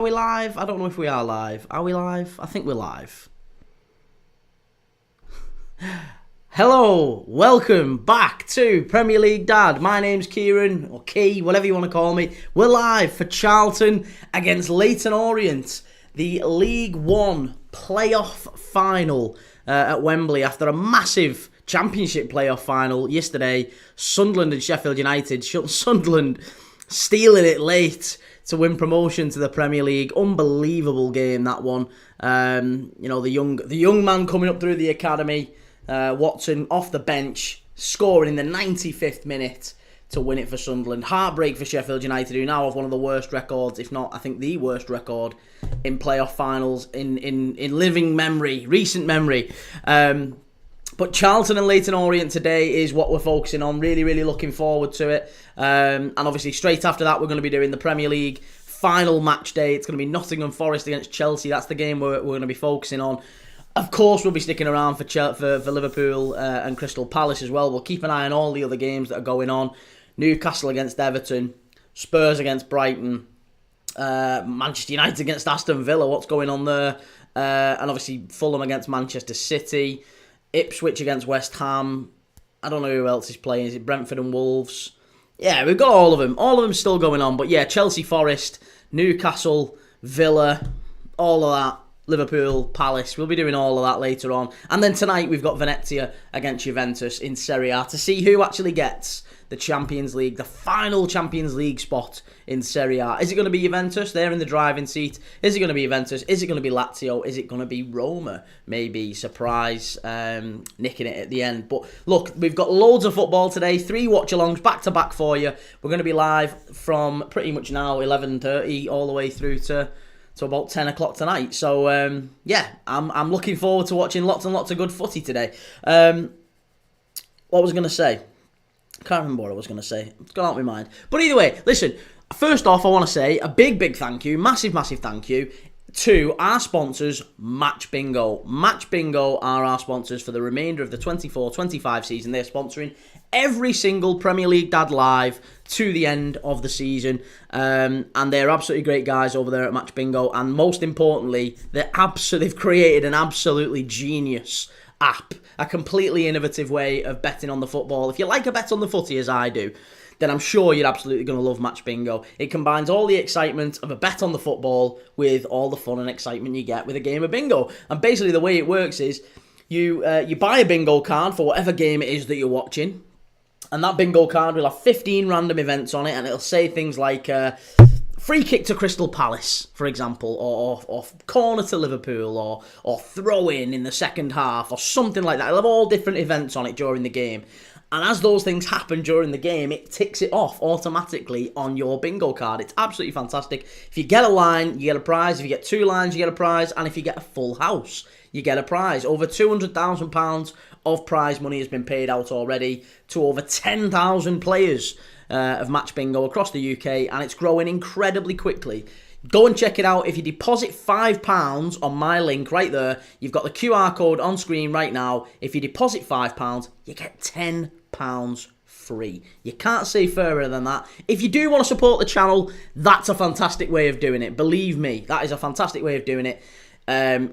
Are we live? I don't know if we are live. Are we live? I think we're live. Hello, welcome back to Premier League Dad. My name's Kieran, or Key, whatever you want to call me. We're live for Charlton against Leyton Orient, the League One playoff final at Wembley after a massive Championship playoff final yesterday. Sunderland and Sheffield United. Sunderland stealing it late to win promotion to the Premier League. Unbelievable game, that one. The young man coming up through the academy, Watson off the bench, scoring in the 95th minute to win it for Sunderland. Heartbreak for Sheffield United, who now have one of the worst records, if not, I think, the worst record in playoff finals in living memory, recent memory. But Charlton and Leyton Orient today is what we're focusing on. Really, really looking forward to it. And obviously, straight after that, we're going to be doing the Premier League final match day. It's going to be Nottingham Forest against Chelsea. That's the game we're going to be focusing on. Of course, we'll be sticking around for Liverpool and Crystal Palace as well. We'll keep an eye on all the other games that are going on. Newcastle against Everton, Spurs against Brighton, Manchester United against Aston Villa. What's going on there? And obviously, Fulham against Manchester City. Ipswich against West Ham. I don't know who else is playing. Is it Brentford and Wolves? Yeah, we've got all of them. All of them still going on. But yeah, Chelsea, Forest, Newcastle, Villa, all of that. Liverpool, Palace. We'll be doing all of that later on. And then tonight we've got Venezia against Juventus in Serie A to see who actually gets the Champions League, the final Champions League spot in Serie A. Is it going to be Juventus? They're in the driving seat. Is it going to be Juventus? Is it going to be Lazio? Is it going to be Roma? Maybe surprise, nicking it at the end. But look, we've got loads of football today. 3 watch-alongs back to back for you. We're going to be live from pretty much now 11:30 all the way through to about 10 o'clock tonight. So, I'm looking forward to watching lots and lots of good footy today. What was I going to say? Can't remember what I was going to say. It's gone out of my mind. But either way, listen, first off, I want to say a big thank you, massive thank you to our sponsors, Match Bingo. Match Bingo are our sponsors for the remainder of the 24-25 season. They're sponsoring every single Premier League Dad Live to the end of the season. And they're absolutely great guys over there at Match Bingo. And most importantly, they've created an absolutely genius app. A completely innovative way of betting on the football. If you like a bet on the footy as I do, then I'm sure you're absolutely going to love Match Bingo. It combines all the excitement of a bet on the football with all the fun and excitement you get with a game of bingo. And basically the way it works is you buy a bingo card for whatever game it is that you're watching. And that bingo card will have 15 random events on it, and it'll say things like free kick to Crystal Palace, for example, or corner to Liverpool, or throw in the second half, or something like that. It'll have all different events on it during the game. And as those things happen during the game, it ticks it off automatically on your bingo card. It's absolutely fantastic. If you get a line, you get a prize. If you get 2 lines, you get a prize. And if you get a full house, you get a prize. Over £200,000 of prize money has been paid out already to over 10,000 players of Match Bingo across the UK, and it's growing incredibly quickly. Go and check it out. If you deposit £5 on my link right there, you've got the QR code on screen right now. If you deposit £5, you get £10 free. You can't say fairer than that. If you do want to support the channel, that's a fantastic way of doing it. Believe me, that is a fantastic way of doing it.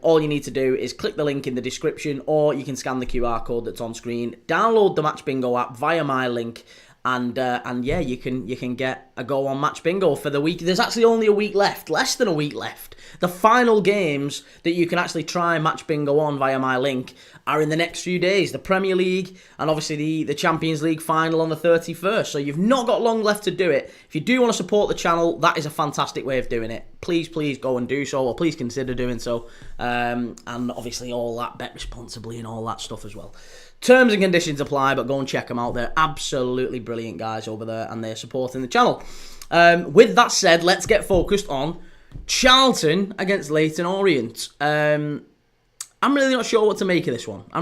All you need to do is click the link in the description, or you can scan the QR code that's on screen. Download the Match Bingo app via my link. And yeah, you can get a go on Match Bingo for the week. There's actually only a week left, less than a week left. The final games that you can actually try Match Bingo on via my link are in the next few days. The Premier League and obviously the Champions League final on the 31st. So you've not got long left to do it. If you do want to support the channel, that is a fantastic way of doing it. Please go and do so, or please consider doing so. And obviously all that, bet responsibly and all that stuff as well. Terms and conditions apply, but go and check them out. They're absolutely brilliant guys over there, and they're supporting the channel. With that said, let's get focused on Charlton against Leyton Orient. I'm really not sure what to make of this one. I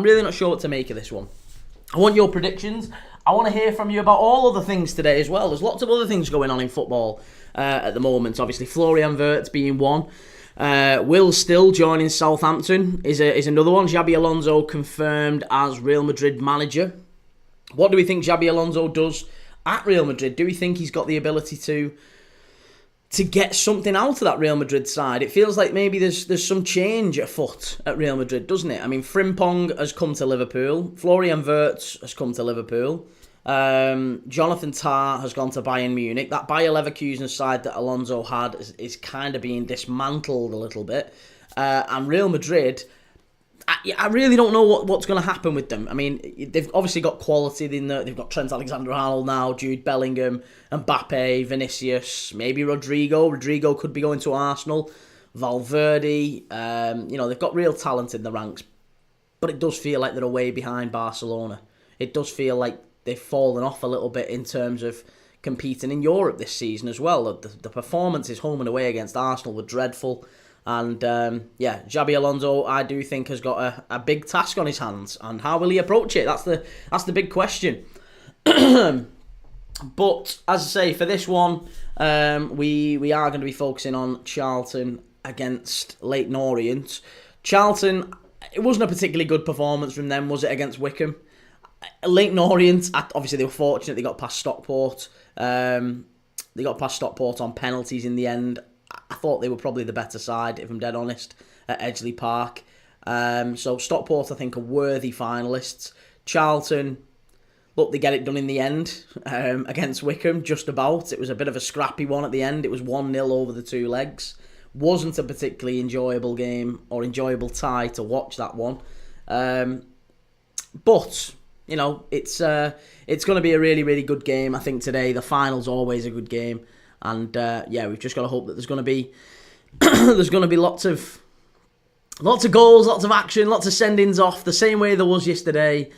want your predictions. I want to hear from you about all other things today as well. There's lots of other things going on in football at the moment. Obviously, Florian Wirtz being one. Will Still joining Southampton is another one. Xabi Alonso confirmed as Real Madrid manager. What do we think Xabi Alonso does at Real Madrid? Do we think he's got the ability to to get something out of that Real Madrid side. It feels like maybe there's some change afoot at Real Madrid, doesn't it? I mean, Frimpong has come to Liverpool. Florian Wirtz has come to Liverpool. Jonathan Tah has gone to Bayern Munich. That Bayer Leverkusen side that Alonso had is kind of being dismantled a little bit. And Real Madrid, I really don't know what's going to happen with them. I mean, they've obviously got quality. They've got Trent Alexander-Arnold now, Jude Bellingham, Mbappe, Vinicius, maybe Rodrigo. Rodrigo could be going to Arsenal. Valverde. They've got real talent in the ranks. But it does feel like they're way behind Barcelona. It does feel like they've fallen off a little bit in terms of competing in Europe this season as well. The performances home and away against Arsenal were dreadful. And, Xabi Alonso, I do think, has got a big task on his hands. And how will he approach it? That's the big question. But, as I say, for this one, we are going to be focusing on Charlton against Leyton Orient. Charlton, it wasn't a particularly good performance from them, was it, against Wycombe? Leyton Orient, obviously they were fortunate, they got past Stockport. They got past Stockport on penalties in the end. I thought they were probably the better side, if I'm dead honest, at Edgeley Park. So Stockport, I think, are worthy finalists. Charlton, look, they get it done in the end against Wycombe, just about. It was a bit of a scrappy one at the end. It was 1-0 over the two legs. Wasn't a particularly enjoyable game or enjoyable tie to watch that one. But it's going to be a really, really good game, I think, today. The final's always a good game. And we've just got to hope that there's going to be lots of goals, lots of action, lots of sendings off, the same way there was yesterday.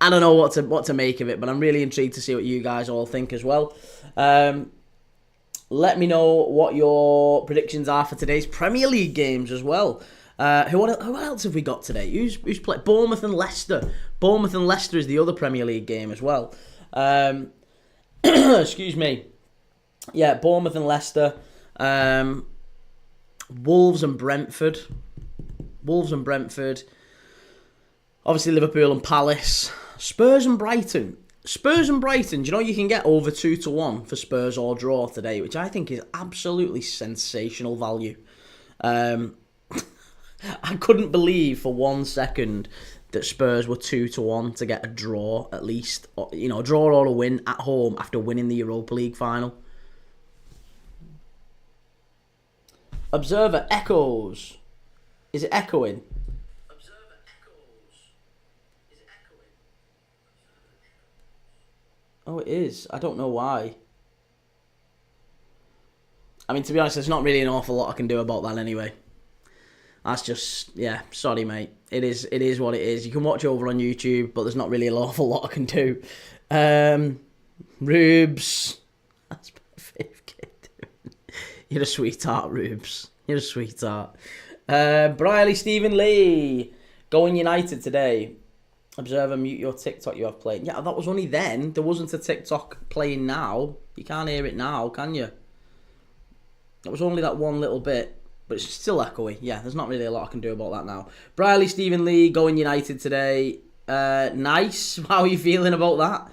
I don't know what to make of it, but I'm really intrigued to see what you guys all think as well. Let me know what your predictions are for today's Premier League games as well. Who else have we got today? Who's played? Bournemouth and Leicester. Bournemouth and Leicester is the other Premier League game as well. Excuse me. Yeah, Bournemouth and Leicester. Wolves and Brentford. Obviously Liverpool and Palace. Spurs and Brighton. Do you know you can get over 2-1 for Spurs or draw today, which I think is absolutely sensational value. I couldn't believe for 1 second that Spurs were 2-1 to get a draw at least. A draw or a win at home after winning the Europa League final. Observer echoes. Is it echoing? Observer echoes. Is it echoing? Oh, it is. I don't know why. I mean, to be honest, there's not really an awful lot I can do about that anyway. That's just, sorry, mate. It is what it is. You can watch over on YouTube, but there's not really an awful lot I can do. Rubes. That's my favourite kid. You're a sweetheart, Rubes. You're a sweetheart. Briley Stephen Lee. Going United today. Observer, mute your TikTok you have played. Yeah, that was only then. There wasn't a TikTok playing now. You can't hear it now, can you? It was only that one little bit. But it's still echoey. Yeah, there's not really a lot I can do about that now. Briley Stephen Lee, going United today. Nice. How are you feeling about that?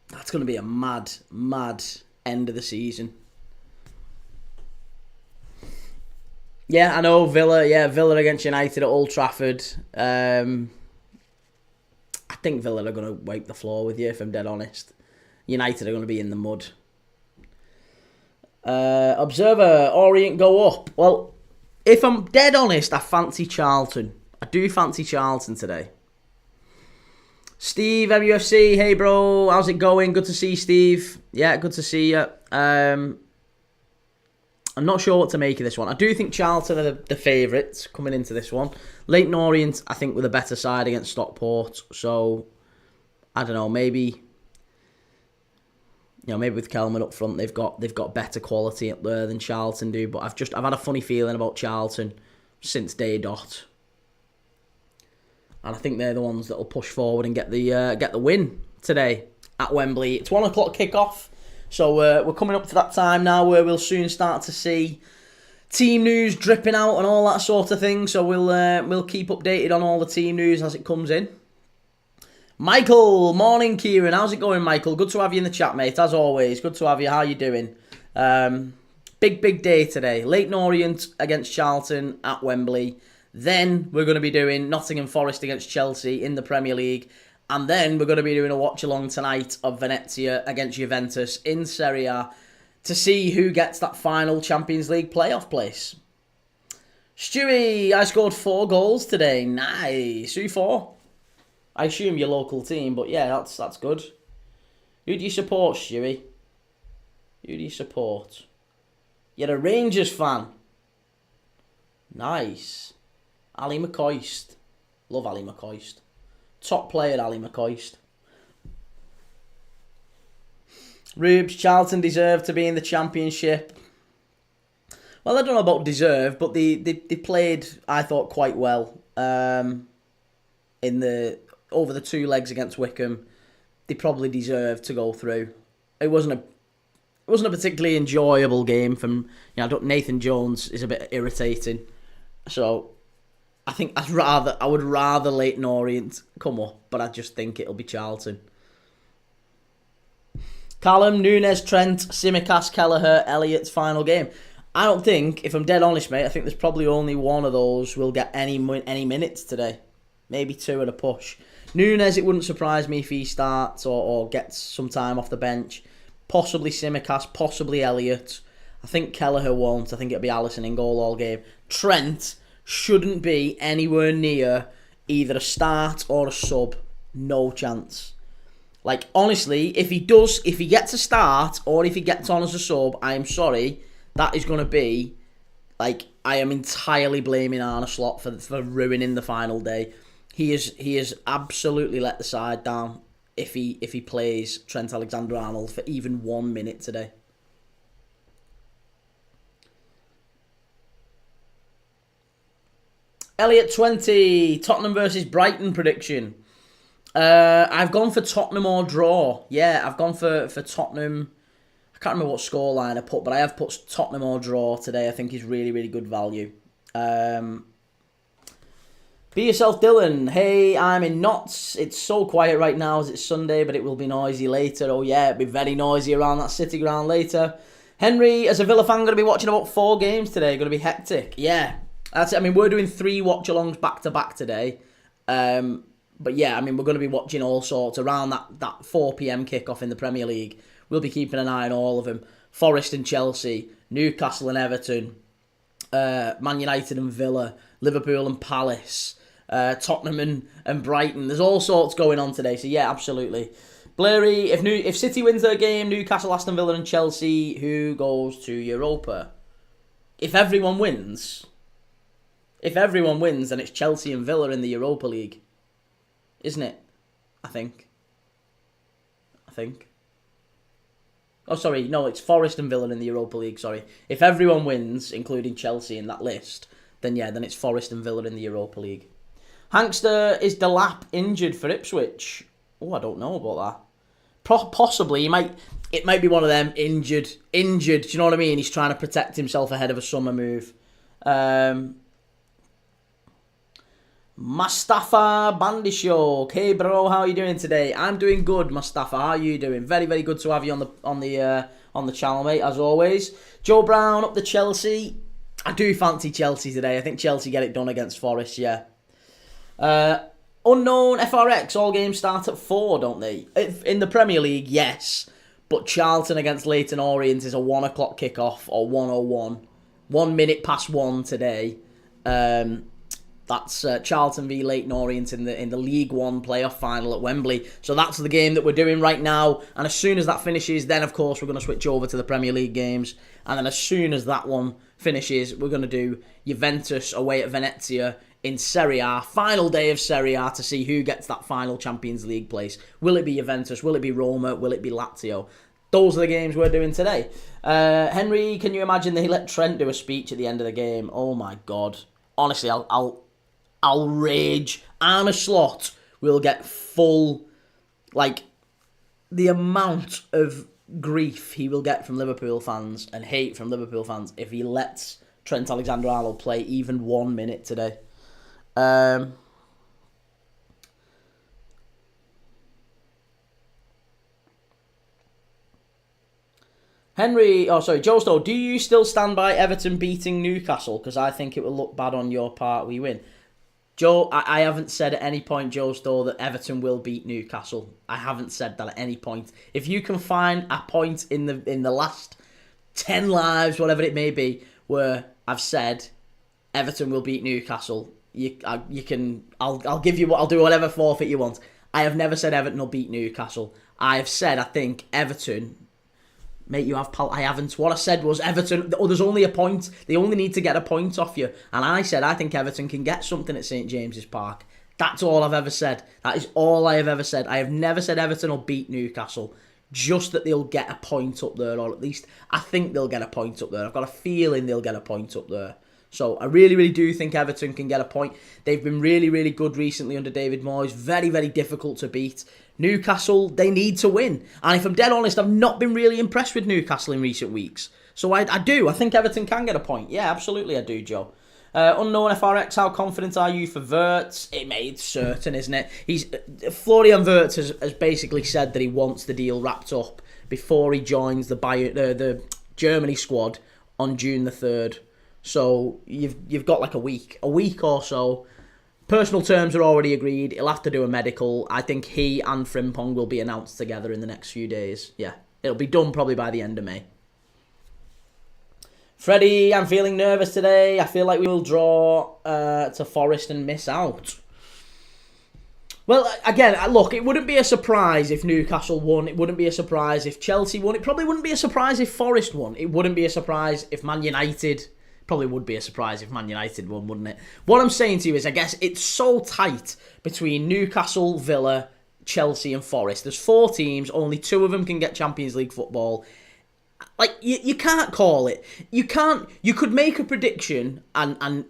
That's going to be a mad, mad end of the season. Yeah, I know, Villa. Yeah, Villa against United at Old Trafford. I think Villa are going to wipe the floor with you, if I'm dead honest. United are going to be in the mud. Observer, Orient go up. Well, if I'm dead honest, I fancy Charlton. I do fancy Charlton today. Steve, MUFC, hey bro, how's it going? Good to see you, Steve. Yeah, good to see you. I'm not sure what to make of this one. I do think Charlton are the favourites coming into this one. Leyton Orient, I think, were the better side against Stockport. So, I don't know, maybe with Kelman up front, they've got better quality up there than Charlton do. But I've had a funny feeling about Charlton since day dot. And I think they're the ones that will push forward and get the win today at Wembley. It's 1 o'clock kickoff, so we're coming up to that time now where we'll soon start to see team news dripping out and all that sort of thing. So we'll keep updated on all the team news as it comes in. Michael, morning Kieran. How's it going, Michael? Good to have you in the chat, mate. As always, good to have you. How you doing? Big day today. Leyton Orient against Charlton at Wembley. Then we're going to be doing Nottingham Forest against Chelsea in the Premier League. And then we're going to be doing a watch-along tonight of Venezia against Juventus in Serie A to see who gets that final Champions League playoff place. Stewie, I scored 4 goals today. Nice. Who for? I assume your local team, but yeah, that's good. Who do you support, Stewie? Who do you support? You're a Rangers fan. Nice. Ali McCoist. Love Ali McCoist. Top player, Ali McCoist. Rubes, Charlton deserve to be in the Championship. Well, I don't know about deserve, but they played, I thought, quite well over the 2 legs against Wickham. They probably deserved to go through. It wasn't a particularly enjoyable game from, Nathan Jones is a bit irritating. So I think I would rather Leyton Orient come up, but I just think it'll be Charlton. Callum, Nunes, Trent, Tsimikas, Kelleher, Elliott's final game. I don't think, if I'm dead honest, mate, I think there's probably only one of those will get any minutes today. Maybe 2 at a push. Nunes, it wouldn't surprise me if he starts or gets some time off the bench. Possibly Tsimikas, possibly Elliott. I think Kelleher won't. I think it'll be Alisson in goal all game. Trent shouldn't be anywhere near either a start or a sub. No chance. Like, honestly, if he gets a start or if he gets on as a sub, I am sorry, that is going to be, like, I am entirely blaming Arne Slot for ruining the final day. He has absolutely let the side down if he plays Trent Alexander-Arnold for even 1 minute today. Elliot 20, Tottenham versus Brighton prediction. I've gone for Tottenham or draw. Yeah, I've gone for Tottenham. I can't remember what scoreline I put, but I have put Tottenham or draw today. I think is really, really good value. Be yourself, Dylan. Hey, I'm in knots. It's so quiet right now as it's Sunday, but it will be noisy later. Oh yeah, it'll be very noisy around that City ground later. Henry, as a Villa fan, going to be watching about 4 games today. Going to be hectic. Yeah, that's it. I mean, we're doing 3 watch-alongs back-to-back today. But yeah, I mean, we're going to be watching all sorts around that 4 p.m. kickoff in the Premier League. We'll be keeping an eye on all of them. Forest and Chelsea, Newcastle and Everton, Man United and Villa, Liverpool and Palace, Tottenham and Brighton. There's all sorts going on today, so yeah, absolutely. Blairy, if City wins their game, Newcastle, Aston Villa and Chelsea, who goes to Europa? If everyone wins, then it's Chelsea and Villa in the Europa League. Isn't it? I think. Oh, sorry. No, it's Forest and Villa in the Europa League, sorry. If everyone wins, including Chelsea in that list, then it's Forest and Villa in the Europa League. Hankster, is Delap injured for Ipswich? Oh, I don't know about that. Possibly. It might be one of them injured. Do you know what I mean? He's trying to protect himself ahead of a summer move. Mustafa Bandishok. Hey bro, how are you doing today? I'm doing good, Mustafa. How are you doing? Very, very good to have you on the channel, mate, as always. Joe Brown up to Chelsea. I do fancy Chelsea today. I think Chelsea get it done against Forest, yeah. Unknown FRX, all games start at 4, don't they? In the Premier League, yes. But Charlton against Leyton Orient is a 1 o'clock kickoff, or 1:01. 1 minute past 1 today. That's Charlton v Leyton Orient in the League One playoff final at Wembley. So that's the game that we're doing right now. And as soon as that finishes, then of course we're going to switch over to the Premier League games. And then as soon as that one finishes, we're going to do Juventus away at Venezia in Serie A. Final day of Serie A to see who gets that final Champions League place. Will it be Juventus? Will it be Roma? Will it be Lazio? Those are the games we're doing today. Henry, can you imagine they let Trent do a speech at the end of the game? Oh my God. Honestly, I'll rage. Arne Slot will get full, the amount of grief he will get from Liverpool fans and hate from Liverpool fans if he lets Trent Alexander-Arnold play even 1 minute today. Joe Stowe, do you still stand by Everton beating Newcastle? Because I think it will look bad on your part we win. Joe, I haven't said at any point, Joe Stowe, that Everton will beat Newcastle. I haven't said that at any point. If you can find a point in the last 10 lives, whatever it may be, where I've said Everton will beat Newcastle, you can. I'll give you what. I'll do whatever forfeit you want. I have never said Everton will beat Newcastle. I have said I think Everton. Mate, you have. I haven't. What I said was Everton. Oh, there's only a point. They only need to get a point off you. And I said I think Everton can get something at St James's Park. That's all I've ever said. That is all I have ever said. I have never said Everton will beat Newcastle. Just that they'll get a point up there, or at least I think they'll get a point up there. I've got a feeling they'll get a point up there. So I really, really do think Everton can get a point. They've been really, really good recently under David Moyes. Very, very difficult to beat. Newcastle, they need to win. And if I'm dead honest, I've not been really impressed with Newcastle in recent weeks. So I do. I think Everton can get a point. Yeah, absolutely I do, Joe. Unknown FRX, how confident are you for Wirtz? It's certain, isn't it? Florian Wirtz has basically said that he wants the deal wrapped up before he joins the Germany squad on June the 3rd. So you've got like a week or so. Personal terms are already agreed. He'll have to do a medical. I think he and Frimpong will be announced together in the next few days. Yeah, it'll be done probably by the end of May. Freddie, I'm feeling nervous today. I feel like we will draw to Forest and miss out. Well, again, look, it wouldn't be a surprise if Newcastle won. It wouldn't be a surprise if Chelsea won. It probably wouldn't be a surprise if Forest won. It wouldn't be a surprise if Man United... Probably would be a surprise if Man United won, wouldn't it? What I'm saying to you is, I guess it's so tight between Newcastle, Villa, Chelsea and Forest. There's 4 teams, only 2 of them can get Champions League football. Like, you can't call it. You could make a prediction and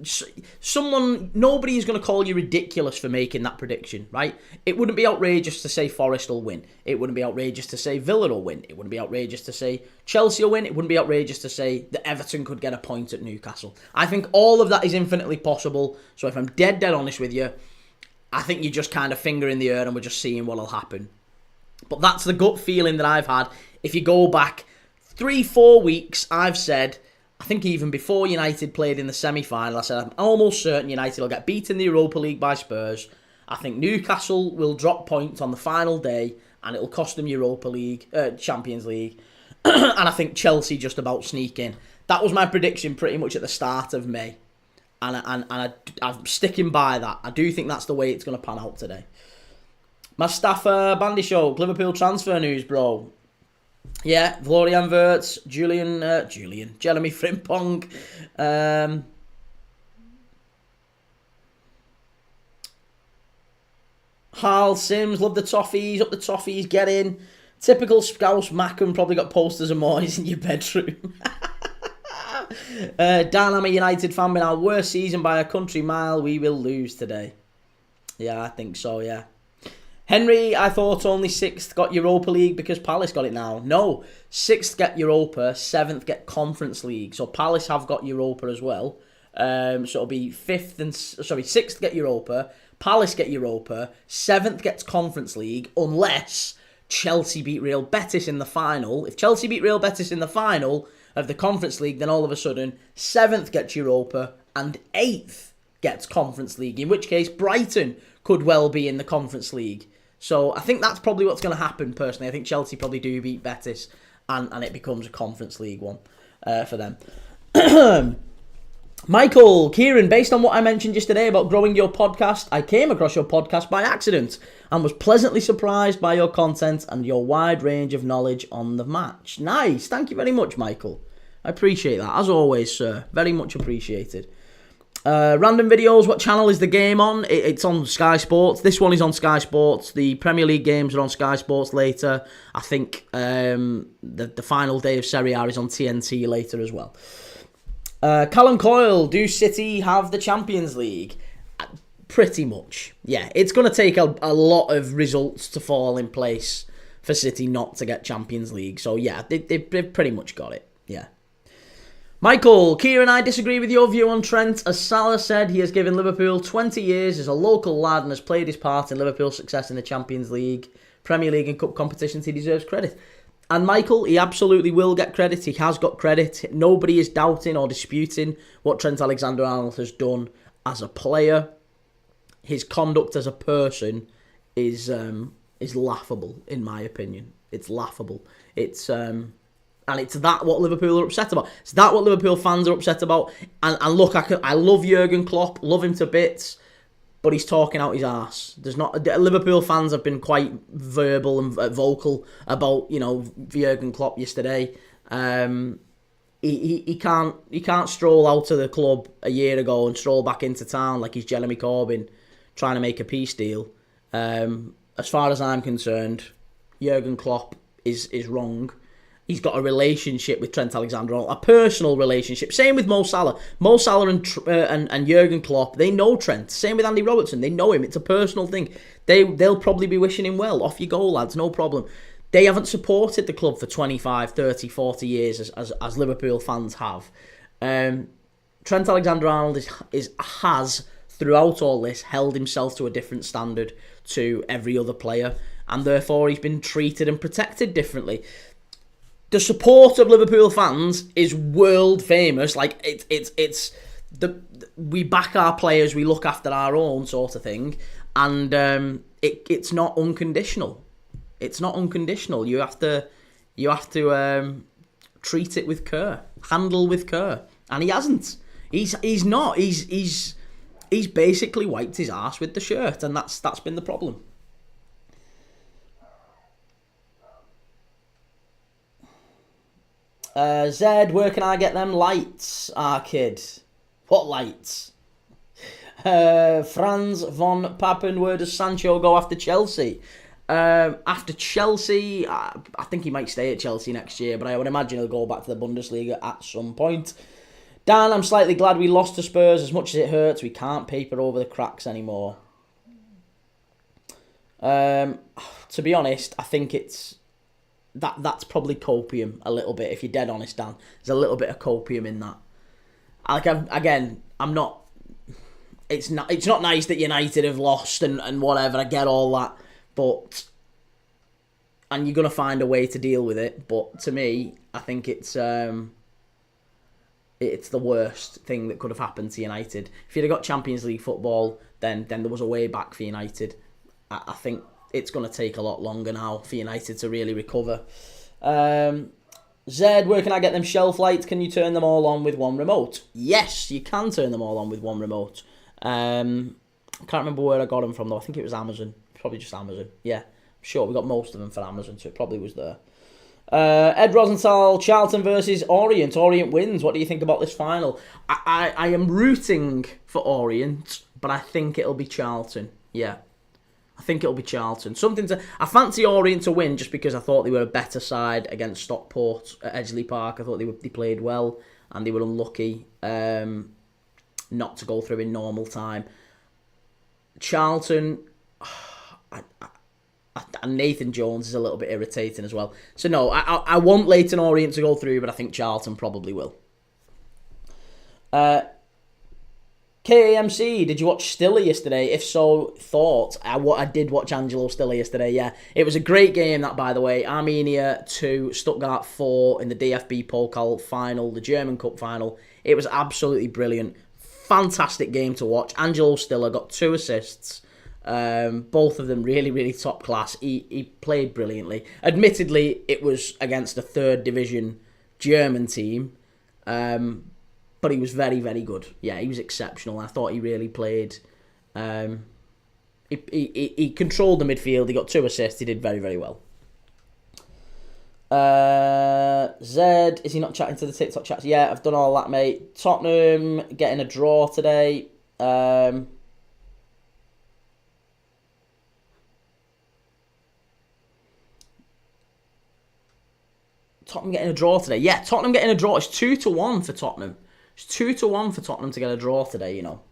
nobody is going to call you ridiculous for making that prediction, right? It wouldn't be outrageous to say Forest will win. It wouldn't be outrageous to say Villa will win. It wouldn't be outrageous to say Chelsea will win. It wouldn't be outrageous to say that Everton could get a point at Newcastle. I think all of that is infinitely possible. So if I'm dead honest with you, I think you're just kind of finger in the air and we're just seeing what'll happen. But that's the gut feeling that I've had. If you go back 3-4 weeks, I've said, I think even before United played in the semi-final, I said I'm almost certain United will get beaten in the Europa League by Spurs. I think Newcastle will drop points on the final day and it'll cost them Champions League. And I think Chelsea just about sneak in. That was my prediction pretty much at the start of May. And I'm sticking by that. I do think that's the way it's going to pan out today. Mustafa Bandy Show, Liverpool transfer news, bro. Yeah, Florian Wirtz, Jeremy Frimpong. Hal Sims, love the toffees, up the toffees, get in. Typical Scouse Mackham, probably got posters of Moyes in your bedroom. Dan, I'm a United fan, but our worst season by a country mile, we will lose today. Yeah, I think so, yeah. Henry, I thought only 6th got Europa League because Palace got it now. No, 6th get Europa, 7th get Conference League. So Palace have got Europa as well. So it'll be 6th get Europa, Palace get Europa, 7th gets Conference League, unless Chelsea beat Real Betis in the final. If Chelsea beat Real Betis in the final of the Conference League, then all of a sudden 7th gets Europa and 8th gets Conference League, in which case Brighton could well be in the Conference League. So I think that's probably what's going to happen, personally. I think Chelsea probably do beat Betis and it becomes a Conference League one for them. Michael, Kieran, based on what I mentioned yesterday about growing your podcast, I came across your podcast by accident and was pleasantly surprised by your content and your wide range of knowledge on the match. Nice. Thank you very much, Michael. I appreciate that. As always, sir. Very much appreciated. Random videos, what channel is the game on? It's on Sky Sports. This one is on Sky Sports. The Premier League games are on Sky Sports later. I think the final day of Serie A is on TNT later as well. Callum Coyle, do City have the Champions League? Pretty much, yeah. It's going to take a lot of results to fall in place for City not to get Champions League. So yeah, they've pretty much got it, yeah. Michael, Kieran, I disagree with your view on Trent. As Salah said, he has given Liverpool 20 years as a local lad and has played his part in Liverpool's success in the Champions League, Premier League and Cup competitions. He deserves credit. And Michael, he absolutely will get credit. He has got credit. Nobody is doubting or disputing what Trent Alexander-Arnold has done as a player. His conduct as a person is laughable, in my opinion. It's laughable. And it's that what Liverpool are upset about. It's that what Liverpool fans are upset about. And look, I love Jurgen Klopp, love him to bits, but he's talking out his arse. Liverpool fans have been quite verbal and vocal about Jurgen Klopp yesterday. He can't stroll out of the club a year ago and stroll back into town like he's Jeremy Corbyn trying to make a peace deal. As far as I'm concerned, Jurgen Klopp is wrong. He's got a relationship with Trent Alexander-Arnold, a personal relationship. Same with Mo Salah. Mo Salah and Jurgen Klopp, they know Trent. Same with Andy Robertson, they know him. It's a personal thing. They'll probably be wishing him well. Off you go, lads, no problem. They haven't supported the club for 25, 30, 40 years as Liverpool fans have. Trent Alexander-Arnold has, throughout all this, held himself to a different standard to every other player, and therefore he's been treated and protected differently. The support of Liverpool fans is world famous. Like we back our players, we look after our own sort of thing, and it's not unconditional. It's not unconditional. You have to treat it with care, handle with care, and he hasn't. He's not. He's basically wiped his arse with the shirt, and that's been the problem. Zed, where can I get them lights? Kid. What lights? Franz von Papen, where does Sancho go after Chelsea? After Chelsea, I think he might stay at Chelsea next year, but I would imagine he'll go back to the Bundesliga at some point. Dan, I'm slightly glad we lost to Spurs. As much as it hurts, we can't paper over the cracks anymore. To be honest, I think it's... That's probably copium a little bit. If you're dead honest, Dan, there's a little bit of copium in that. I'm not. It's not nice that United have lost and whatever. I get all that, and you're gonna find a way to deal with it. But to me, I think it's the worst thing that could have happened to United. If you'd have got Champions League football, then there was a way back for United. I think it's going to take a lot longer now for United to really recover. Zed, where can I get them shelf lights? Can you turn them all on with one remote? Yes, you can turn them all on with one remote. I can't remember where I got them from, though. I think it was Amazon. Probably just Amazon. Yeah, I'm sure we got most of them from Amazon, so it probably was there. Ed Rosenthal, Charlton versus Orient. Orient wins. What do you think about this final? I am rooting for Orient, but I think it'll be Charlton. Yeah. I think it'll be Charlton. I fancy Orient to win just because I thought they were a better side against Stockport at Edgeley Park. I thought they played well and they were unlucky not to go through in normal time. Charlton, and Nathan Jones is a little bit irritating as well. So no, I want Leyton Orient to go through, but I think Charlton probably will. KAMC, did you watch Stiller yesterday? If so, thoughts? I did watch Angelo Stiller yesterday, yeah. It was a great game, that, by the way. Armenia 2, Stuttgart 4 in the DFB Pokal final, the German Cup final. It was absolutely brilliant. Fantastic game to watch. Angelo Stiller got 2 assists. Both of them really, really top class. He played brilliantly. Admittedly, it was against a 3rd division German team. But he was very, very good. Yeah, he was exceptional. I thought he really played. He controlled the midfield. He got 2 assists. He did very, very well. Zed, is he not chatting to the TikTok chats? Yeah, I've done all that, mate. Tottenham getting a draw today. Tottenham getting a draw today. Yeah, Tottenham getting a draw. It's 2-1 for Tottenham. It's 2-1 for Tottenham to get a draw today, you know.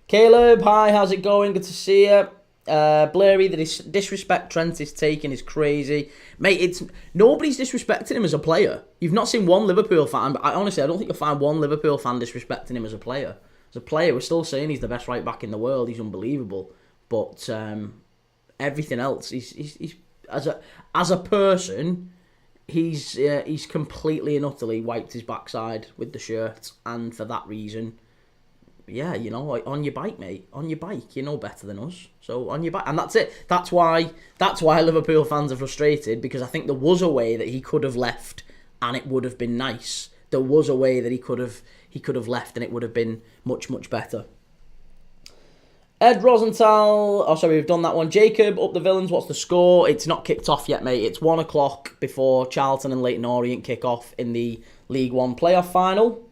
Caleb, hi, how's it going? Good to see you. Blairy, the disrespect Trent is taking is crazy. Mate, nobody's disrespecting him as a player. You've not seen one Liverpool fan, but honestly, I don't think you'll find one Liverpool fan disrespecting him as a player. As a player, we're still saying he's the best right back in the world. He's unbelievable. But everything else, he's as a person, he's completely and utterly wiped his backside with the shirt, and for that reason, yeah, on your bike, mate, on your bike, you know better than us. So on your bike, and that's it. That's why Liverpool fans are frustrated, because I think there was a way that he could have left, and it would have been nice. There was a way that he could have left, and it would have been much, much better. Ed Rosenthal, we've done that one. Jacob, up the Villains, what's the score? It's not kicked off yet, mate. It's 1 o'clock before Charlton and Leyton Orient kick off in the League One playoff final.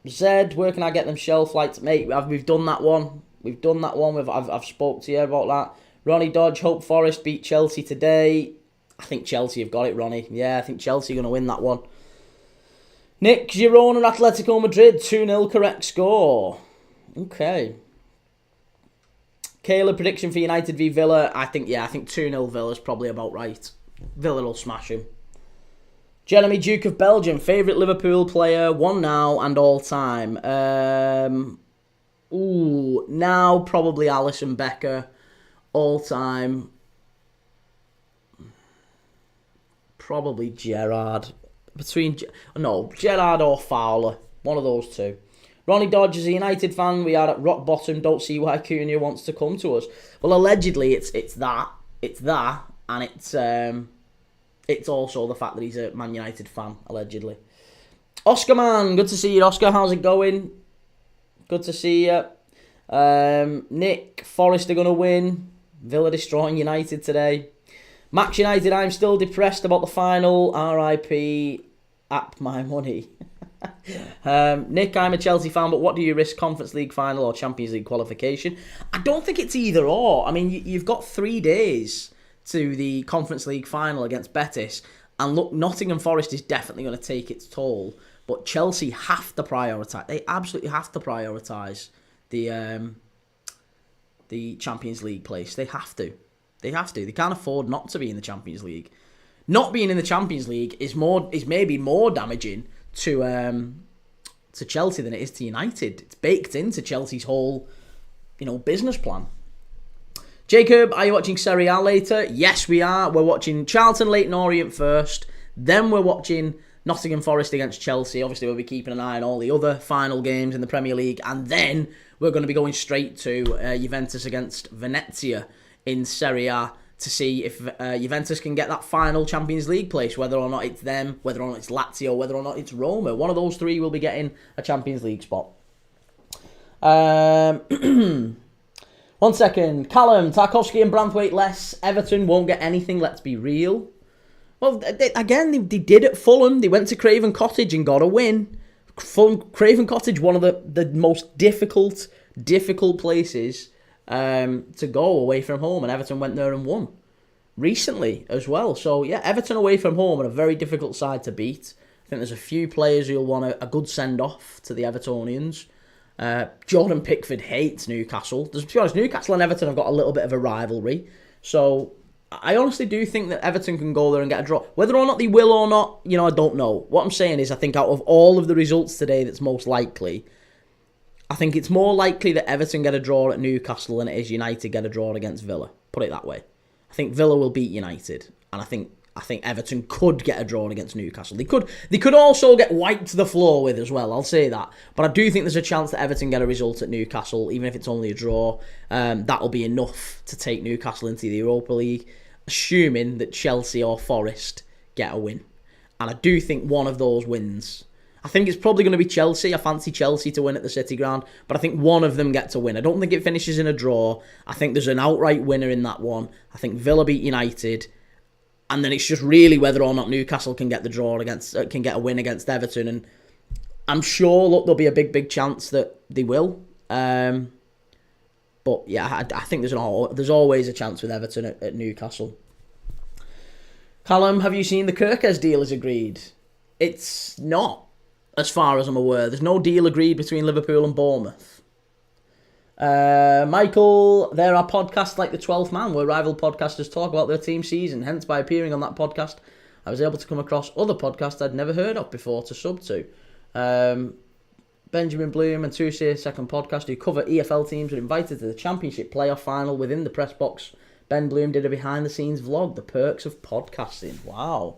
Zed, where can I get them shelf flights? Mate, we've done that one. I've spoke to you about that. Ronnie Dodge, hope Forest beat Chelsea today. I think Chelsea have got it, Ronnie. Yeah, I think Chelsea are going to win that one. Nick, Girona, Atletico Madrid, 2-0 correct score. Okay. Caleb, prediction for United v Villa. I think 2-0 Villa's probably about right. Villa will smash him. Jeremy, Duke of Belgium, favourite Liverpool player, one now and all time. Now probably Alisson Becker, all time. Probably Gerrard. Gerrard or Fowler. One of those two. Ronnie Dodge is a United fan. We are at rock bottom. Don't see why Cunha wants to come to us. Well, allegedly, it's that, and it's also the fact that he's a Man United fan, allegedly. Oscar, man, good to see you, Oscar. How's it going? Good to see you. Nick, Forest are going to win. Villa destroying United today. Max United, I'm still depressed about the final. RIP, app my money. Nick, I'm a Chelsea fan, but what do you risk, Conference League final or Champions League qualification? I don't think it's either or. I mean, you've got 3 days to the Conference League final against Betis, and look, Nottingham Forest is definitely going to take its toll, but Chelsea have to prioritise. They absolutely have to prioritise the Champions League place. They have to. They can't afford not to be in the Champions League. Not being in the Champions League is maybe more damaging to Chelsea than it is to United. It's baked into Chelsea's whole, business plan. Jacob, are you watching Serie A later? Yes, we are. We're watching Charlton, Leyton Orient first. Then we're watching Nottingham Forest against Chelsea. Obviously, we'll be keeping an eye on all the other final games in the Premier League. And then we're going to be going straight to Juventus against Venezia in Serie A to see if Juventus can get that final Champions League place, whether or not it's them, whether or not it's Lazio, whether or not it's Roma. One of those 3 will be getting a Champions League spot. 1 second. Callum, Tarkowski and Branthwaite less. Everton won't get anything, let's be real. Well, they did at Fulham. They went to Craven Cottage and got a win. Craven Cottage, one of the most difficult places to go away from home, and Everton went there and won recently as well. So yeah, Everton away from home are a very difficult side to beat. I think there's a few players who'll want a good send-off to the Evertonians. Jordan Pickford hates Newcastle. To be honest, Newcastle and Everton have got a little bit of a rivalry. So I honestly do think that Everton can go there and get a draw. Whether or not they will or not, I don't know. What I'm saying is I think out of all of the results today that's most likely, I think it's more likely that Everton get a draw at Newcastle than it is United get a draw against Villa. Put it that way. I think Villa will beat United, and I think Everton could get a draw against Newcastle. They could also get wiped to the floor with as well, I'll say that. But I do think there's a chance that Everton get a result at Newcastle, even if it's only a draw. That'll be enough to take Newcastle into the Europa League, assuming that Chelsea or Forest get a win. And I do think one of those wins. I think it's probably going to be Chelsea. I fancy Chelsea to win at the City Ground, but I think one of them gets a win. I don't think it finishes in a draw. I think there's an outright winner in that one. I think Villa beat United. And then it's just really whether or not Newcastle can get a win against Everton. And I'm sure, there'll be a big chance that they will. But yeah, I think there's always a chance with Everton at Newcastle. Callum, have you seen the Kirkes deal is agreed? It's not, as far as I'm aware. There's no deal agreed between Liverpool and Bournemouth. Michael, there are podcasts like The 12th Man where rival podcasters talk about their team season. Hence, by appearing on that podcast, I was able to come across other podcasts I'd never heard of before to sub to. Benjamin Bloom and Tuesday Second Podcast, who cover EFL teams, were invited to the Championship playoff final within the press box Ben Bloom did a behind-the-scenes vlog, the perks of podcasting. Wow.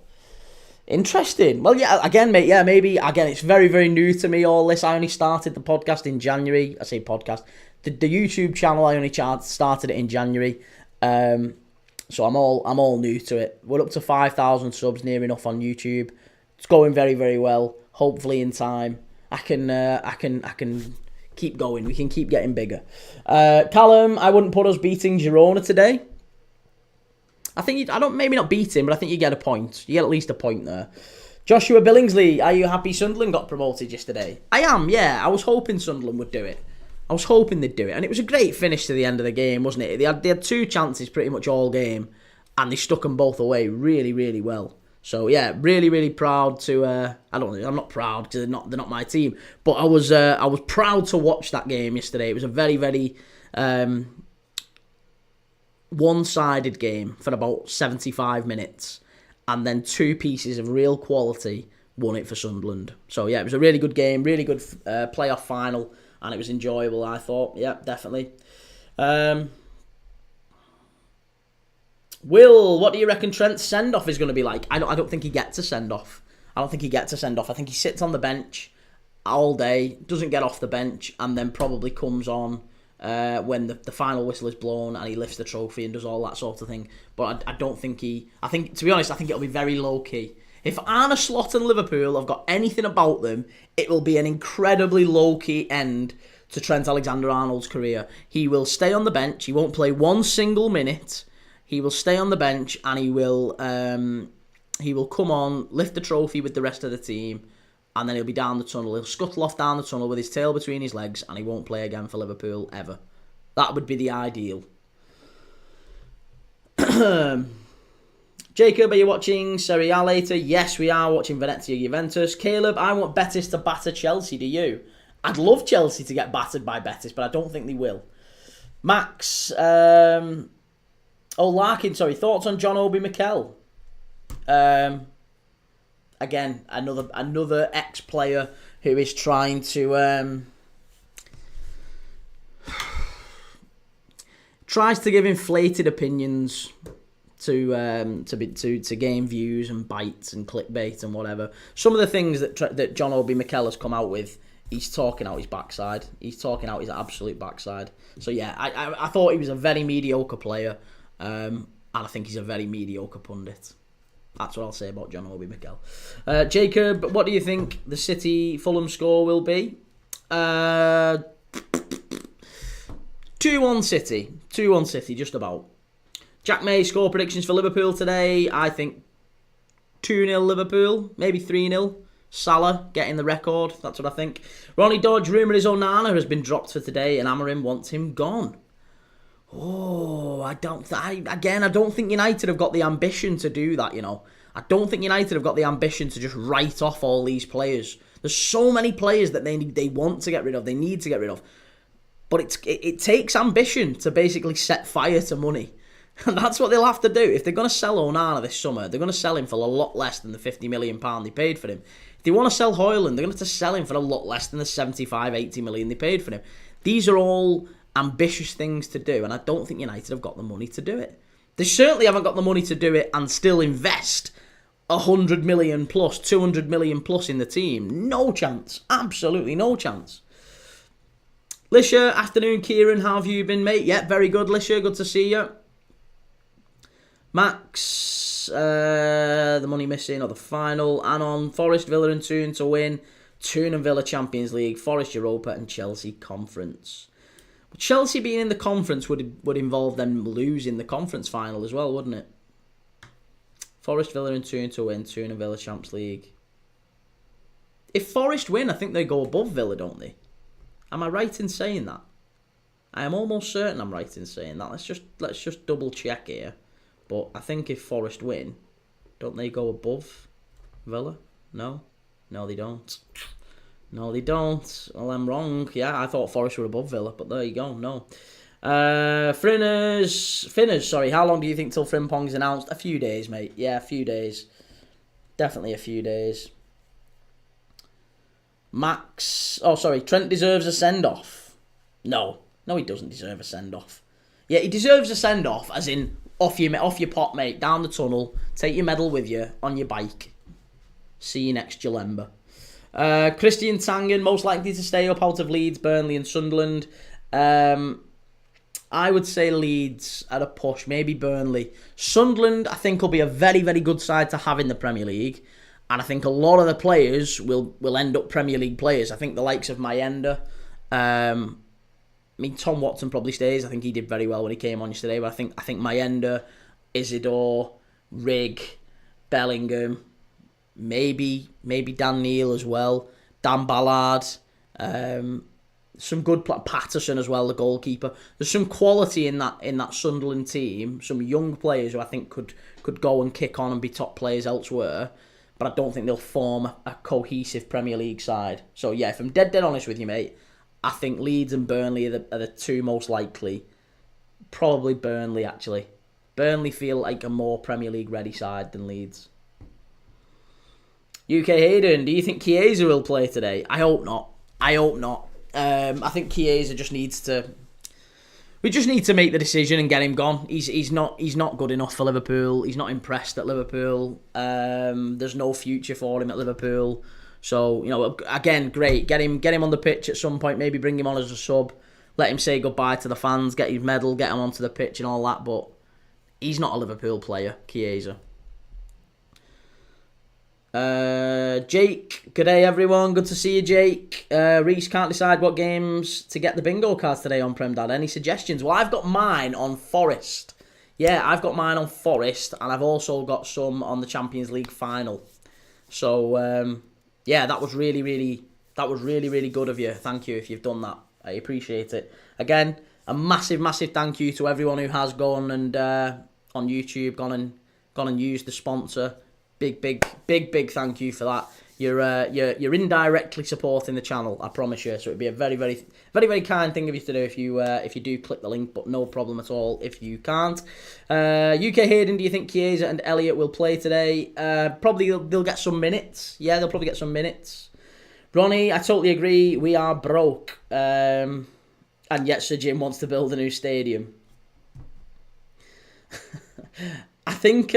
Interesting. Well, yeah, again, mate, yeah, maybe, again, it's very, very new to me, all this. I only started the podcast in January. I say podcast. The YouTube channel, I only started it in January. So I'm all new to it. We're up to 5,000 subs, near enough on YouTube. It's going very, very well. Hopefully in time, I can keep going. We can keep getting bigger. Callum, I wouldn't put us beating Girona today. I think maybe not beat him, but I think you get a point. You get at least a point there. Joshua Billingsley, are you happy Sunderland got promoted yesterday? I am, yeah. I was hoping Sunderland would do it. I was hoping they'd do it. And it was a great finish to the end of the game, wasn't it? They had 2 chances pretty much all game, and they stuck them both away really, really well. So, yeah, really, really proud to... I'm not proud because they're not my team, but I was proud to watch that game yesterday. It was a very, very... one-sided game for about 75 minutes, and then 2 pieces of real quality won it for Sunderland. So yeah, it was a really good game, really good playoff final, and it was enjoyable, I thought. Yeah, definitely. Will, what do you reckon Trent's send-off is going to be like? I don't think he gets a send-off. I think he sits on the bench all day, doesn't get off the bench, and then probably comes on when the final whistle is blown and he lifts the trophy and does all that sort of thing. But I don't think to be honest, I think it'll be very low-key. If Arne Slot and Liverpool have got anything about them, it will be an incredibly low-key end to Trent Alexander-Arnold's career. He will stay on the bench. He won't play one single minute. He will stay on the bench, and he will come on, lift the trophy with the rest of the team, and then he'll be down the tunnel. He'll scuttle off down the tunnel with his tail between his legs, and he won't play again for Liverpool ever. That would be the ideal. Jacob, are you watching Serie A later? Yes, we are watching Venezia Juventus. Caleb, I want Betis to batter Chelsea. Do you? I'd love Chelsea to get battered by Betis, but I don't think they will. Max, Larkin, thoughts on John Obi Mikel? Again, another ex-player who is trying to tries to give inflated opinions to gain views and bites and clickbait and whatever. Some of the things that John Obi Mikel has come out with, he's talking out his backside. He's talking out his absolute backside. So yeah, I thought he was a very mediocre player, and I think he's a very mediocre pundit. That's what I'll say about John Obi Mikel. Jacob, what do you think the City Fulham score will be? 2-1 City. 2-1 City, just about. Jack May score predictions for Liverpool today. I think 2-0 Liverpool, maybe 3-0. Salah getting the record. That's what I think. Ronnie Dodge, rumour is Onana has been dropped for today and Amorim wants him gone. Oh, I don't think United have got the ambition to do that, you know. I don't think United have got the ambition to just write off all these players. There's so many players that they want to get rid of, they need to get rid of. But it takes ambition to basically set fire to money. And that's what they'll have to do. If they're going to sell Onana this summer, they're going to sell him for a lot less than the £50 million they paid for him. If they want to sell Højlund, they're going to have to sell him for a lot less than the 75, 80 million they paid for him. These are all ambitious things to do, and I don't think United have got the money to do it. They certainly haven't got the money to do it and still invest 100 million plus, 200 million plus in the team. No chance. Absolutely no chance. Lisha, afternoon, Kieran. How have you been, mate? Yeah, very good, Lisha. Good to see you. Max, the money missing or the final. Anon, Forest, Villa and Toon to win. Toon and Villa Champions League, Forest Europa and Chelsea Conference. Chelsea being in the conference would involve them losing the conference final as well, wouldn't it? Forest, Villa and Toon to win. Toon and Villa Champions League. If Forest win, I think they go above Villa, don't they? Am I right in saying that? I am almost certain I'm right in saying that. Let's just double check here. But I think if Forest win, don't they go above Villa? No? No, they don't. No, they don't. Well, I'm wrong. Yeah, I thought Forest were above Villa, but there you go. No. Finners, sorry. How long do you think till Frimpong's announced? A few days, mate. Yeah, a few days. Definitely a few days. Max. Oh, sorry. Trent deserves a send-off. No, he doesn't deserve a send-off. Yeah, he deserves a send-off, as in off your pot, mate. Down the tunnel. Take your medal with you on your bike. See you next Jalemba. Christian Tangen, most likely to stay up out of Leeds, Burnley and Sunderland. I would say Leeds at a push, maybe Burnley. Sunderland, I think, will be a very, very good side to have in the Premier League. And I think a lot of the players will end up Premier League players. I think the likes of Mayenda. Tom Watson probably stays. I think he did very well when he came on yesterday. But I think Mayenda, Isidore, Rigg, Bellingham, maybe Dan Neil as well, Dan Ballard, some good Patterson as well, the goalkeeper. There's some quality in that Sunderland team, some young players who I think could go and kick on and be top players elsewhere, but I don't think they'll form a cohesive Premier League side. So yeah, if I'm dead honest with you, mate, I think Leeds and Burnley are the two most likely. Probably Burnley, actually. Burnley feel like a more Premier League ready side than Leeds. UK Hayden, do you think Chiesa will play today? I hope not. I think Chiesa just needs to... We just need to make the decision and get him gone. He's not good enough for Liverpool. He's not impressed at Liverpool. There's no future for him at Liverpool. So, again, great. Get him on the pitch at some point. Maybe bring him on as a sub. Let him say goodbye to the fans. Get his medal. Get him onto the pitch and all that. But he's not a Liverpool player, Chiesa. Jake, good day everyone, good to see you, Jake. Reese can't decide what games to get the bingo cards today on Prem Dad. Any suggestions? Well, I've got mine on Forest. Yeah, I've got mine on Forest, and I've also got some on the Champions League final. So yeah, that was really good of you. Thank you if you've done that. I appreciate it. Again, a massive thank you to everyone who has gone and on YouTube gone and used the sponsor. Big thank you for that. You're indirectly supporting the channel, I promise you. So it'd be a very kind thing of you to do if you do click the link, but no problem at all if you can't. UK Hayden, do you think Chiesa and Elliott will play today? Probably they'll get some minutes. Yeah, they'll probably get some minutes. Ronnie, I totally agree. We are broke, and yet Sir Jim wants to build a new stadium. I think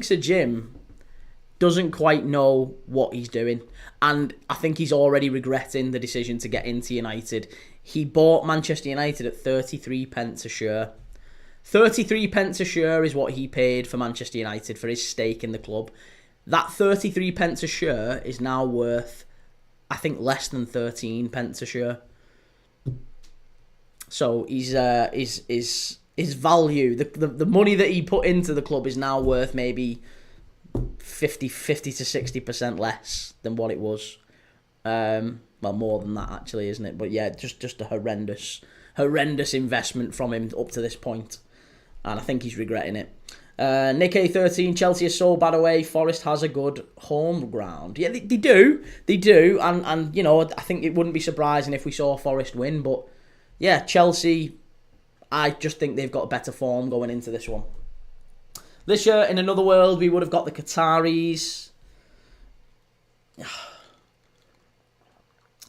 Sir Jim doesn't quite know what he's doing, and I think he's already regretting the decision to get into United. He bought Manchester United at 33 pence a share. 33 pence a share is what he paid for Manchester United for his stake in the club. That 33 pence a share is now worth, I think, less than 13 pence a share. So his value, the money that he put into the club is now worth maybe 50 to 60% less than what it was. Well, more than that actually, isn't it? But yeah, just a horrendous investment from him up to this point, and I think he's regretting it. Nick A13, Chelsea is so bad away. Forest has a good home ground. Yeah, they do, and I think it wouldn't be surprising if we saw Forest win. But yeah, Chelsea, I just think they've got better form going into this one. This year, in another world, we would have got the Qataris.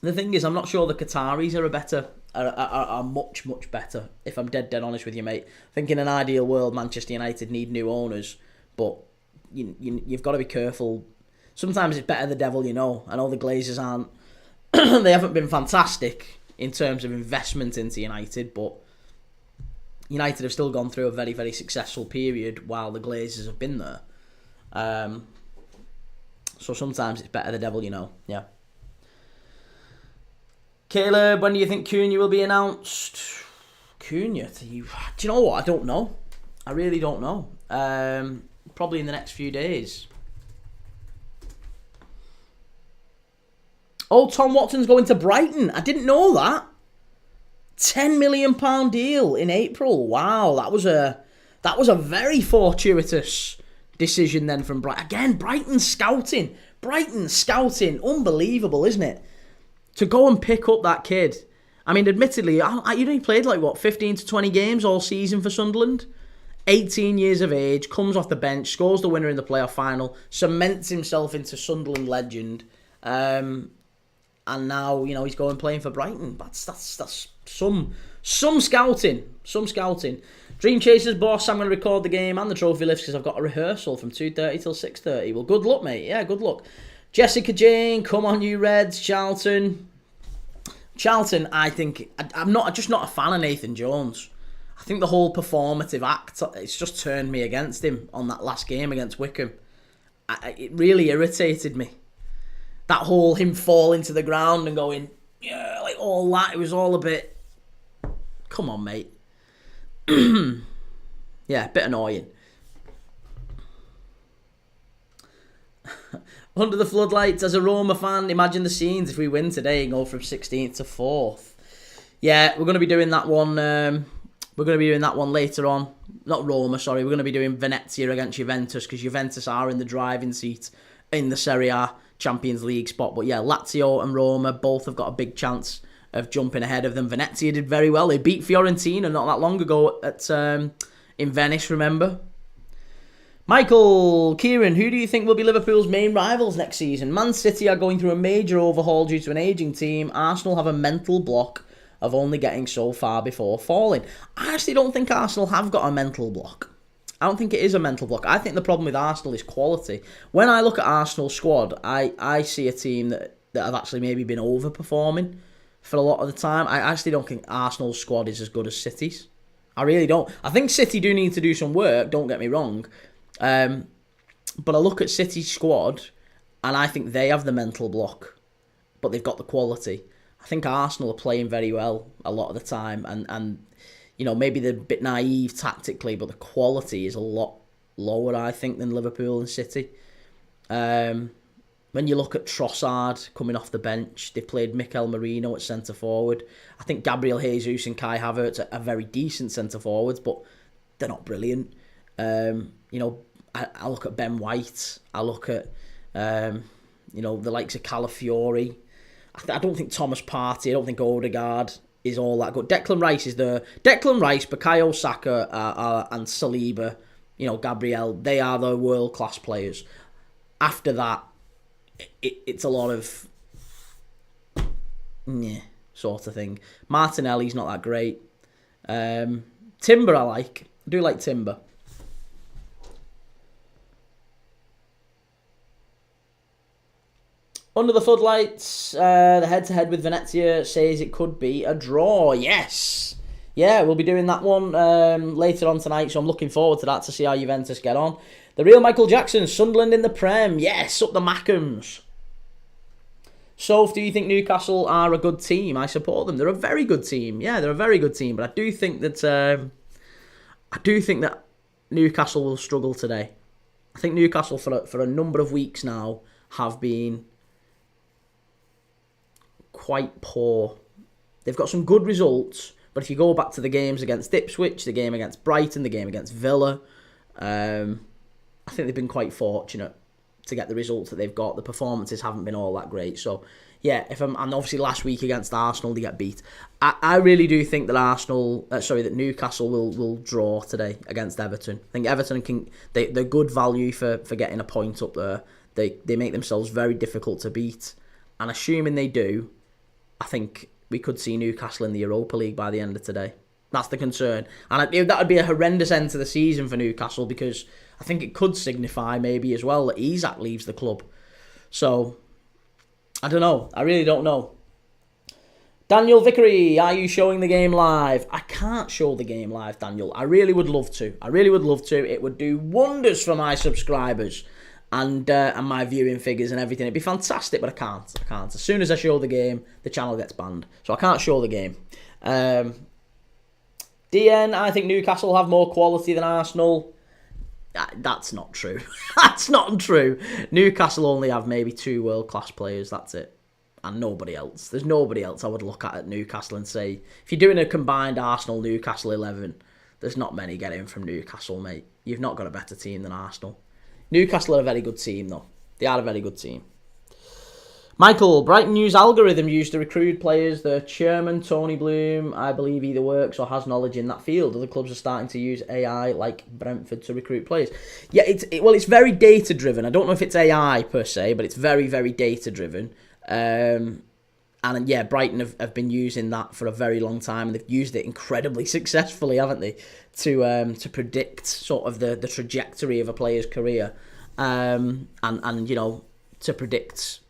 The thing is, I'm not sure the Qataris are much better, if I'm dead honest with you, mate. I think in an ideal world, Manchester United need new owners, but you've got to be careful. Sometimes it's better the devil you know. I know the Glazers aren't... they haven't been fantastic in terms of investment into United, but United have still gone through a very, very successful period while the Glazers have been there. So sometimes it's better the devil you know. Yeah. Caleb, when do you think Cunha will be announced? Cunha? Do you know what? I don't know. I really don't know. Probably in the next few days. Oh, Tom Watson's going to Brighton. I didn't know that. £10 million deal in April. Wow, that was a very fortuitous decision then from Brighton. Again, Brighton scouting. Unbelievable, isn't it? To go and pick up that kid. I mean, admittedly, he played 15 to 20 games all season for Sunderland. 18 years of age, comes off the bench, scores the winner in the playoff final, cements himself into Sunderland legend. And now, he's going playing for Brighton. That's some scouting. Dream Chasers boss, I'm going to record the game and the trophy lifts because I've got a rehearsal from 2:30 till 6:30. Well, good luck, mate. Yeah, good luck. Jessica Jane, come on, you Reds. Charlton, I think I'm just not a fan of Nathan Jones. I think the whole performative act, it's just turned me against him on that last game against Wickham. It really irritated me. That whole him falling to the ground and going, yeah, like all that, it was all a bit, come on, mate. Yeah, a bit annoying. Under the floodlights, as a Roma fan, imagine the scenes if we win today and go from 16th to 4th. Yeah, we're going to be doing that one. We're going to be doing that one later on. Not Roma, sorry. We're going to be doing Venezia against Juventus because Juventus are in the driving seat in the Serie A Champions League spot. But yeah, Lazio and Roma both have got a big chance of jumping ahead of them. Venezia did very well. They beat Fiorentina not that long ago at in Venice, remember? Michael, Kieran, who do you think will be Liverpool's main rivals next season? Man City are going through a major overhaul due to an ageing team. Arsenal have a mental block of only getting so far before falling. I actually don't think Arsenal have got a mental block. I don't think it is a mental block. I think the problem with Arsenal is quality. When I look at Arsenal's squad, I see a team that have actually maybe been overperforming for a lot of the time. I actually don't think Arsenal's squad is as good as City's. I really don't. I think City do need to do some work, don't get me wrong. But I look at City's squad and I think they have the mental block, but they've got the quality. I think Arsenal are playing very well a lot of the time, and you know, maybe they're a bit naive tactically, but the quality is a lot lower, I think, than Liverpool and City. When you look at Trossard coming off the bench, they've played Mikel Merino at centre forward. I think Gabriel Jesus and Kai Havertz are very decent centre forwards, but they're not brilliant. You know, I look at Ben White. I look at you know, the likes of Calafiori. I don't think Thomas Partey, I don't think Odegaard is all that good. Declan Rice is there. Declan Rice, Bukayo Saka and Saliba, you know, Gabriel, they are the world-class players. After that, it's a lot of sort of thing. Martinelli's not that great. Timber I like. I do like Timber. Under the floodlights, the head-to-head with Venezia says it could be a draw. Yes. Yeah, we'll be doing that one later on tonight, so I'm looking forward to that to see how Juventus get on. The real Michael Jackson, Sunderland in the Prem. Yes, up the Mackhams. Soph, do you think Newcastle are a good team? I support them. They're a very good team. Yeah, they're a very good team, but I do think that Newcastle will struggle today. I think Newcastle for a number of weeks now have been quite poor. They've got some good results, but if you go back to the games against Ipswich, the game against Brighton, the game against Villa, I think they've been quite fortunate to get the results that they've got. The performances haven't been all that great. So, yeah, and obviously last week against Arsenal, they get beat. I really do think that Newcastle will draw today against Everton. I think Everton they're good value for getting a point up there. They make themselves very difficult to beat. And assuming they do, I think we could see Newcastle in the Europa League by the end of today. That's the concern. And that would be a horrendous end to the season for Newcastle, because I think it could signify maybe as well that Isak leaves the club. So, I don't know. I really don't know. Daniel Vickery, are you showing the game live? I can't show the game live, Daniel. I really would love to. It would do wonders for my subscribers and my viewing figures and everything. It'd be fantastic, but I can't. As soon as I show the game, the channel gets banned. So I can't show the game. DN, I think Newcastle have more quality than Arsenal. That's not true. That's not true. Newcastle only have maybe 2 world-class players, that's it. And nobody else. There's nobody else I would look at Newcastle and say, if you're doing a combined Arsenal-Newcastle 11, there's not many getting from Newcastle, mate. You've not got a better team than Arsenal. Newcastle are a very good team, though. They are a very good team. Michael, Brighton News algorithm used to recruit players. The chairman, Tony Bloom, I believe either works or has knowledge in that field. Other clubs are starting to use AI like Brentford to recruit players. Yeah, it's very data-driven. I don't know if it's AI per se, but it's very, very data-driven. And And yeah, Brighton have been using that for a very long time, and they've used it incredibly successfully, haven't they, to predict sort of the trajectory of a player's career, and to predict.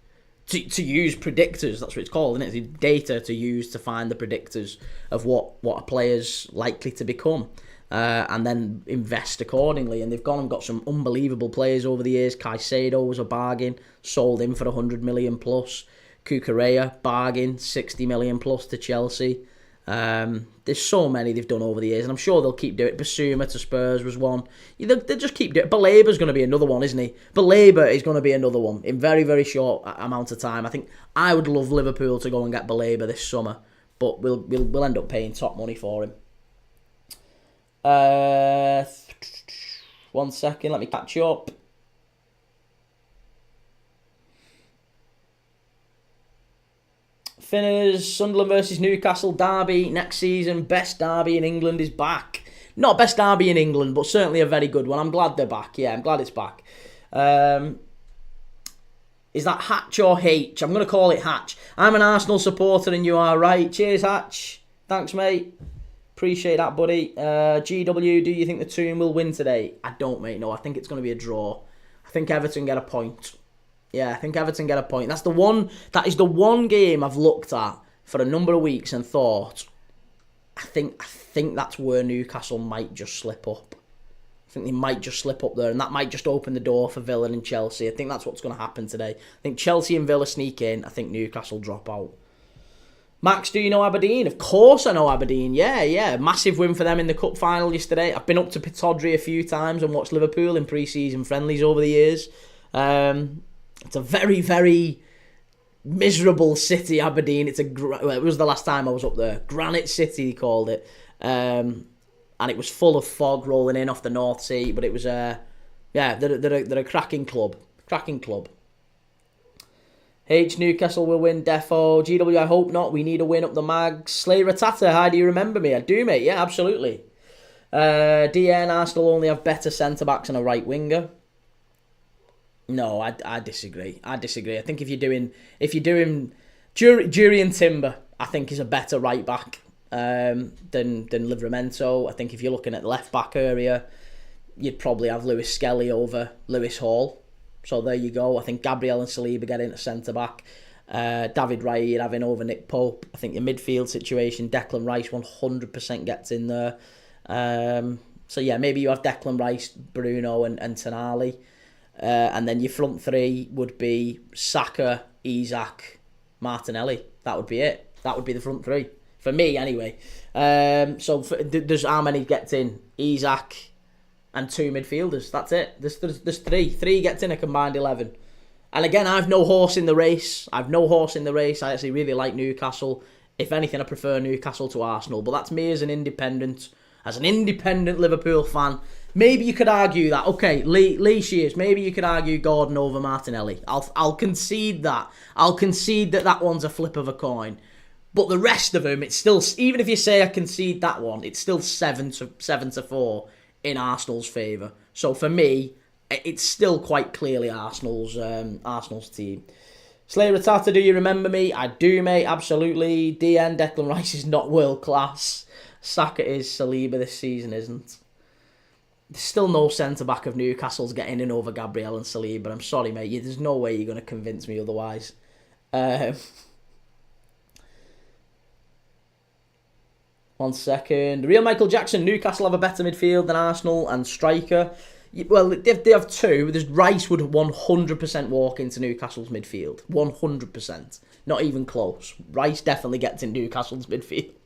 To use predictors, that's what it's called, isn't it? It's data to use to find the predictors of what a player's likely to become, and then invest accordingly. And they've gone and got some unbelievable players over the years. Caicedo was a bargain, sold him for 100 million plus. Cucurella, bargain, 60 million plus to Chelsea. There's so many they've done over the years, and I'm sure they'll keep doing it. Basuma to Spurs was one. They'll just keep doing it. Balaba's going to be another one, isn't he? Balaba is going to be another one in very, very short amount of time. I think I would love Liverpool to go and get Balaba this summer, but we'll end up paying top money for him. 1 second, let me catch you up. Finners, Sunderland versus Newcastle derby next season. Best derby in England is back. Not best derby in England, but certainly a very good one. I'm glad they're back. Yeah, I'm glad it's back. Is that Hatch or H? I'm going to call it Hatch. I'm an Arsenal supporter and you are right. Cheers, Hatch. Thanks, mate. Appreciate that, buddy. GW, do you think the Toon will win today? I don't, mate. No, I think it's going to be a draw. I think Everton get a point. Yeah, I think Everton get a point. That is the one game I've looked at for a number of weeks and thought, I think that's where Newcastle might just slip up. I think they might just slip up there, and that might just open the door for Villa and Chelsea. I think that's what's going to happen today. I think Chelsea and Villa sneak in. I think Newcastle drop out. Max, do you know Aberdeen? Of course I know Aberdeen. Yeah. Massive win for them in the cup final yesterday. I've been up to Pittodrie a few times and watched Liverpool in pre-season friendlies over the years. It's a very, very miserable city, Aberdeen. It was the last time I was up there. Granite City, they called it. And it was full of fog rolling in off the North Sea. But it was, they're a cracking club. H, Newcastle will win, defo. GW, I hope not. We need a win up the mags. Slayer Ratata, hi, do you remember me? I do, mate. Yeah, absolutely. DN, Arsenal only have better centre-backs and a right winger. No, I disagree. I think if you're doing Jury and Timber, I think is a better right back than Livramento. I think if you're looking at the left back area, you'd probably have Lewis Skelly over Lewis Hall. So there you go. I think Gabriel and Saliba get into centre back. David Raya you'd have in over Nick Pope. I think your midfield situation, Declan Rice 100% gets in there. So yeah, maybe you have Declan Rice, Bruno and Tonali. And then your front three would be Saka, Isak, Martinelli. That would be it. That would be the front three. For me, anyway. There's how many gets in? Isak and two midfielders. That's it. There's three. Three gets in a combined 11. And again, I've no horse in the race. I actually really like Newcastle. If anything, I prefer Newcastle to Arsenal. But that's me as an independent Liverpool fan. Maybe you could argue that. Okay, Lee Shears. Maybe you could argue Gordon over Martinelli. I'll concede that. I'll concede that one's a flip of a coin. But the rest of them, it's still, even if you say I concede that one, it's still 7-4 in Arsenal's favour. So for me, it's still quite clearly Arsenal's team. Slayer Ratata, do you remember me? I do, mate. Absolutely. DN, Declan Rice is not world class. Saka is. Saliba this season isn't. There's still no centre-back of Newcastle's getting in over Gabriel and Saliba. I'm sorry, mate. There's no way you're going to convince me otherwise. 1 second. Real Michael Jackson. Newcastle have a better midfield than Arsenal and striker. Well, they have two. Rice would 100% walk into Newcastle's midfield. 100%. Not even close. Rice definitely gets in Newcastle's midfield.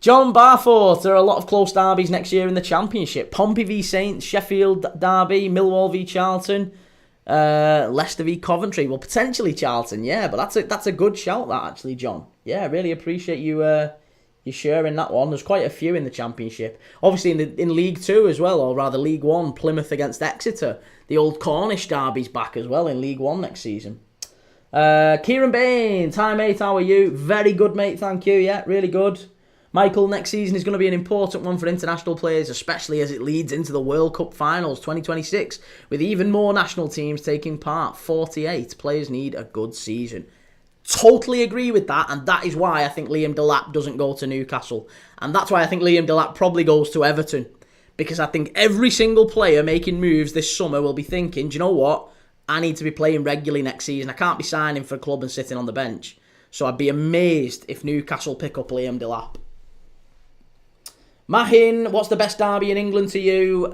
John Barforth, there are a lot of close derbies next year in the Championship. Pompey v Saints, Sheffield derby, Millwall v Charlton, Leicester v Coventry. Well, potentially Charlton, yeah, but that's a good shout, that actually, John. Yeah, I really appreciate you sharing that one. There's quite a few in the Championship. Obviously in League 2 as well, or rather League 1, Plymouth against Exeter. The old Cornish derby's back as well in League 1 next season. Kieran Baines, hi mate, how are you? Very good, mate, thank you. Yeah, really good. Michael, next season is going to be an important one for international players, especially as it leads into the World Cup Finals 2026, with even more national teams taking part. 48 players need a good season. totally agree with that, and that is why I think Liam Delap doesn't go to Newcastle. And that's why I think Liam Delap probably goes to Everton. Because I think every single player making moves this summer will be thinking, do you know what? I need to be playing regularly next season. I can't be signing for a club and sitting on the bench. So I'd be amazed if Newcastle pick up Liam Delap. Mahin, what's the best derby in England to you?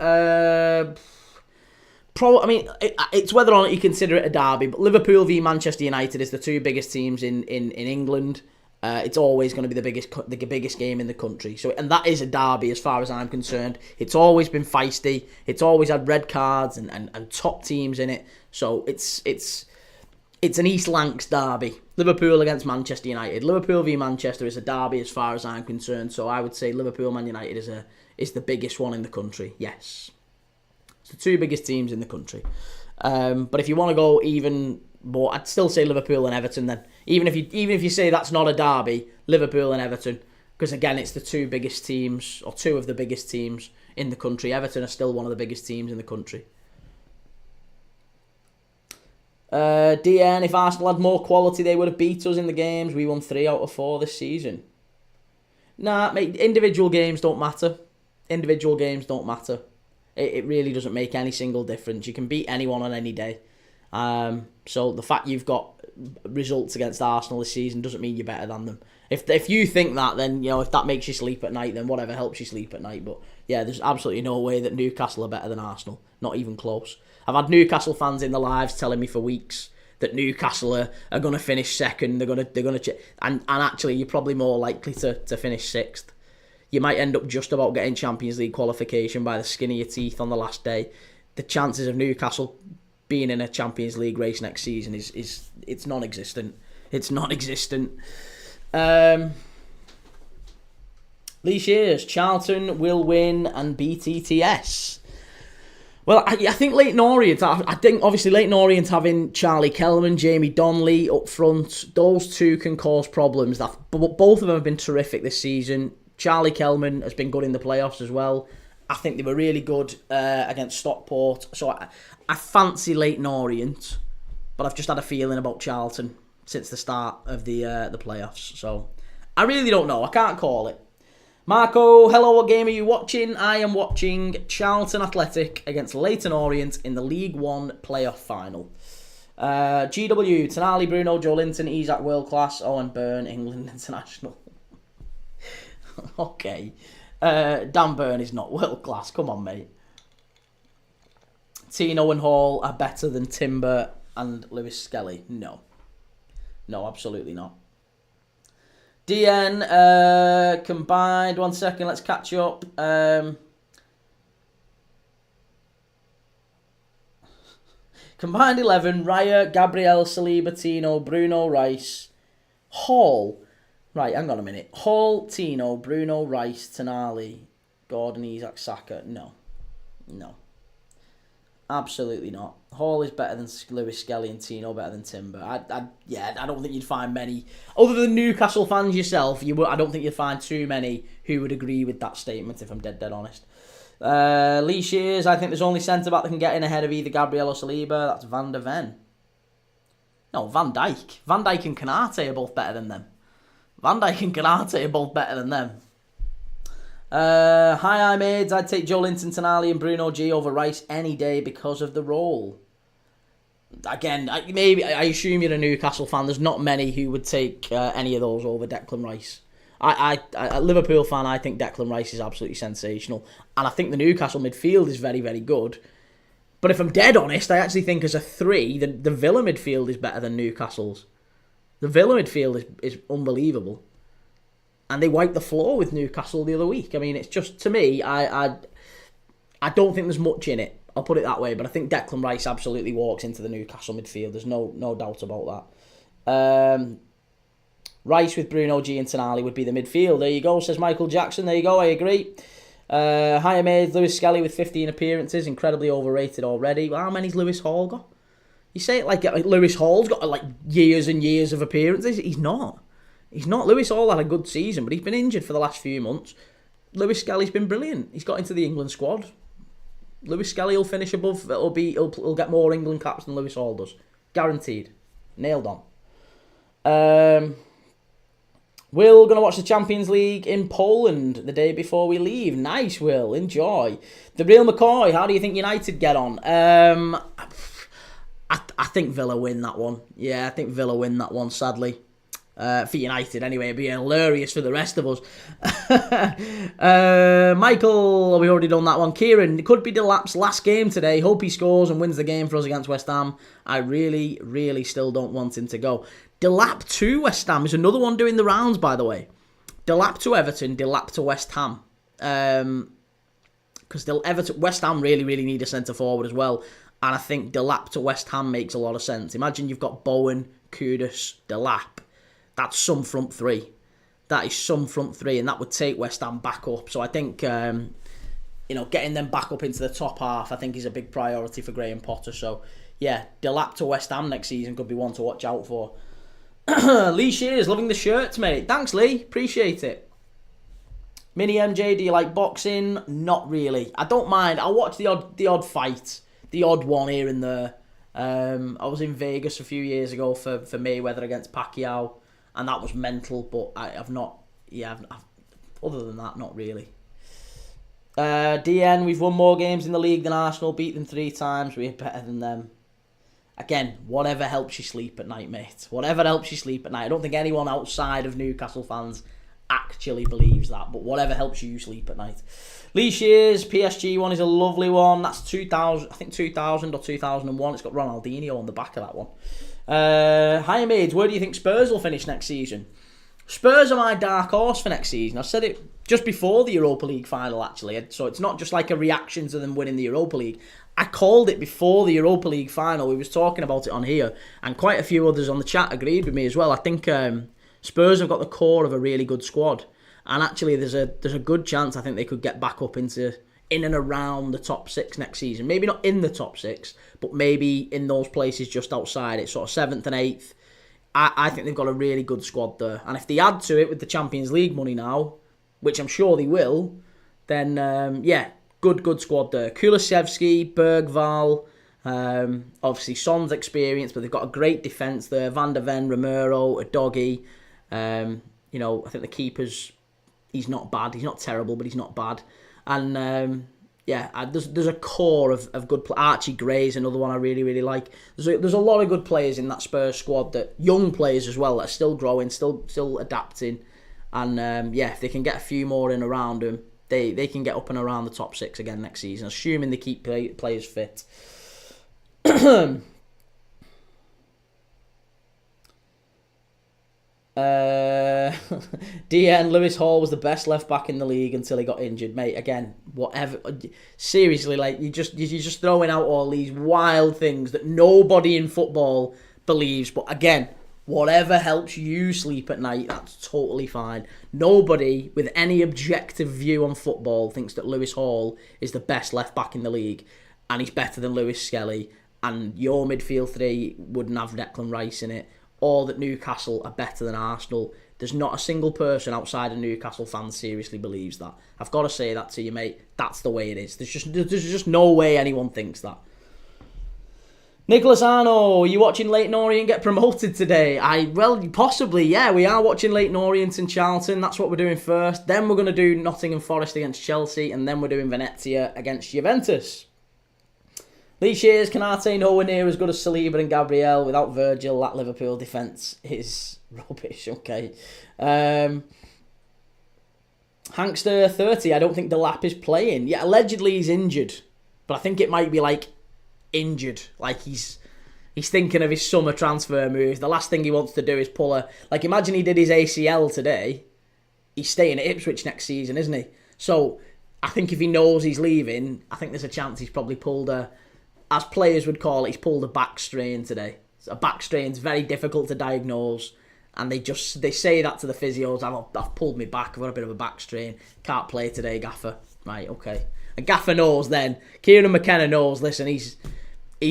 It's whether or not you consider it a derby, but Liverpool v Manchester United is the two biggest teams in England. It's always going to be the biggest game in the country. So, and that is a derby as far as I'm concerned. It's always been feisty. It's always had red cards and top teams in it. So it's an East Lancs derby. Liverpool against Manchester United. Liverpool v Manchester is a derby as far as I'm concerned. So I would say Liverpool Man United is the biggest one in the country. Yes. It's the two biggest teams in the country. But if you want to go even more, I'd still say Liverpool and Everton then. Even if you say that's not a derby, Liverpool and Everton. Because again, it's the two biggest teams, or two of the biggest teams in the country. Everton are still one of the biggest teams in the country. DN, if Arsenal had more quality, they would have beat us in the games. We won 3 out of 4 this season. Nah, mate, individual games don't matter. Individual games don't matter. It really doesn't make any single difference. You can beat anyone on any day. So the fact you've got results against Arsenal this season doesn't mean you're better than them. If you think that, then, you know, if that makes you sleep at night, then whatever helps you sleep at night. But yeah, there's absolutely no way that Newcastle are better than Arsenal. Not even close. I've had Newcastle fans in the lives telling me for weeks that Newcastle are going to finish second. They're going to and actually you're probably more likely to finish 6th. You might end up just about getting Champions League qualification by the skin of your teeth on the last day. The chances of Newcastle being in a Champions League race next season is it's non-existent. It's non-existent. Lee Shears, Charlton will win and BTTS. Well, I think Leyton Orient, I think obviously Leyton Orient having Charlie Kelman, Jamie Donnelly up front, those two can cause problems. Both of them have been terrific this season. Charlie Kelman has been good in the playoffs as well. I think they were really good against Stockport. So I fancy Leyton Orient, but I've just had a feeling about Charlton since the start of the playoffs. So I really don't know. I can't call it. Marco, hello, what game are you watching? I am watching Charlton Athletic against Leyton Orient in the League One playoff final. GW, Tonali, Bruno, Joe Linton, Isaac, world class. Owen Byrne, England international. Okay. Dan Byrne is not world class. Come on, mate. Tino and Hall are better than Timber and Lewis Skelly. No. No, absolutely not. DN, combined, 1 second, let's catch you up. Combined 11, Raya, Gabriel, Saliba, Tino, Bruno, Rice, Hall. Right, hang on a minute. Hall, Tino, Bruno, Rice, Tonali, Gordon, Isaac, Saka. No. No. Absolutely not. Hall is better than Lewis Skelly and Tino better than Timber. I don't think you'd find many, other than Newcastle fans yourself, I don't think you'd find too many who would agree with that statement, if I'm dead honest. Lee Shears, I think there's only centre-back that can get in ahead of either Gabriel or Saliba. That's Van der Ven. No, Van Dijk. Van Dijk and Kanate are both better than them. Van Dijk and Kanate are both better than them. Hi, I'm Aids. I'd take Joe Linton, Tonali and Bruno G over Rice any day because of the role. Again, I assume you're a Newcastle fan. There's not many who would take any of those over Declan Rice. A Liverpool fan, I think Declan Rice is absolutely sensational. And I think the Newcastle midfield is very, very good. But if I'm dead honest, I actually think as a 3, the Villa midfield is better than Newcastle's. The Villa midfield is unbelievable. And they wiped the floor with Newcastle the other week. I mean, it's just, to me, I don't think there's much in it. I'll put it that way. But I think Declan Rice absolutely walks into the Newcastle midfield. There's no doubt about that. Rice with Bruno G and Tonali would be the midfield. There you go, says Michael Jackson. There you go, I agree. Hi, mate. Lewis Skelly with 15 appearances. Incredibly overrated already. Well, how many's Lewis Hall got? You say it like Lewis Hall's got like years and years of appearances. He's not. He's not. Lewis Hall had a good season, but he's been injured for the last few months. Lewis Skelly's been brilliant. He's got into the England squad. Lewis Skelly will finish above. He'll get more England caps than Lewis Hall does. Guaranteed. Nailed on. Will, going to watch the Champions League in Poland the day before we leave. Nice, Will. Enjoy. The real McCoy, how do you think United get on? I think Villa win that one. Yeah, I think Villa win that one, sadly. For United, anyway. It'd be hilarious for the rest of us. Michael, we already done that one. Kieran, it could be Delap's last game today. Hope he scores and wins the game for us against West Ham. I really, really still don't want him to go. Delap to West Ham is another one doing the rounds, by the way. Delap to Everton, Delap to West Ham. Because West Ham really, really need a centre-forward as well. And I think Delap to West Ham makes a lot of sense. Imagine you've got Bowen, Kudus, Delap. That's some front three. That is some front three, and that would take West Ham back up. So I think, getting them back up into the top half, I think is a big priority for Graham Potter. So, yeah, Delap to West Ham next season could be one to watch out for. Lee Shears, loving the shirts, mate. Thanks, Lee. Appreciate it. Mini MJ, do you like boxing? Not really. I don't mind. I'll watch the odd fight, the odd one here and there. I was in Vegas a few years ago for Mayweather against Pacquiao, and that was mental. But I've not. Yeah, other than that, not really. DN, we've won more games in the league than Arsenal. Beat them 3 times. We're better than them. Again, whatever helps you sleep at night, mate. Whatever helps you sleep at night. I don't think anyone outside of Newcastle fans actually believes that, but whatever helps you sleep at night. Lee Shears, PSG one is a lovely one. That's 2000, I think 2000 or 2001. It's got Ronaldinho on the back of that one. Hi, mates. Where do you think Spurs will finish next season? Spurs are my dark horse for next season. I said it just before the Europa League final, actually. So it's not just like a reaction to them winning the Europa League. I called it before the Europa League final. We was talking about it on here, and quite a few others on the chat agreed with me as well. I think Spurs have got the core of a really good squad, and actually there's a good chance I think they could get back up in and around the top 6 next season. Maybe not in the top 6, but maybe in those places just outside it, sort of 7th and 8th. I think they've got a really good squad there, and if they add to it with the Champions League money now, which I'm sure they will, then Good squad there. Kulusevski, Bergval, obviously Son's experience, but they've got a great defence there. Van der Ven, Romero, Udogie. I think the keeper's, he's not bad. He's not terrible, but he's not bad. And there's a core of good players. Archie Gray's another one I really, really like. There's a lot of good players in that Spurs squad, that young players as well, that are still growing, still adapting. And if they can get a few more in around them, they can get up and around the top 6 again next season, assuming they keep players fit. DN, Lewis Hall was the best left back in the league until he got injured, mate. Again, whatever. Seriously, like you're just throwing out all these wild things that nobody in football believes. But again, whatever helps you sleep at night, that's totally fine. Nobody with any objective view on football thinks that Lewis Hall is the best left back in the league, and he's better than Lewis Skelly, and your midfield 3 wouldn't have Declan Rice in it, or that Newcastle are better than Arsenal. There's not a single person outside of Newcastle fans seriously believes that. I've got to say that to you, mate. That's the way it is. There's just no way anyone thinks that. Nicholas Arno, are you watching Leyton Orient get promoted today? Possibly, yeah. We are watching Leyton Orient and Charlton. That's what we're doing first. Then we're going to do Nottingham Forest against Chelsea, and then we're doing Venezia against Juventus. Lee Shears, Canate nowhere near as good as Saliba and Gabriel. Without Virgil, that Liverpool defence is rubbish. Okay. Hankster 30, I don't think Delap is playing. Yeah, allegedly he's injured, but I think it might be like injured, like he's thinking of his summer transfer moves. The last thing he wants to do is imagine he did his ACL today. He's staying at Ipswich next season, isn't he? So I think if he knows he's leaving, I think there's a chance he's probably pulled as players would call it, he's pulled a back strain today. So a back strain's very difficult to diagnose, and they say that to the physios. I've pulled me back, I've got a bit of a back strain, can't play today, Gaffer. Right, okay. And Gaffer knows then. Kieran McKenna knows, listen, he's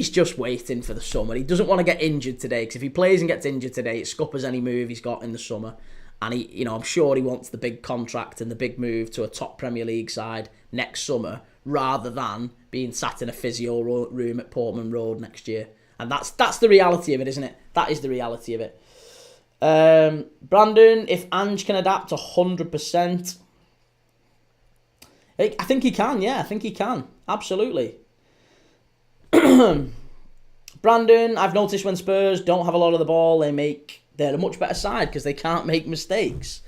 just waiting for the summer. He doesn't want to get injured today, because if he plays and gets injured today, it scuppers any move he's got in the summer. And I'm sure he wants the big contract and the big move to a top Premier League side next summer, rather than being sat in a physio room at Portman Road next year. And that's the reality of it, isn't it? That is the reality of it. Brandon, if Ange can adapt 100%, I think he can. Yeah, I think he can. Absolutely. Brandon, I've noticed when Spurs don't have a lot of the ball, they're a much better side because they can't make mistakes.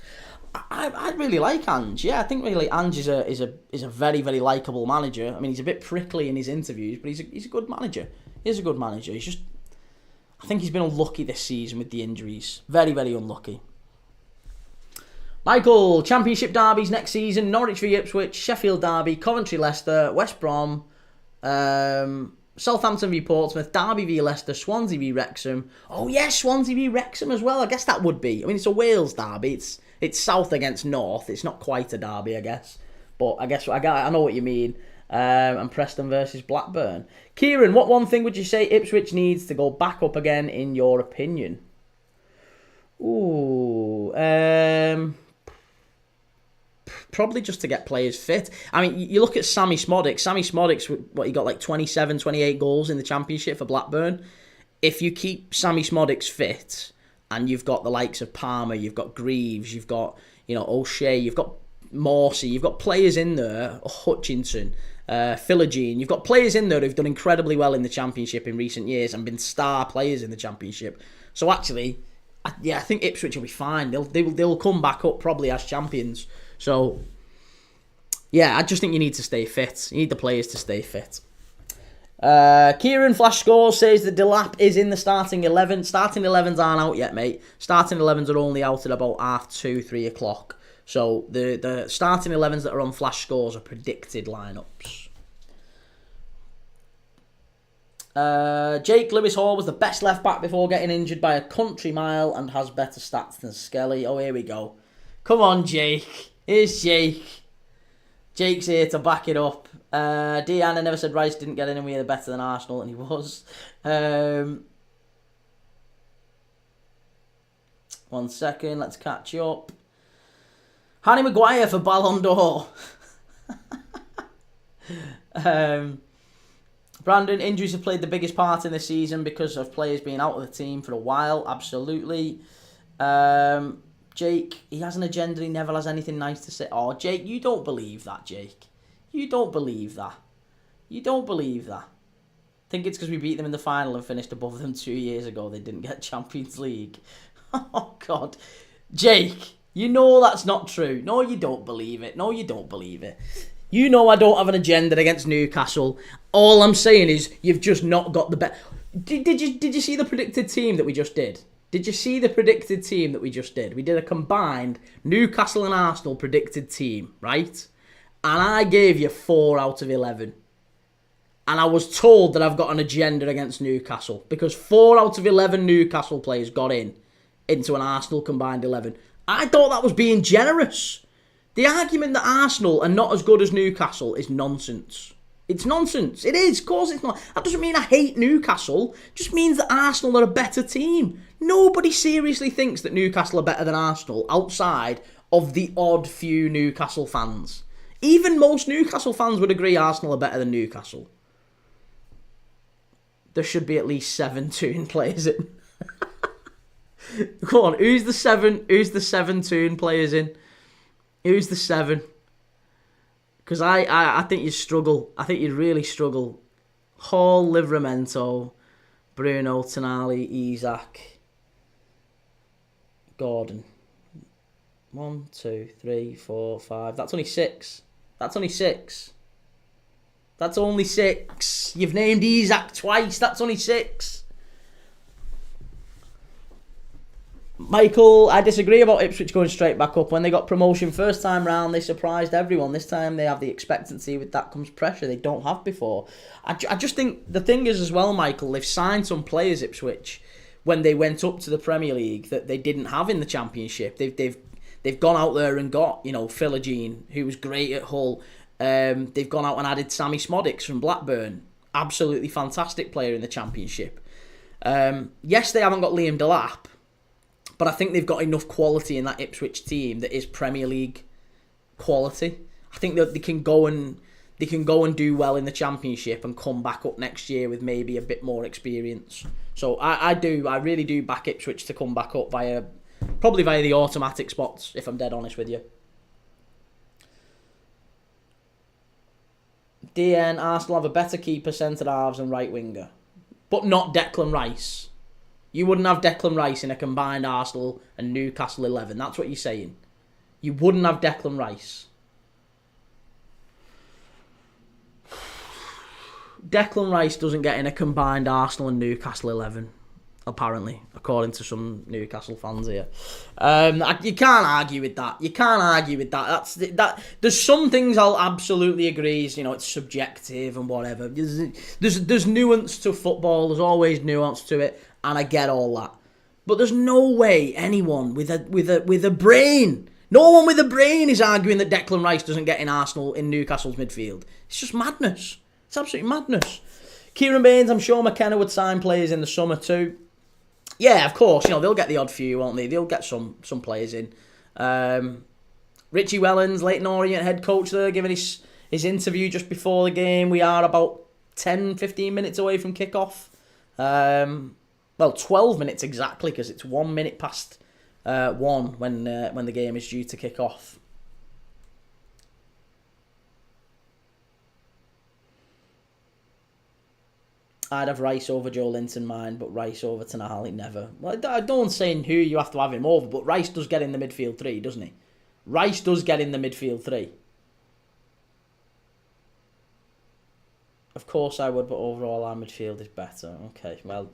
I really like Ange. Yeah, I think really Ange is a very, very likeable manager. I mean, he's a bit prickly in his interviews, but he's a good manager. He's a good manager. I think he's been unlucky this season with the injuries. Very, very unlucky. Michael, Championship derbies next season: Norwich v Ipswich, Sheffield derby, Coventry Leicester, West Brom, Southampton v Portsmouth, Derby v Leicester, Swansea v Wrexham. Oh yes, Swansea v Wrexham as well. I guess that would be. I mean, it's a Wales derby. It's South against North. It's not quite a derby, I guess. But I guess I know what you mean. And Preston versus Blackburn. Kieran, what one thing would you say Ipswich needs to go back up again, in your opinion? Ooh, probably just to get players fit. I mean, you look at Sammy Smodic. Sammy Smodic's, he got like 27, 28 goals in the Championship for Blackburn. If you keep Sammy Smodic's fit, and you've got the likes of Palmer, you've got Greaves, you've got, O'Shea, you've got Morsey, you've got players in there, Hutchinson, Philogene, you've got players in there who've done incredibly well in the Championship in recent years and been star players in the Championship. So actually, I think Ipswich will be fine. They'll come back up probably as champions. So, yeah, I just think you need to stay fit. You need the players to stay fit. Kieran Flash Scores says that Delap is in the starting 11. Starting 11s aren't out yet, mate. Starting 11s are only out at about 2:30, 3 o'clock. So the starting 11s that are on Flash Scores are predicted lineups. Jake Lewis Hall was the best left back before getting injured by a country mile and has better stats than Skelly. Oh, here we go. Come on, Jake. Here's Jake. Jake's here to back it up. Deanna never said Rice didn't get anywhere better than Arsenal, and he was. 1 second, let's catch up. Harry Maguire for Ballon d'Or. Brandon, injuries have played the biggest part in this season because of players being out of the team for a while. Absolutely. Jake, he has an agenda. He never has anything nice to say. Oh, Jake, you don't believe that, Jake. You don't believe that. You don't believe that. I think it's because we beat them in the final and finished above them 2 years ago. They didn't get Champions League. Oh, God. Jake, you know that's not true. No, you don't believe it. No, you don't believe it. You know I don't have an agenda against Newcastle. All I'm saying is you've just not got the best. Did you see the predicted team that we just did? Did you see the predicted team that we just did? We did a combined Newcastle and Arsenal predicted team, right? And I gave you 4 out of 11. And I was told that I've got an agenda against Newcastle because 4 out of 11 Newcastle players got into an Arsenal combined 11. I thought that was being generous. The argument that Arsenal are not as good as Newcastle is nonsense. It's nonsense. It is. Of course it's not. That doesn't mean I hate Newcastle. It just means that Arsenal are a better team. Nobody seriously thinks that Newcastle are better than Arsenal outside of the odd few Newcastle fans. Even most Newcastle fans would agree Arsenal are better than Newcastle. There should be at least 7 Toon players in. Come on, who's the 7 Toon players in? Who's the 7? Because I think you struggle. I think you'd really struggle. Hall, Livramento, Bruno, Tonali, Isak, Gordon. 1, 2, 3, 4, 5. That's only 6. That's only 6. That's only 6. You've named Isak twice. That's only 6. Michael, I disagree about Ipswich going straight back up. When they got promotion first time round, they surprised everyone. This time they have the expectancy. With that comes pressure they don't have before. I just think the thing is as well, Michael, they've signed some players, Ipswich, when they went up to the Premier League that they didn't have in the Championship. They've gone out there and got, Philogene, who was great at Hull. They've gone out and added Sammy Smodic from Blackburn. Absolutely fantastic player in the Championship. Yes, they haven't got Liam Delap, but I think they've got enough quality in that Ipswich team that is Premier League quality. I think that they can go and do well in the Championship and come back up next year with maybe a bit more experience. So I really do back Ipswich to come back up by Probably via the automatic spots, if I'm dead honest with you. DN, Arsenal have a better keeper, centre-halves and right winger. But not Declan Rice. You wouldn't have Declan Rice in a combined Arsenal and Newcastle 11. That's what you're saying. You wouldn't have Declan Rice. Declan Rice doesn't get in a combined Arsenal and Newcastle 11. Apparently, according to some Newcastle fans here. You can't argue with that. You can't argue with that. There's some things I'll absolutely agree. You know, it's subjective and whatever. There's nuance to football. There's always nuance to it, and I get all that. But there's no way anyone with a brain, no one with a brain, is arguing that Declan Rice doesn't get in Arsenal in Newcastle's midfield. It's just madness. It's absolutely madness. Kieran Baines, I'm sure McKenna would sign players in the summer too. Yeah, of course, you know, they'll get the odd few, won't they? They'll get some players in. Richie Wellens, Leyton Orient head coach there, giving his interview just before the game. We are about 10-15 minutes away from kickoff. Well, 12 minutes exactly, because it's 1 minute past 1 when the game is due to kick off. I'd have Rice over Joe Linton, mine, but Rice over Tonali, never. Well, I don't say who you have to have him over, but Rice does get in the midfield three, doesn't he? Rice does get in the midfield three. Of course I would, but overall our midfield is better. Okay, well,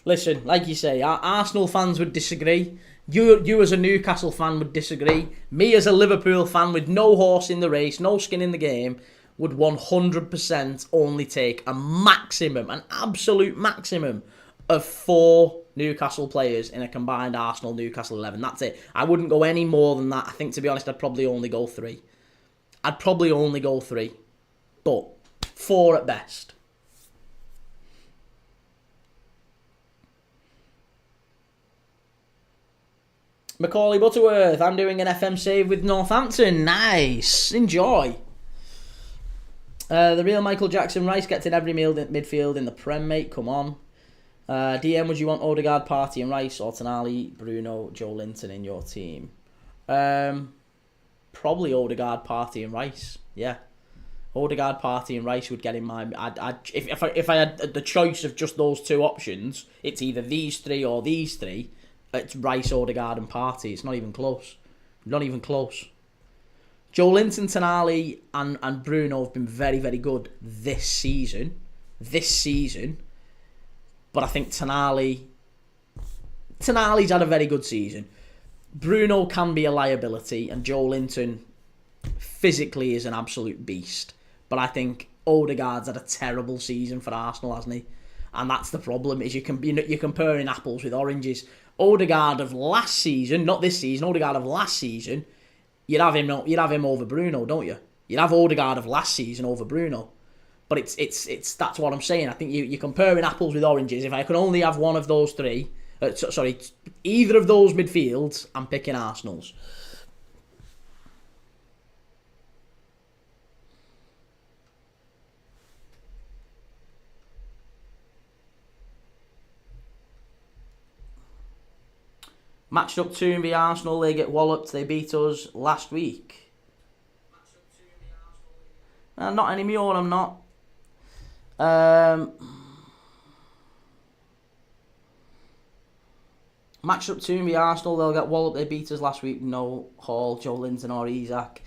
listen, like you say, our Arsenal fans would disagree. You as a Newcastle fan would disagree. Me as a Liverpool fan with no horse in the race, no skin in the game, would 100% only take a maximum, an absolute maximum of 4 Newcastle players in a combined Arsenal-Newcastle 11. That's it. I wouldn't go any more than that. I think, to be honest, I'd probably only go 3. But 4 at best. Macaulay Butterworth, I'm doing an FM save with Northampton. Nice. Enjoy. The real Michael Jackson, Rice gets in every midfield in the Prem, mate. Come on. DM, would you want Odegaard, Partey and Rice, or Tonali, Bruno, Joe Linton in your team? Probably Odegaard, Partey and Rice. Yeah. Odegaard, Partey and Rice would get in my... If I had the choice of just those 2 options, it's either these 3 or these 3. It's Rice, Odegaard and Partey. It's not even close. Not even close. Joe Linton, Tonali and Bruno have been very, very good this season. But I think Tonali's had a very good season. Bruno can be a liability, and Joe Linton physically is an absolute beast. But I think Odegaard's had a terrible season for Arsenal, hasn't he? And that's the problem, is you're comparing apples with oranges. Odegaard of last season, not this season, Odegaard of last season, you'd have him over Bruno, don't you? You'd have Odegaard of last season over Bruno. But it's that's what I'm saying. I think you're comparing apples with oranges. If I could only have one of those 3, either of those midfields, I'm picking Arsenal's. Matched up to the Arsenal, they get walloped. They beat us last week. Not anymore, I'm not. Matched up to the Arsenal, they'll get walloped. They beat us last week. No Hall, Joe Linton or Isak.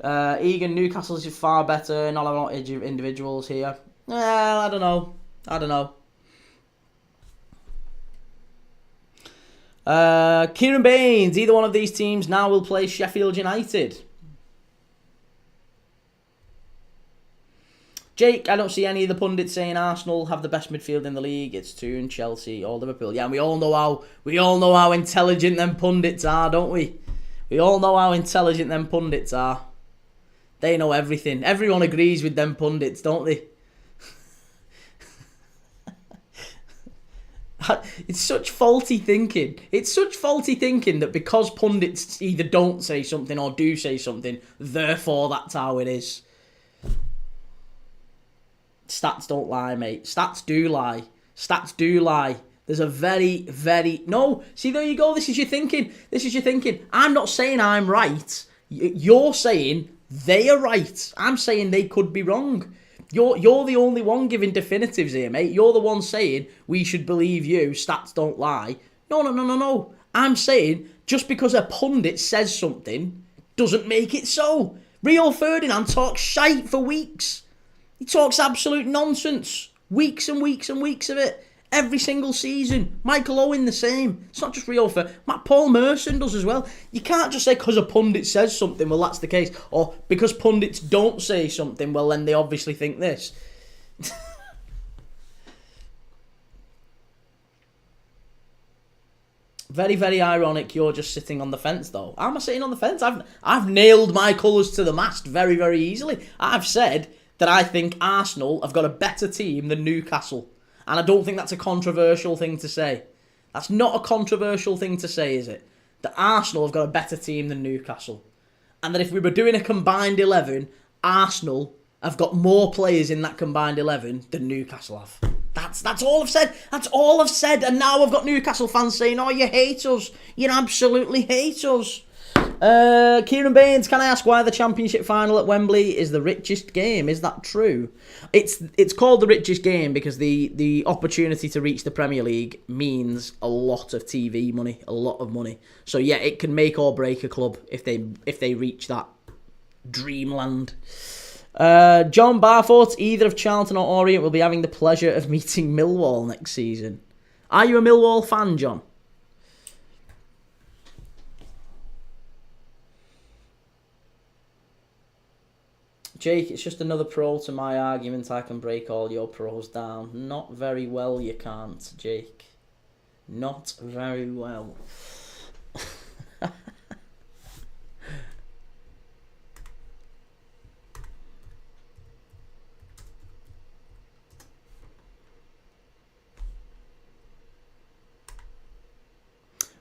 Egan, Newcastle is far better. Not a lot of individuals here. I don't know. Kieran Baines, either one of these teams now will play Sheffield United. Jake, I don't see any of the pundits saying Arsenal have the best midfield in the league. It's Toon, Chelsea, or Liverpool. Yeah, and we all know how intelligent them pundits are, don't we? We all know how intelligent them pundits are. They know everything. Everyone agrees with them pundits, don't they? It's such faulty thinking. It's such faulty thinking that because pundits either don't say something or do say something, therefore that's how it is. Stats don't lie, mate. Stats do lie. The There's a very, very... No, see, there you go. This is your thinking. I'm not saying I'm right. You're saying they are right. I'm saying they could be wrong. You're the only one giving definitives here, mate. You're the one saying we should believe you. Stats don't lie. No. I'm saying just because a pundit says something doesn't make it so. Rio Ferdinand talks shite for weeks. He talks absolute nonsense. Weeks and weeks and weeks of it. Every single season. Michael Owen the same. It's not just Rio Ferdinand. Paul Merson does as well. You can't just say because a pundit says something, well, that's the case. Or because pundits don't say something, well, then they obviously think this. Very, very ironic you're just sitting on the fence, though. How am I sitting on the fence? I've nailed my colours to the mast very, very easily. I've said that I think Arsenal have got a better team than Newcastle. And I don't think that's a controversial thing to say. That's not a controversial thing to say, is it? That Arsenal have got a better team than Newcastle. And that if we were doing a combined 11, Arsenal have got more players in that combined 11 than Newcastle have. That's all I've said. That's all I've said. And now I've got Newcastle fans saying, oh, you hate us. You absolutely hate us. Kieran Baines, can I ask why the Championship final at Wembley is the richest game? Is that true? It's called the richest game because the opportunity to reach the Premier League means a lot of TV money, a lot of money. So yeah, it can make or break a club if they reach that dreamland. John Barfoot, either of Charlton or Orient will be having the pleasure of meeting Millwall next season. Are you a Millwall fan, John? Jake, it's just another pro to my argument. I can break all your pros down. Not very well, you can't, Jake. Not very well.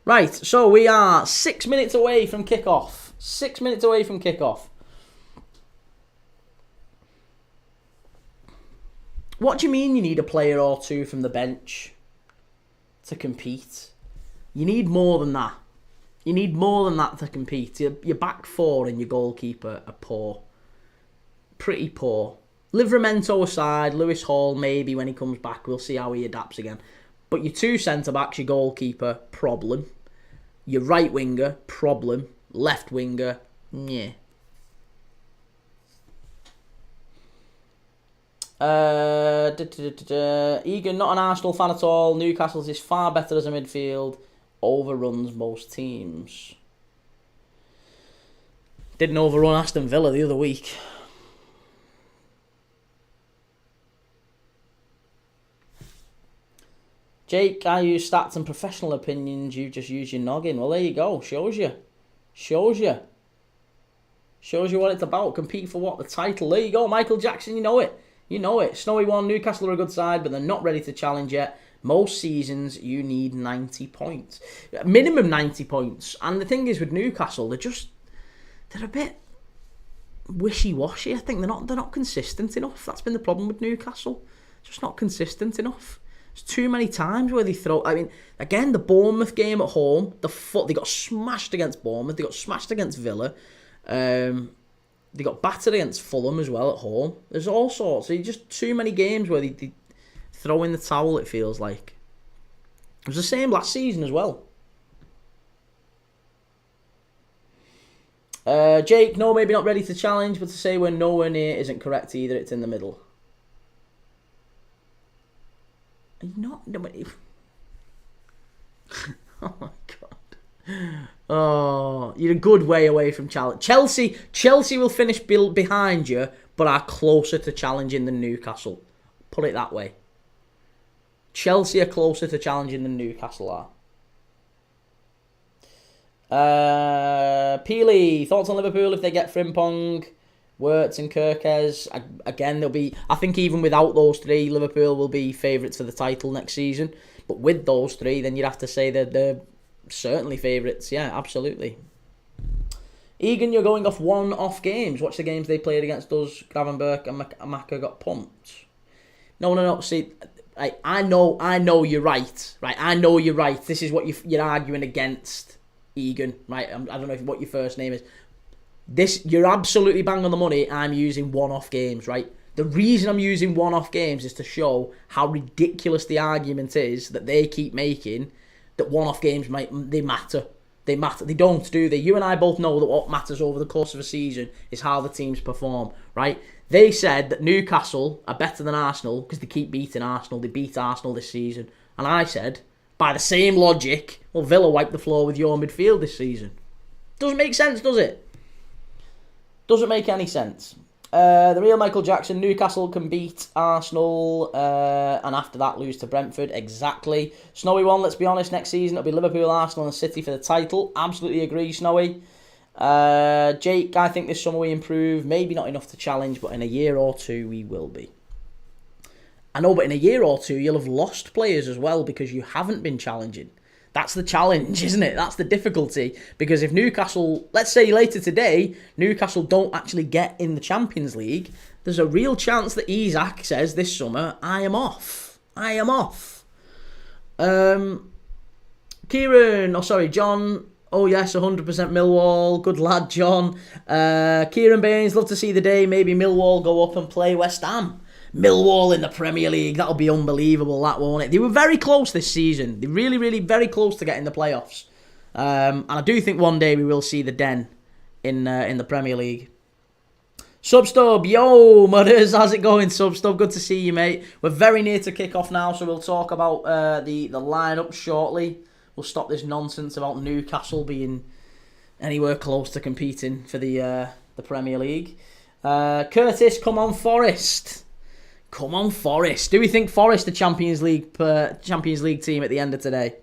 Right, so we are 6 minutes away from kickoff. 6 minutes away from kickoff. What do you mean you need a player or two from the bench to compete? You need more than that. You need more than that to compete. Your back four and your goalkeeper are poor. Pretty poor. Livramento aside, Lewis Hall maybe when he comes back. We'll see how he adapts again. But your two centre-backs, your goalkeeper, problem. Your right winger, problem. Left winger, yeah. Egan, not an Arsenal fan at all. Newcastle's is far better as a midfield. Overruns most teams. Didn't overrun Aston Villa the other week. Jake, I use stats and professional opinions. You just use your noggin. Well, there you go. Shows you. Shows you what it's about. Compete for what? The title. There you go. Michael Jackson, you know it. You know it. Snowy one. Newcastle are a good side, but they're not ready to challenge yet. Most seasons, you need 90 points. Minimum 90 points. And the thing is with Newcastle, they're a bit wishy-washy. I think they're not consistent enough. That's been the problem with Newcastle. Just not consistent enough. There's too many times where they throw... I mean, again, the Bournemouth game at home, they got smashed against Bournemouth. They got smashed against Villa. They got battered against Fulham as well at home. There's all sorts. There's just too many games where they throw in the towel, it feels like. It was the same last season as well. Jake, no, maybe not ready to challenge, but to say we're nowhere near isn't correct either. It's in the middle. Are you not? No, oh my God. Oh, you're a good way away from challenge. Chelsea will finish behind you, but are closer to challenging than Newcastle. Put it that way. Chelsea are closer to challenging than Newcastle are. Peely, thoughts on Liverpool if they get Frimpong, Wirtz and Kirkes? Again, they'll be... I think even without those three, Liverpool will be favourites for the title next season. But with those three, then you'd have to say that they're certainly favourites. Yeah, absolutely. Egan, you're going off one-off games. Watch the games they played against us. Gravenberch and Maka got pumped. No. See, I know you're right. Right, I know you're right. This is what you're arguing against, Egan. Right, I don't know what your first name is. You're absolutely bang on the money. I'm using one-off games, right? The reason I'm using one-off games is to show how ridiculous the argument is that they keep making, that one-off games they matter. They matter. They don't, do they? You and I both know that what matters over the course of a season is how the teams perform, right? They said that Newcastle are better than Arsenal because they keep beating Arsenal. They beat Arsenal this season. And I said, by the same logic, well, Villa wiped the floor with your midfield this season. Doesn't make sense, does it? Doesn't make any sense. The real Michael Jackson, Newcastle can beat Arsenal and after that lose to Brentford. Exactly. Snowy one, let's be honest, next season it'll be Liverpool, Arsenal and City for the title. Absolutely agree, Snowy. Jake, I think this summer we improve. Maybe not enough to challenge, but in a year or two we will be. I know, but in a year or two you'll have lost players as well because you haven't been challenging. That's the challenge, isn't it? That's the difficulty. Because if Newcastle, let's say later today, Newcastle don't actually get in the Champions League, there's a real chance that Isaac says this summer, I am off. I am off. John. Oh yes, 100% Millwall. Good lad, John. Kieran Baines, love to see the day maybe Millwall go up and play West Ham. Millwall in the Premier League, that'll be unbelievable, that, won't it? They were very close this season. They're really, really very close to getting the playoffs. And I do think one day we will see the Den in the Premier League. Substub, yo, Mudders, how's it going, Substub? Good to see you, mate. We're very near to kick off now, so we'll talk about the lineup shortly. We'll stop this nonsense about Newcastle being anywhere close to competing for the Premier League. Curtis, come on, Forest. Come on, Forest. Do we think Forest the Champions League team at the end of today?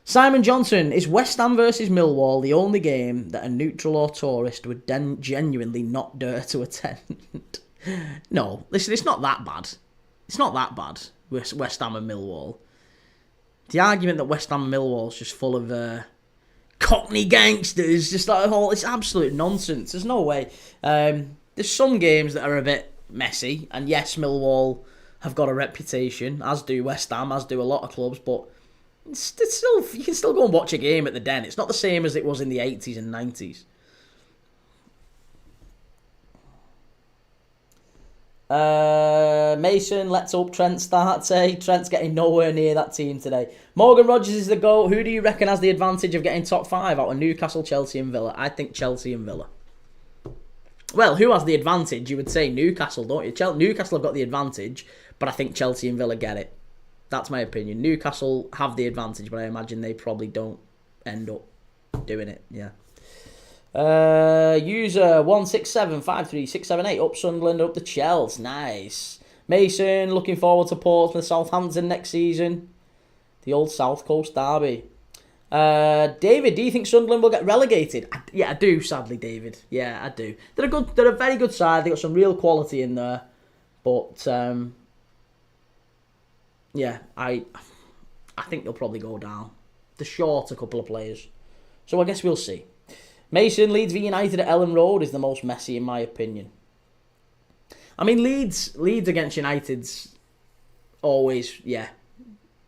Simon Johnson, is West Ham versus Millwall the only game that a neutral or tourist would genuinely not dare to attend? No, listen, it's not that bad. It's not that bad, West Ham and Millwall. The argument that West Ham and Millwall is just full of Cockney gangsters, just like it's absolute nonsense. There's no way. There's some games that are a bit messy, and yes, Millwall have got a reputation, as do West Ham, as do a lot of clubs, but it's still, you can still go and watch a game at the Den. It's not the same as it was in the 80s and 90s. Mason, let's hope Trent starts. Trent's getting nowhere near that team today. Morgan Rogers is the GOAT. Who do you reckon has the advantage of getting top 5 out of Newcastle, Chelsea and Villa? I think Chelsea and Villa. Well, who has the advantage? You would say Newcastle, don't you? Newcastle have got the advantage, but I think Chelsea and Villa get it. That's my opinion. Newcastle have the advantage, but I imagine they probably don't end up doing it. Yeah. User 1675368 up Sunderland, up the Chelsea. Nice. Mason, looking forward to Portsmouth, Southampton next season. The old South Coast derby. David, do you think Sunderland will get relegated? I do, sadly, David. Yeah, I do. They're a very good side. They got some real quality in there, but yeah, I think they'll probably go down. They're short a couple of players, so I guess we'll see. Mason, Leeds v United at Ellen Road is the most messy in my opinion. I mean, Leeds against United's always, yeah.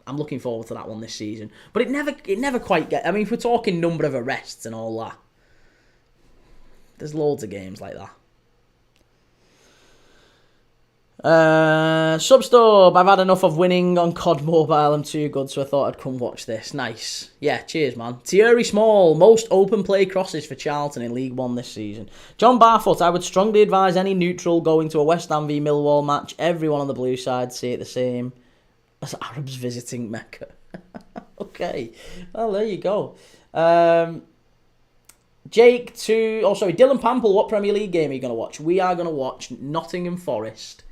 I'm looking forward to that one this season. But it never quite gets... I mean, if we're talking number of arrests and all that, there's loads of games like that. Substub, I've had enough of winning on COD Mobile. I'm too good, so I thought I'd come watch this. Nice. Yeah, cheers, man. Thierry Small, most open play crosses for Charlton in League One this season. John Barfoot, I would strongly advise any neutral going to a West Ham v Millwall match. Everyone on the blue side see it the same as Arabs visiting Mecca. Okay. Well, there you go. Dylan Pample, what Premier League game are you going to watch? We are going to watch Nottingham Forest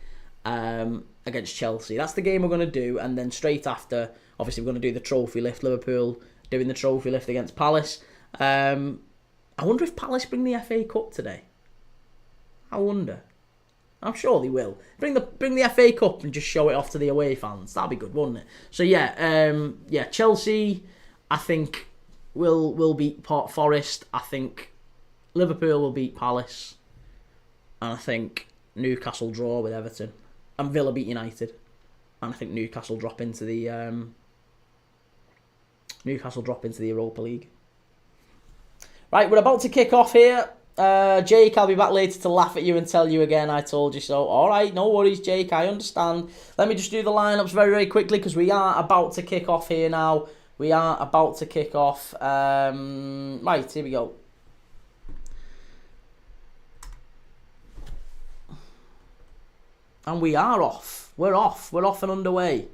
against Chelsea. That's the game we're going to do. And then straight after, obviously, we're going to do the trophy lift. Liverpool doing the trophy lift against Palace. I wonder if Palace bring the FA Cup today. I wonder. I'm sure they will. Bring the FA Cup and just show it off to the away fans. That'd be good, wouldn't it? So yeah, Chelsea, I think will beat Forest. I think Liverpool will beat Palace, and I think Newcastle draw with Everton, and Villa beat United. And I think Newcastle drop into the Europa League. Right, we're about to kick off here. Jake, I'll be back later to laugh at you and tell you again I told you so. All right, no worries, Jake, I understand. Let me just do the lineups very, very quickly because we are about to kick off here now. We are about to kick off. Right, here we go. And we are off. We're off. We're off and underway.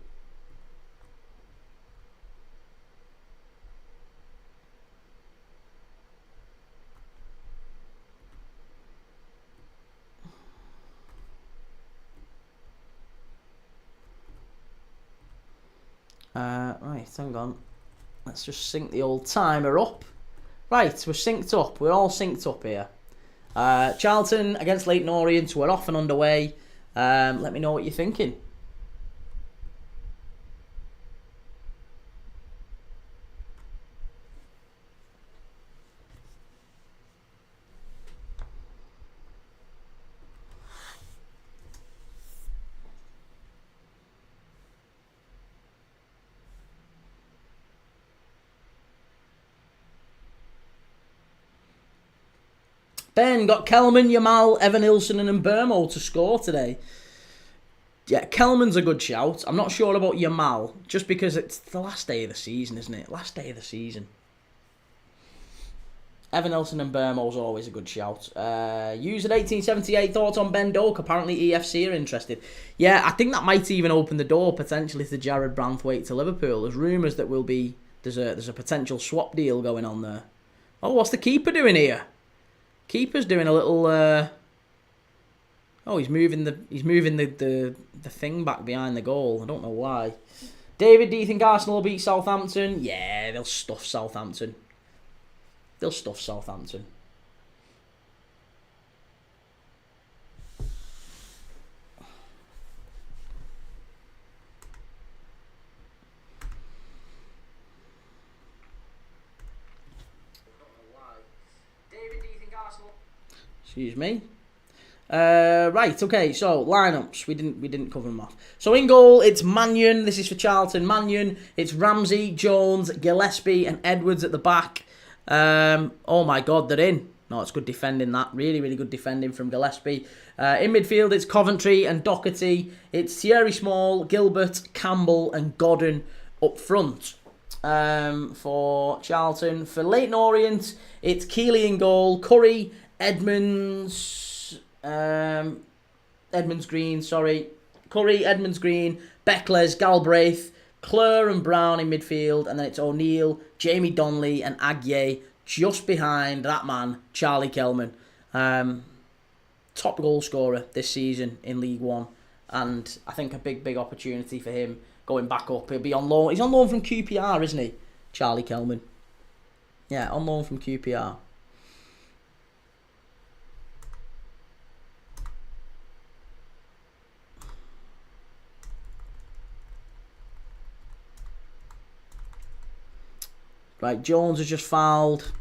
Right, hang on. Let's just sync the old timer up. Right, we're synced up. We're all synced up here. Charlton against Leyton Orient. We're off and underway. Let me know what you're thinking. Ben got Kelman, Yamal, Evan-Ilson and Mbermo to score today. Yeah, Kelman's a good shout. I'm not sure about Yamal, just because it's the last day of the season, isn't it? Last day of the season. Evan-Ilson and Mbermo's always a good shout. User 1878, thoughts on Ben Doak? Apparently EFC are interested. Yeah, I think that might even open the door potentially to Jared Branthwaite to Liverpool. There's rumours that there's a potential swap deal going on there. Oh, what's the keeper doing here? Keeper's doing a little. Oh, he's moving the thing back behind the goal. I don't know why. David, do you think Arsenal will beat Southampton? Yeah, they'll stuff Southampton. They'll stuff Southampton. Excuse me. Right, okay, so lineups. We didn't cover them off. So in goal, it's Mannion. This is for Charlton. Mannion. It's Ramsey, Jones, Gillespie, and Edwards at the back. Oh my God, they're in. No, it's good defending that. Really, really good defending from Gillespie. In midfield, it's Coventry and Doherty. It's Thierry Small, Gilbert, Campbell, and Godden up front. For Charlton. For Leyton Orient, it's Keeley in goal, Curry, Edmonds Green, Curry, Edmonds Green, Beckles, Galbraith, Clare and Brown in midfield, and then it's O'Neill, Jamie Donnelly and Aguier just behind that man, Charlie Kelman. Top goal scorer this season in League One, and I think a big opportunity for him going back up. He'll be on loan. He's on loan from QPR, isn't he? Charlie Kelman. Yeah, on loan from QPR. Right, Jones has just fouled.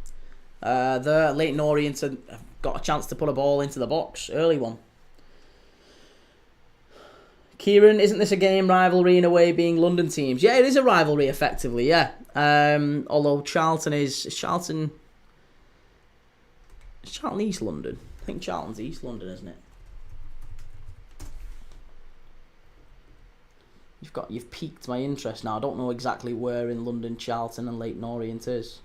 There, Leyton Orient have got a chance to put a ball into the box. Early one. Kieran, isn't this a game rivalry in a way, being London teams? Yeah, it is a rivalry, effectively, yeah. Although Charlton is Charlton East London? I think Charlton's East London, isn't it? You've piqued my interest now. I don't know exactly where in London Charlton and Leyton Orient is.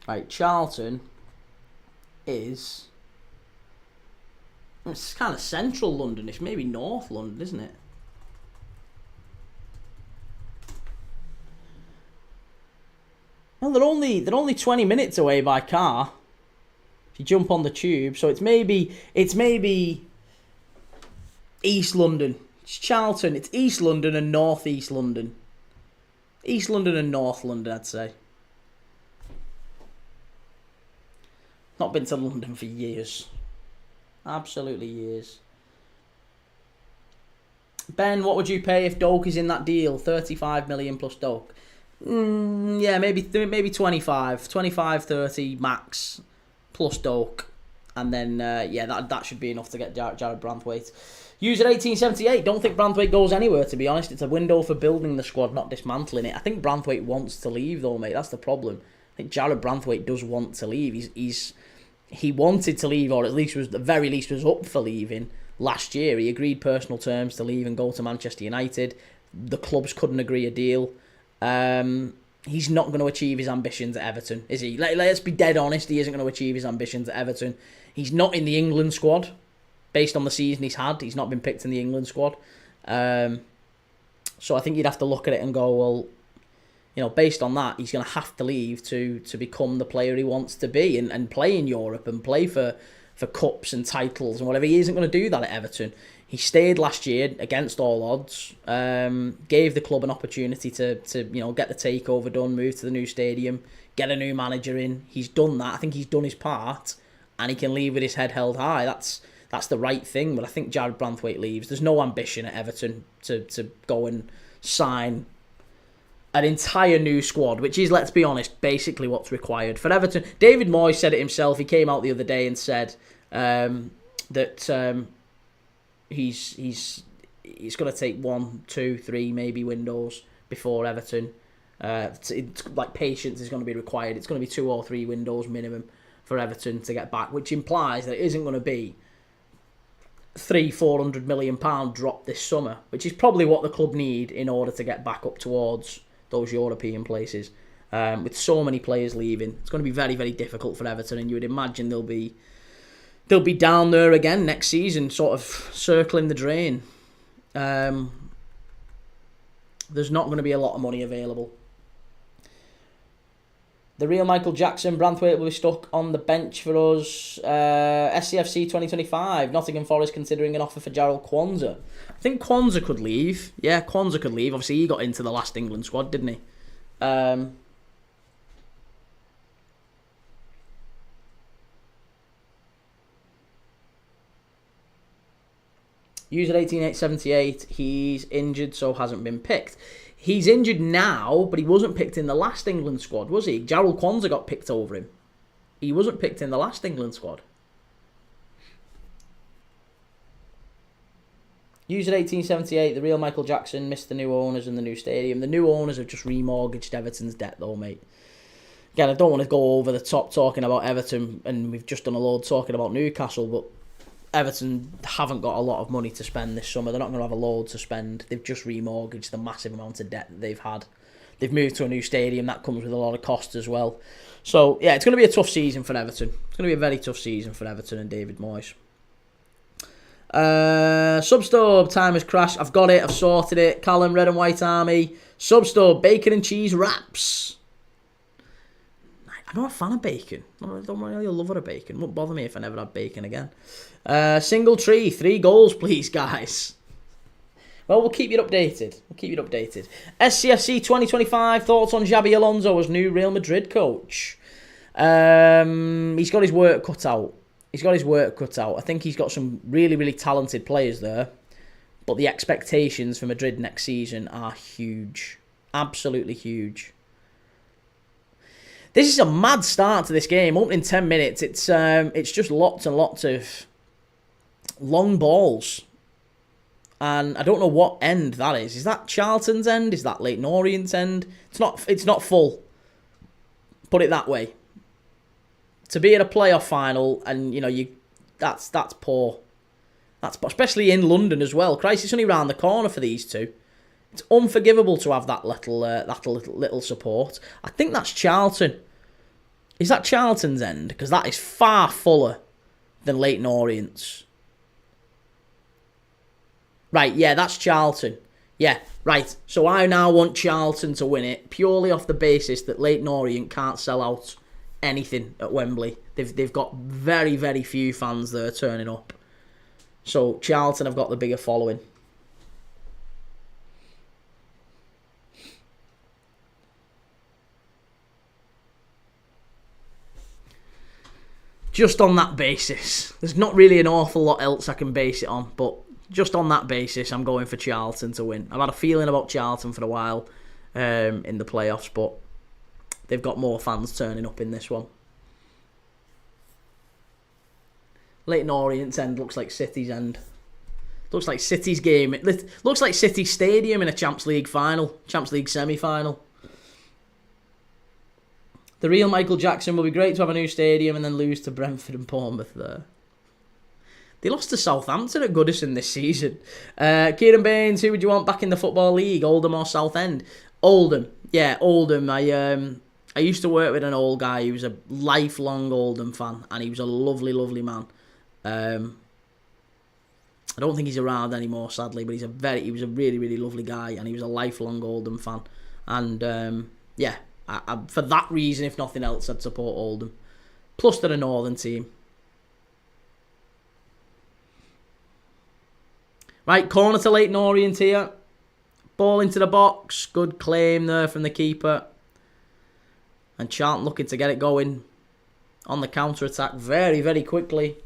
Right, Charlton is... It's kind of central Londonish, maybe North London, isn't it? Well, they're only 20 minutes away by car. If you jump on the tube, so it's maybe East London. It's Charlton. It's East London and North East London. East London and North London, I'd say. Not been to London for years. Absolutely years. Ben, what would you pay if Doak is in that deal? 35 million plus Doak. Yeah, maybe 25, 30 max, plus Doak. And then, that should be enough to get Jared Branthwaite. User 1878, don't think Branthwaite goes anywhere, to be honest. It's a window for building the squad, not dismantling it. I think Branthwaite wants to leave, though, mate. That's the problem. I think Jared Branthwaite does want to leave. He wanted to leave, or at the very least was up for leaving last year. He agreed personal terms to leave and go to Manchester United. The clubs couldn't agree a deal. He's not going to achieve his ambitions at Everton, is he? Let's be dead honest, he isn't going to achieve his ambitions at Everton. He's not in the England squad. Based on the season he's had, he's not been picked in the England squad. So I think you'd have to look at it and go, well, based on that, he's going to have to leave to become the player he wants to be and play in Europe and play for cups and titles and whatever. He isn't going to do that at Everton. He stayed last year against all odds, gave the club an opportunity to get the takeover done, move to the new stadium, get a new manager in. He's done that. I think he's done his part, and he can leave with his head held high. That's the right thing, but I think Jared Branthwaite leaves. There's no ambition at Everton to go and sign an entire new squad, which is, let's be honest, basically what's required for Everton. David Moyes said it himself. He came out the other day and said that he's going to take 1, 2, 3 maybe windows before Everton. It's like patience is going to be required. It's going to be 2 or 3 windows minimum for Everton to get back, which implies that it isn't going to be £300-400 million drop this summer, which is probably what the club need in order to get back up towards those European places. With so many players leaving, it's going to be very, very difficult for Everton, and you would imagine they'll be down there again next season, sort of circling the drain. There's not going to be a lot of money available. The real Michael Jackson, Branthwaite will be stuck on the bench for us. SCFC 2025, Nottingham Forest considering an offer for Jarrell Kwanzaa. I think Kwanzaa could leave. Yeah, Kwanzaa could leave. Obviously, he got into the last England squad, didn't he? User 18878, he's injured, so hasn't been picked. He's injured now, but he wasn't picked in the last England squad, was he? Jarrell Kwanzaa got picked over him. He wasn't picked in the last England squad. User 1878, the real Michael Jackson missed the new owners and the new stadium. The new owners have just remortgaged Everton's debt, though, mate. Again, I don't want to go over the top talking about Everton, and we've just done a load talking about Newcastle, but Everton haven't got a lot of money to spend this summer. They're not going to have a load to spend. They've just remortgaged the massive amount of debt that they've had. They've moved to a new stadium. That comes with a lot of cost as well. So, yeah, it's going to be a tough season for Everton. It's going to be a very tough season for Everton and David Moyes. Substub, time has crashed. I've got it. I've sorted it. Callum, Red and White Army. Substub, bacon and cheese wraps. I'm not a fan of bacon. I don't really love a bacon. Won't bother me if I never had bacon again. Single tree, 3 goals, please, guys. Well, we'll keep you updated. SCFC 2025, thoughts on Xabi Alonso as new Real Madrid coach. He's got his work cut out. I think he's got some really, really talented players there. But the expectations for Madrid next season are huge. Absolutely huge. This is a mad start to this game. Opening 10 minutes, it's just lots and lots of long balls. And I don't know what end that is. Is that Charlton's end? Is that Leyton Orient's end? It's not full. Put it that way. To be at a playoff final and that's poor. That's especially in London as well. Christ, it's only round the corner for these two. It's unforgivable to have that little support. I think that's Charlton. Is that Charlton's end? Because that is far fuller than Leyton Orient's. Right, yeah, that's Charlton. Yeah, right. So I now want Charlton to win it purely off the basis that Leyton Orient can't sell out anything at Wembley. They've got very, very few fans there turning up. So Charlton have got the bigger following. Just on that basis. There's not really an awful lot else I can base it on, but just on that basis, I'm going for Charlton to win. I've had a feeling about Charlton for a while, in the playoffs, but they've got more fans turning up in this one. Leyton Orient's end looks like City's end. Looks like City's game. It looks like City Stadium in a Champions League semi-final. The real Michael Jackson will be great to have a new stadium and then lose to Brentford and Bournemouth there. They lost to Southampton at Goodison this season. Kieran Baines, who would you want back in the Football League, Oldham or Southend? Oldham. Yeah, Oldham. I used to work with an old guy who was a lifelong Oldham fan, and he was a lovely, lovely man. I don't think he's around anymore, sadly, but he was a really, really lovely guy, and he was a lifelong Oldham fan. And yeah, for that reason, if nothing else, I'd support Oldham. Plus, they're a northern team. Right, corner to Leyton Orient here. Ball into the box. Good claim there from the keeper. And Charlton looking to get it going on the counter-attack very, very quickly.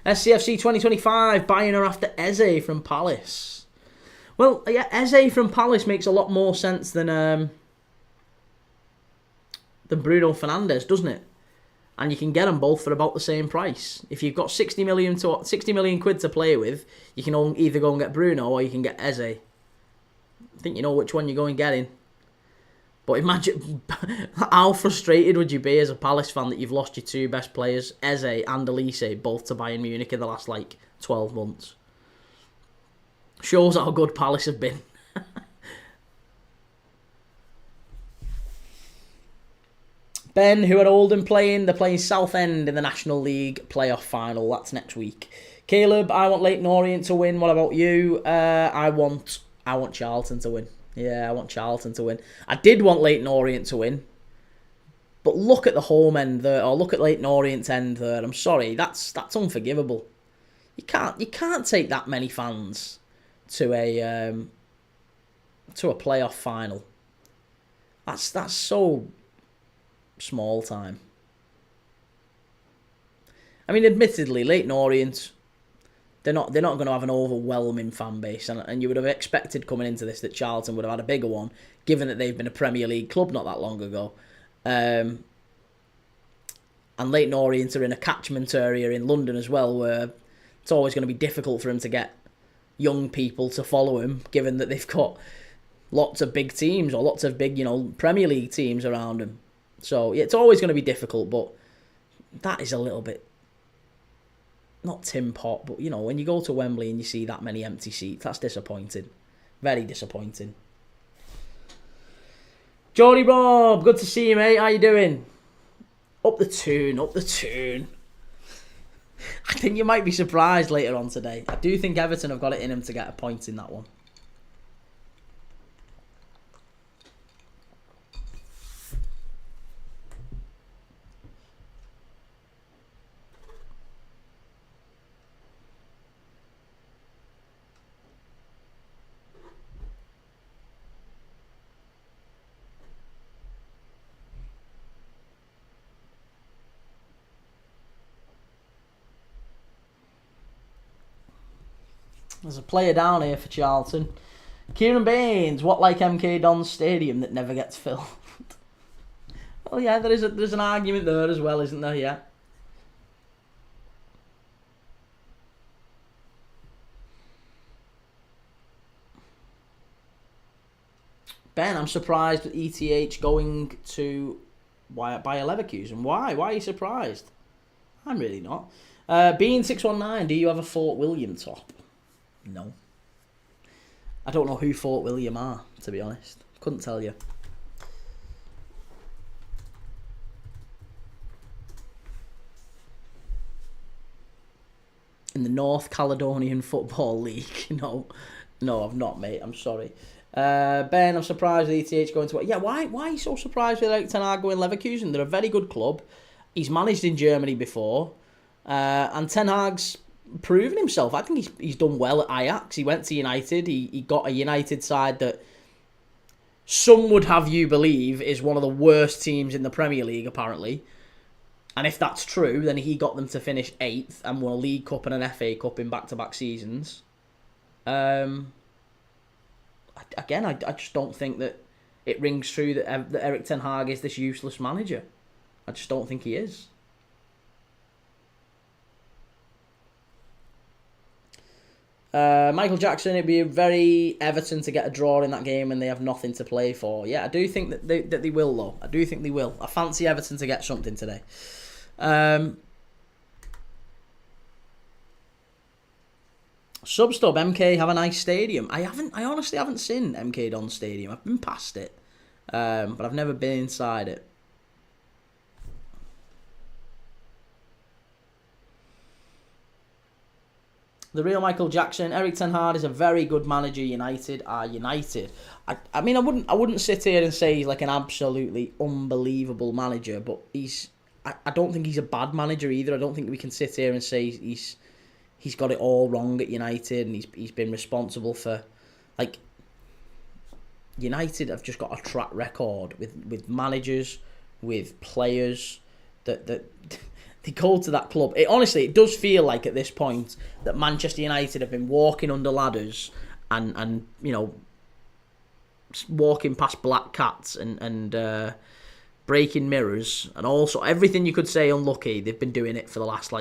SCFC 2025, Bayern are after Eze from Palace. Well, yeah, Eze from Palace makes a lot more sense than Bruno Fernandes, doesn't it? And you can get them both for about the same price. If you've got 60 million quid to play with, you can either go and get Bruno or you can get Eze. I think you know which one you're going getting. But imagine how frustrated would you be as a Palace fan that you've lost your two best players, Eze and Elise, both to Bayern Munich in the last 12 months. Shows how good Palace have been. Ben, who are Oldham playing? They're playing Southend in the National League playoff final. That's next week. Caleb, I want Leyton Orient to win. What about you? I want Charlton to win. Yeah, I want Charlton to win. I did want Leyton Orient to win. But look at the home end there, or look at Leyton Orient's end there. I'm sorry, that's unforgivable. You can't take that many fans to a playoff final. That's so small time. I mean, admittedly, Leyton Orient, they're not going to have an overwhelming fan base, and you would have expected coming into this that Charlton would have had a bigger one, given that they've been a Premier League club not that long ago. And Leyton Orient are in a catchment area in London as well, where it's always going to be difficult for them to get young people to follow him, given that they've got lots of big teams or lots of big, Premier League teams around them. So yeah, it's always going to be difficult, but that is a little bit, not tin pot, but when you go to Wembley and you see that many empty seats, that's disappointing. Very disappointing. Johnny Rob, good to see you, mate. How you doing? Up the tune. I think you might be surprised later on today. I do think Everton have got it in them to get a point in that one. There's a player down here for Charlton. Kieran Baines, what like MK Dons Stadium that never gets filled? Well, yeah, there's an argument there as well, isn't there? Yeah. Ben, I'm surprised at ETH going to Bayer Leverkusen. Why? Why are you surprised? I'm really not. Bean619, do you have a Fort William top? No. I don't know who Fort William are, to be honest. Couldn't tell you. In the North Caledonian Football League. No, I've not, mate. I'm sorry. Ben, I'm surprised with ETH going to... Yeah, why are you so surprised with Ten Hag going Leverkusen? They're a very good club. He's managed in Germany before. And Ten Hag's proven himself. I think he's done well at Ajax. He went to United. He got a United side that some would have you believe is one of the worst teams in the Premier League, apparently. And if that's true, then he got them to finish 8th and won a League Cup and an FA Cup in back-to-back seasons. Again, I just don't think that it rings true that Erik ten Hag is this useless manager. I just don't think he is. Michael Jackson, it'd be very Everton to get a draw in that game and they have nothing to play for. Yeah, I do think that they will, though. I do think they will. I fancy Everton to get something today. Substub, MK have a nice stadium. I honestly haven't seen MK Dons Stadium. I've been past it, but I've never been inside it. The real Michael Jackson, Erik ten Hag is a very good manager. United are United. I mean, I wouldn't sit here and say he's like an absolutely unbelievable manager, but I don't think he's a bad manager either. I don't think we can sit here and say he's got it all wrong at United and he's been responsible for, like, United have just got a track record with managers, with players that they go to that club. It does feel like at this point that Manchester United have been walking under ladders and walking past black cats and breaking mirrors and also everything you could say unlucky. They've been doing it for the last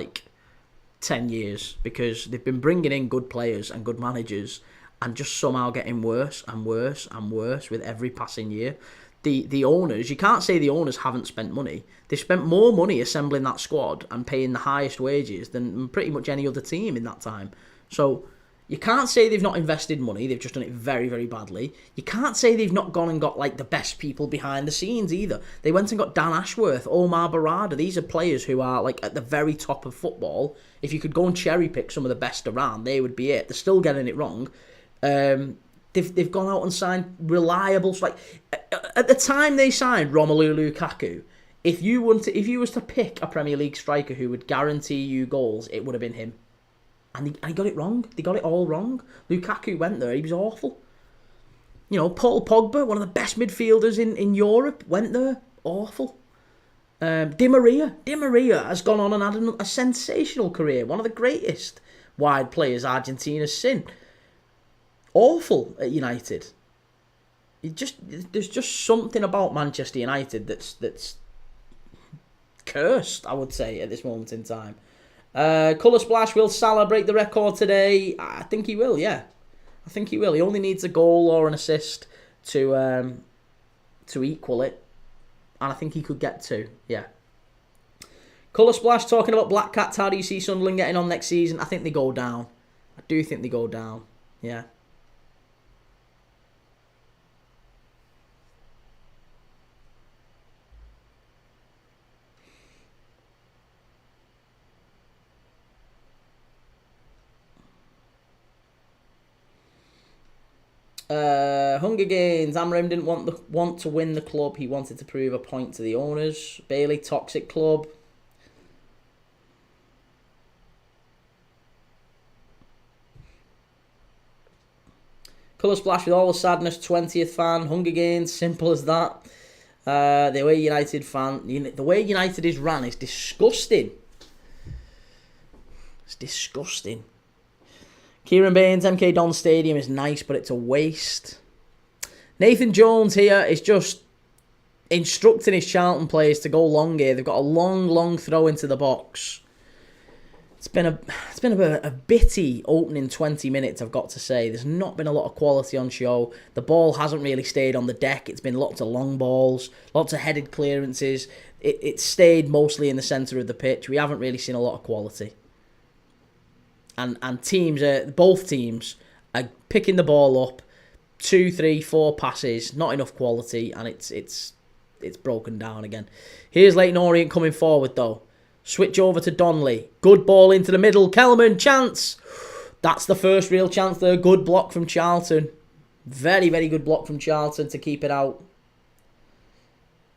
10 years because they've been bringing in good players and good managers and just somehow getting worse and worse and worse with every passing year. The owners, you can't say the owners haven't spent money. They've spent more money assembling that squad and paying the highest wages than pretty much any other team in that time. So you can't say they've not invested money. They've just done it very, very badly. You can't say they've not gone and got the best people behind the scenes either. They went and got Dan Ashworth, Omar Barada. These are players who are at the very top of football. If you could go and cherry pick some of the best around, they would be it. They're still getting it wrong. They've gone out and signed reliable. At the time they signed Romelu Lukaku, if you was to pick a Premier League striker who would guarantee you goals, it would have been him. And he got it wrong. They got it all wrong. Lukaku went there. He was awful. Paul Pogba, one of the best midfielders in Europe, went there. Awful. Di Maria has gone on and had a sensational career. One of the greatest wide players Argentina's seen. Awful at United. There's just something about Manchester United that's cursed, I would say, at this moment in time. Colour Splash, will Salah break the record today? I think he will, yeah. I think he will. He only needs a goal or an assist to equal it. And I think he could get two, yeah. Colour Splash, talking about Black Cats, how do you see Sunderland getting on next season? I think they go down. I do think they go down, yeah. Hunger Games. Amram didn't want to win the club. He wanted to prove a point to the owners. Bailey, toxic club. Colour Splash, with all the sadness, 20th fan. Hunger Games, simple as that. The way United is ran is disgusting. It's disgusting. Kieran Baines, MK Dons Stadium is nice, but it's a waste. Nathan Jones here is just instructing his Charlton players to go long here. They've got a long throw into the box. It's been a bitty opening 20 minutes, I've got to say. There's not been a lot of quality on show. The ball hasn't really stayed on the deck. It's been lots of long balls, lots of headed clearances. It's stayed mostly in the centre of the pitch. We haven't really seen a lot of quality. And both teams are picking the ball up, 2, 3, 4 passes, not enough quality, and it's broken down again. Here's Leyton Orient coming forward though. Switch over to Donnelly. Good ball into the middle. Kelman, chance. That's the first real chance there. Good block from Charlton. Very, very good block from Charlton to keep it out.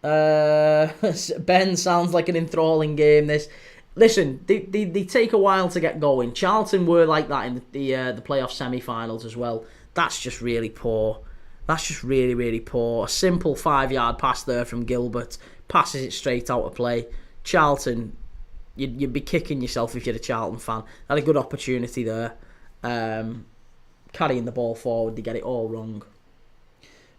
Ben sounds like an enthralling game, this. Listen, they take a while to get going. Charlton were like that in the playoff semi-finals as well. That's just really poor. That's just really, really poor. A simple 5-yard pass there from Gilbert. Passes it straight out of play. Charlton, you'd be kicking yourself if you're a Charlton fan. Had a good opportunity there. Carrying the ball forward, they get it all wrong.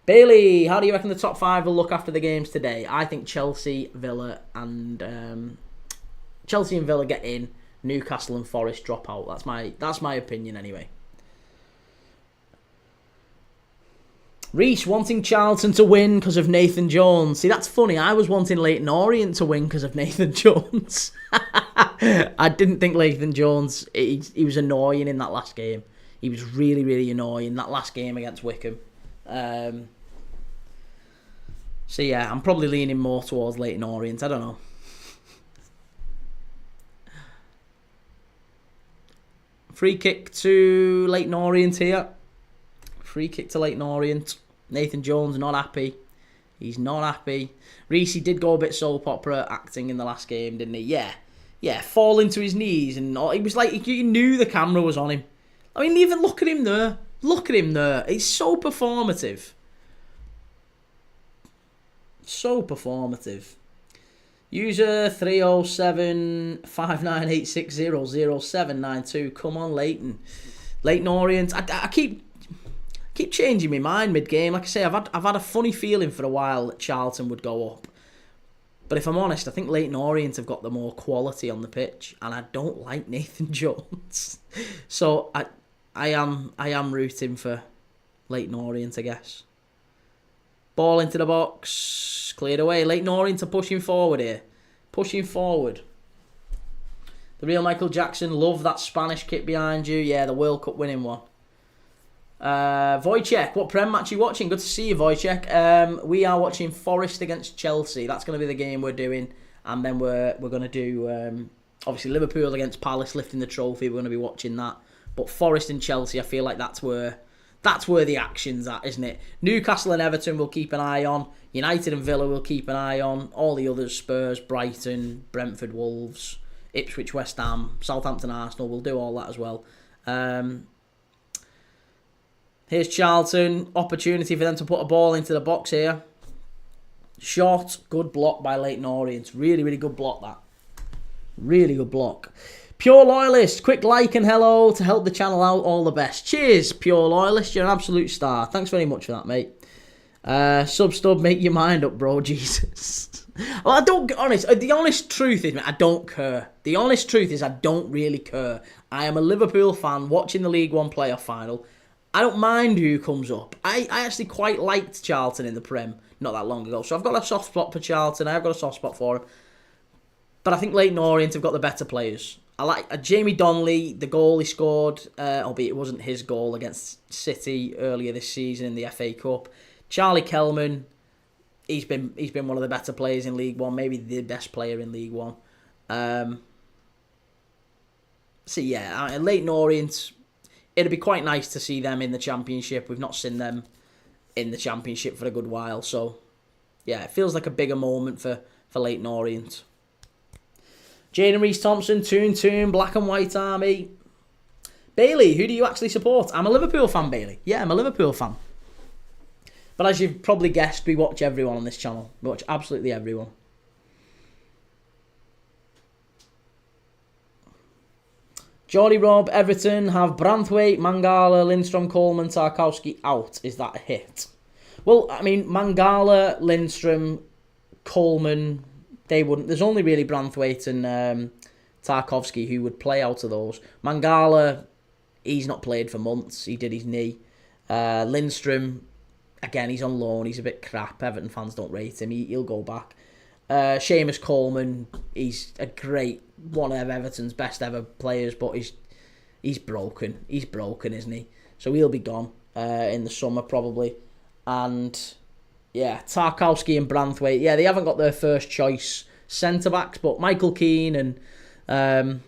Bailey, how do you reckon the top 5 will look after the games today? I think Chelsea, Villa, and Chelsea and Villa get in. Newcastle and Forest drop out. That's my opinion anyway. Reese wanting Charlton to win because of Nathan Jones. See, that's funny. I was wanting Leyton Orient to win because of Nathan Jones. I didn't think Leyton Jones, he was annoying in that last game. He was really, really annoying that last game against Wickham. So yeah, I'm probably leaning more towards Leyton Orient. I don't know. Free kick to Leyton Orient here. Free kick to Leyton Orient. Nathan Jones not happy. He's not happy. Reese did go a bit soap opera acting in the last game, didn't he? Yeah, falling to his knees and all. It was like you knew the camera was on him. I mean, even look at him there. Look at him there. It's so performative. So performative. User 3075986000792. Come on, Leyton. Leyton Orient. I keep changing my mind mid-game. Like I say, I've had a funny feeling for a while that Charlton would go up. But if I'm honest, I think Leyton Orient have got the more quality on the pitch, and I don't like Nathan Jones. So I am rooting for Leyton Orient, I guess. Ball into the box, cleared away. Leyton Orient are pushing forward here, pushing forward. The real Michael Jackson, love that Spanish kit behind you. Yeah, the World Cup winning one. Wojciech, what Prem match are you watching? Good to see you, Wojciech. We are watching Forest against Chelsea. That's going to be the game we're doing. And then we're going to do, obviously, Liverpool against Palace, lifting the trophy. We're going to be watching that. But Forest and Chelsea, I feel like that's where the action's at, isn't it? Newcastle and Everton we'll keep an eye on. United and Villa we'll keep an eye on. All the others, Spurs, Brighton, Brentford, Wolves, Ipswich, West Ham, Southampton, Arsenal, we'll do all that as well. Here's Charlton. Opportunity for them to put a ball into the box here. Shot. Good block by Leyton Orient. Really, really good block, that. Really good block. Pure Loyalist. Quick like and hello to help the channel out. All the best. Cheers, Pure Loyalist. You're an absolute star. Thanks very much for that, mate. Stub, make your mind up, bro. Jesus. Well, I don't get honest. The honest truth is, mate, I don't care. The honest truth is I don't really care. I am a Liverpool fan watching the League One playoff final. I don't mind who comes up. I actually quite liked Charlton in the Prem not that long ago. So I've got a soft spot for Charlton. I've got a soft spot for him. But I think Leyton Orient have got the better players. I like Jamie Donnelly, the goal he scored, albeit it wasn't his goal against City earlier this season in the FA Cup. Charlie Kellman, he's been one of the better players in League One, maybe the best player in League One. So yeah, Leyton Orient, it'd be quite nice to see them in the Championship. We've not seen them in the Championship for a good while, so yeah, it feels like a bigger moment for Leyton Orient. Jaden Reese-Thompson, Toon, Black and White Army. Bailey, who do you actually support? I'm a Liverpool fan, Bailey. Yeah, I'm a Liverpool fan. But as you've probably guessed, we watch everyone on this channel. We watch absolutely everyone. Geordie Rob, Everton have Branthwaite, Mangala, Lindstrom, Coleman, Tarkowski out. Is that a hit? Well, I mean, Mangala, Lindstrom, Coleman, they wouldn't. There's only really Branthwaite and Tarkowski who would play out of those. Mangala, he's not played for months. He did his knee. Lindstrom, again, he's on loan. He's a bit crap. Everton fans don't rate him. He'll go back. Seamus Coleman, he's a great, one of Everton's best ever players, but he's broken. He's broken, isn't he? So he'll be gone in the summer probably. And yeah, Tarkowski and Branthwaite, yeah, they haven't got their first choice centre-backs, but Michael Keane and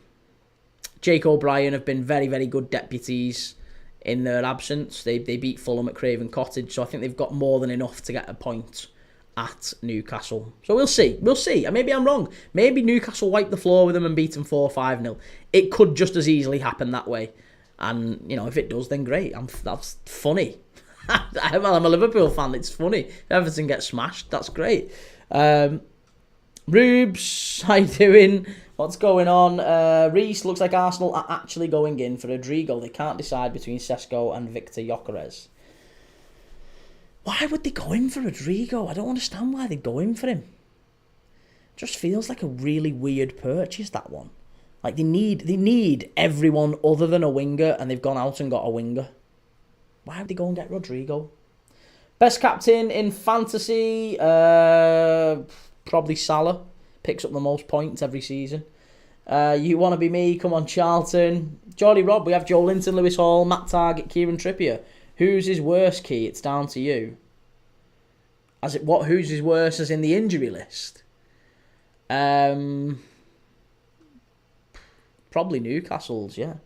Jake O'Brien have been very, very good deputies in their absence. They beat Fulham at Craven Cottage, so I think they've got more than enough to get a point at Newcastle. So we'll see. We'll see. Maybe I'm wrong. Maybe Newcastle wipe the floor with them and beat them 4-5-0. It could just as easily happen that way. And, you know, if it does, then great. That's funny. I'm a Liverpool fan. It's funny. If Everton gets smashed, that's great. Rubes, how you doing? What's going on? Reese, looks like Arsenal are actually going in for Rodrigo. They can't decide between Sesko and Victor Gyökeres. Why would they go in for Rodrigo? I don't understand why they'd go in for him. Just feels like a really weird purchase, that one. Like, they need everyone other than a winger, and they've gone out and got a winger. Why would they go and get Rodrigo? Best captain in fantasy, probably Salah. Picks up the most points every season. You want to be me? Come on, Charlton. Jolly Rob, we have Joe Linton, Lewis Hall, Matt Target, Kieran Trippier. Who's his worst, Key? It's down to you. Who's his worst as in the injury list? Probably Newcastle's, yeah.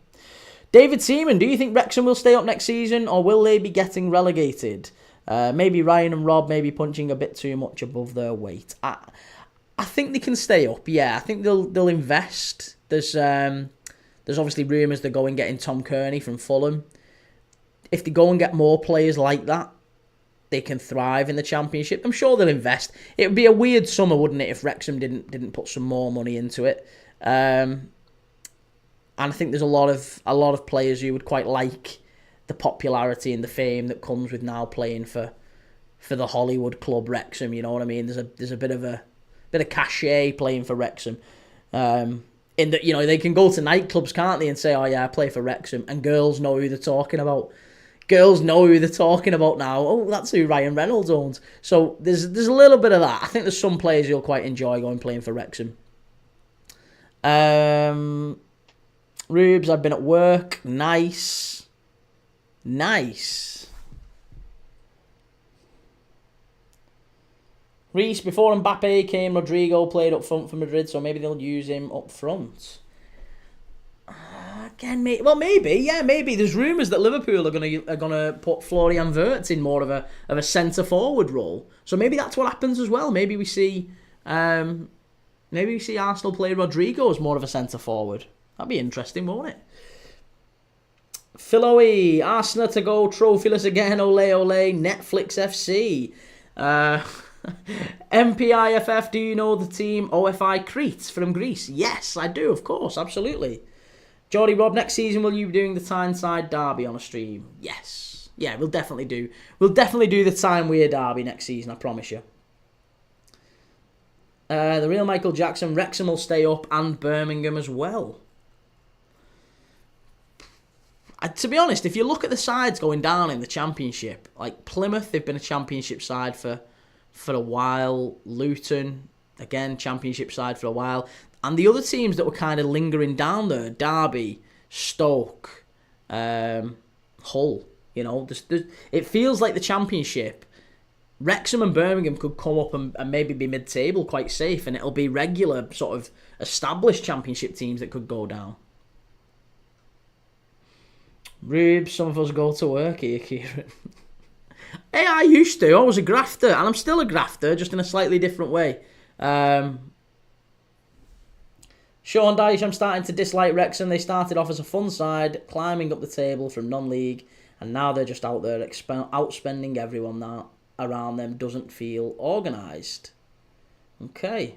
David Seaman, do you think Wrexham will stay up next season, or will they be getting relegated? Maybe Ryan and Rob may be punching a bit too much above their weight. I think they can stay up, yeah. I think they'll invest. There's obviously rumours they're going getting Tom Kearney from Fulham. If they go and get more players like that, they can thrive in the Championship. I'm sure they'll invest. It would be a weird summer, wouldn't it, if Wrexham didn't put some more money into it. And I think there's a lot of players who would quite like the popularity and the fame that comes with now playing for the Hollywood club Wrexham. You know what I mean? There's a bit of cachet playing for Wrexham. In that, you know, they can go to nightclubs, can't they, and say, "Oh yeah, I play for Wrexham," and girls know who they're talking about. Girls know who they're talking about now. Oh, that's who Ryan Reynolds owns. So there's a little bit of that. I think there's some players you'll quite enjoy going playing for Wrexham. Rubes, I've been at work. Nice. Reece, before Mbappe came, Rodrigo played up front for Madrid, so maybe they'll use him up front. Again, maybe. There's rumours that Liverpool are gonna put Florian Wirtz in more of a centre forward role. So maybe that's what happens as well. Maybe we see Arsenal play Rodrigo as more of a centre forward. That'd be interesting, won't it? Philoe, Arsenal to go trophyless again. Ole ole. Netflix FC. MPIFF, do you know the team OFI Crete from Greece? Yes, I do, of course, absolutely. Geordie Rob, next season will you be doing the Tyneside Derby on a stream? Yes. Yeah, we'll definitely do. We'll definitely do the Tyne Weir Derby next season, I promise you. The real Michael Jackson, Wrexham will stay up and Birmingham as well. To be honest, if you look at the sides going down in the Championship, like Plymouth, they've been a Championship side for a while. Luton, again, Championship side for a while. And the other teams that were kind of lingering down there, Derby, Stoke, Hull, you know, it feels like the Championship. Wrexham and Birmingham could come up and maybe be mid-table quite safe, and it'll be regular sort of established Championship teams that could go down. Rube, some of us go to work here, Kieran. Hey, I used to. I was a grafter, and I'm still a grafter, just in a slightly different way. Sean Dyche, I'm starting to dislike Wrexham. They started off as a fun side, climbing up the table from non-league, and now they're just out there outspending everyone now around them. Doesn't feel organised. Okay.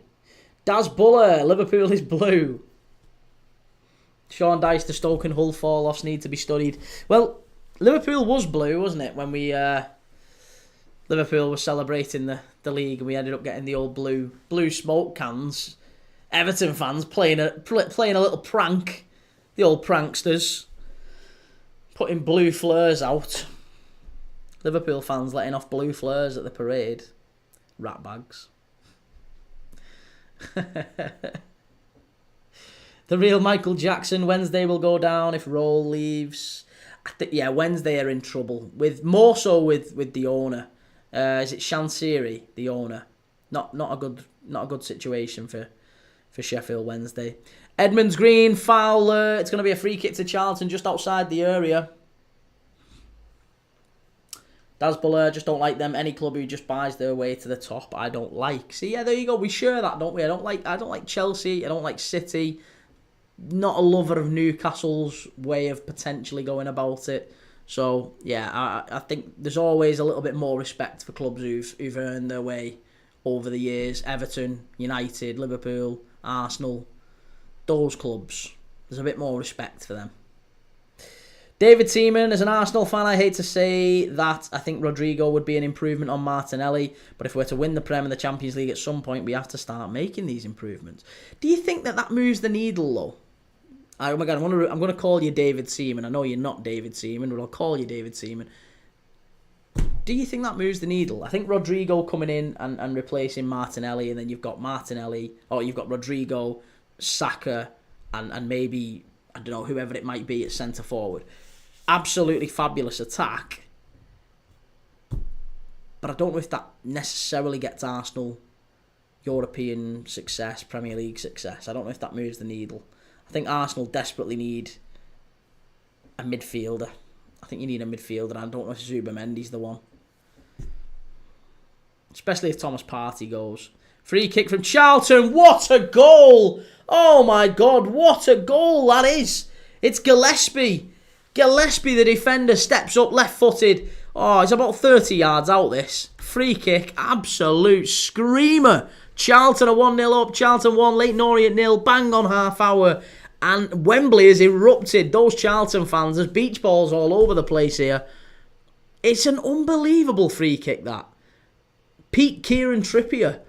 Daz Buller, Liverpool is blue. Sean Dyche, the Stoke and Hull fall-offs need to be studied. Well, Liverpool was blue, wasn't it, when we Liverpool was celebrating the league and we ended up getting the old blue smoke cans. Everton fans playing a little prank, the old pranksters, putting blue flares out. Liverpool fans letting off blue flares at the parade. Rat bags. The real Michael Jackson, Wednesday will go down if Roll leaves. Wednesday are in trouble. More so with the owner. Is it Chansiri, the owner? Not a good situation for Sheffield Wednesday. Edmonds Green, Fowler. It's going to be a free kick to Charlton just outside the area. Daz Buller, just don't like them. Any club who just buys their way to the top, I don't like. See, yeah, there you go. We share that, don't we? I don't like Chelsea. I don't like City. Not a lover of Newcastle's way of potentially going about it. So, yeah, I think there's always a little bit more respect for clubs who've earned their way over the years. Everton, United, Liverpool, Arsenal, those clubs. There's a bit more respect for them. David Seaman, as an Arsenal fan, I hate to say that I think Rodrigo would be an improvement on Martinelli, but if we're to win the Prem and the Champions League at some point, we have to start making these improvements. Do you think that moves the needle, though? Oh my God, I'm going to call you David Seaman. I know you're not David Seaman, but I'll call you David Seaman. Do you think that moves the needle? I think Rodrigo coming in and replacing Martinelli, and then you've got Rodrigo, Saka, and maybe, I don't know, whoever it might be at centre forward. Absolutely fabulous attack. But I don't know if that necessarily gets Arsenal European success, Premier League success. I don't know if that moves the needle. I think Arsenal desperately need a midfielder. I think you need a midfielder. I don't know if Zubamendi's the one. Especially if Thomas Partey goes. Free kick from Charlton. What a goal! Oh my God, what a goal that is! It's Gillespie. Gillespie, the defender, steps up left-footed. Oh, it's about 30 yards out, this. Free kick, absolute screamer. Charlton are 1-0 up. Charlton 1, Leyton Orient 0. Bang on half hour. And Wembley has erupted. Those Charlton fans, there's beach balls all over the place here. It's an unbelievable free kick, that. Pete Kieran Trippier.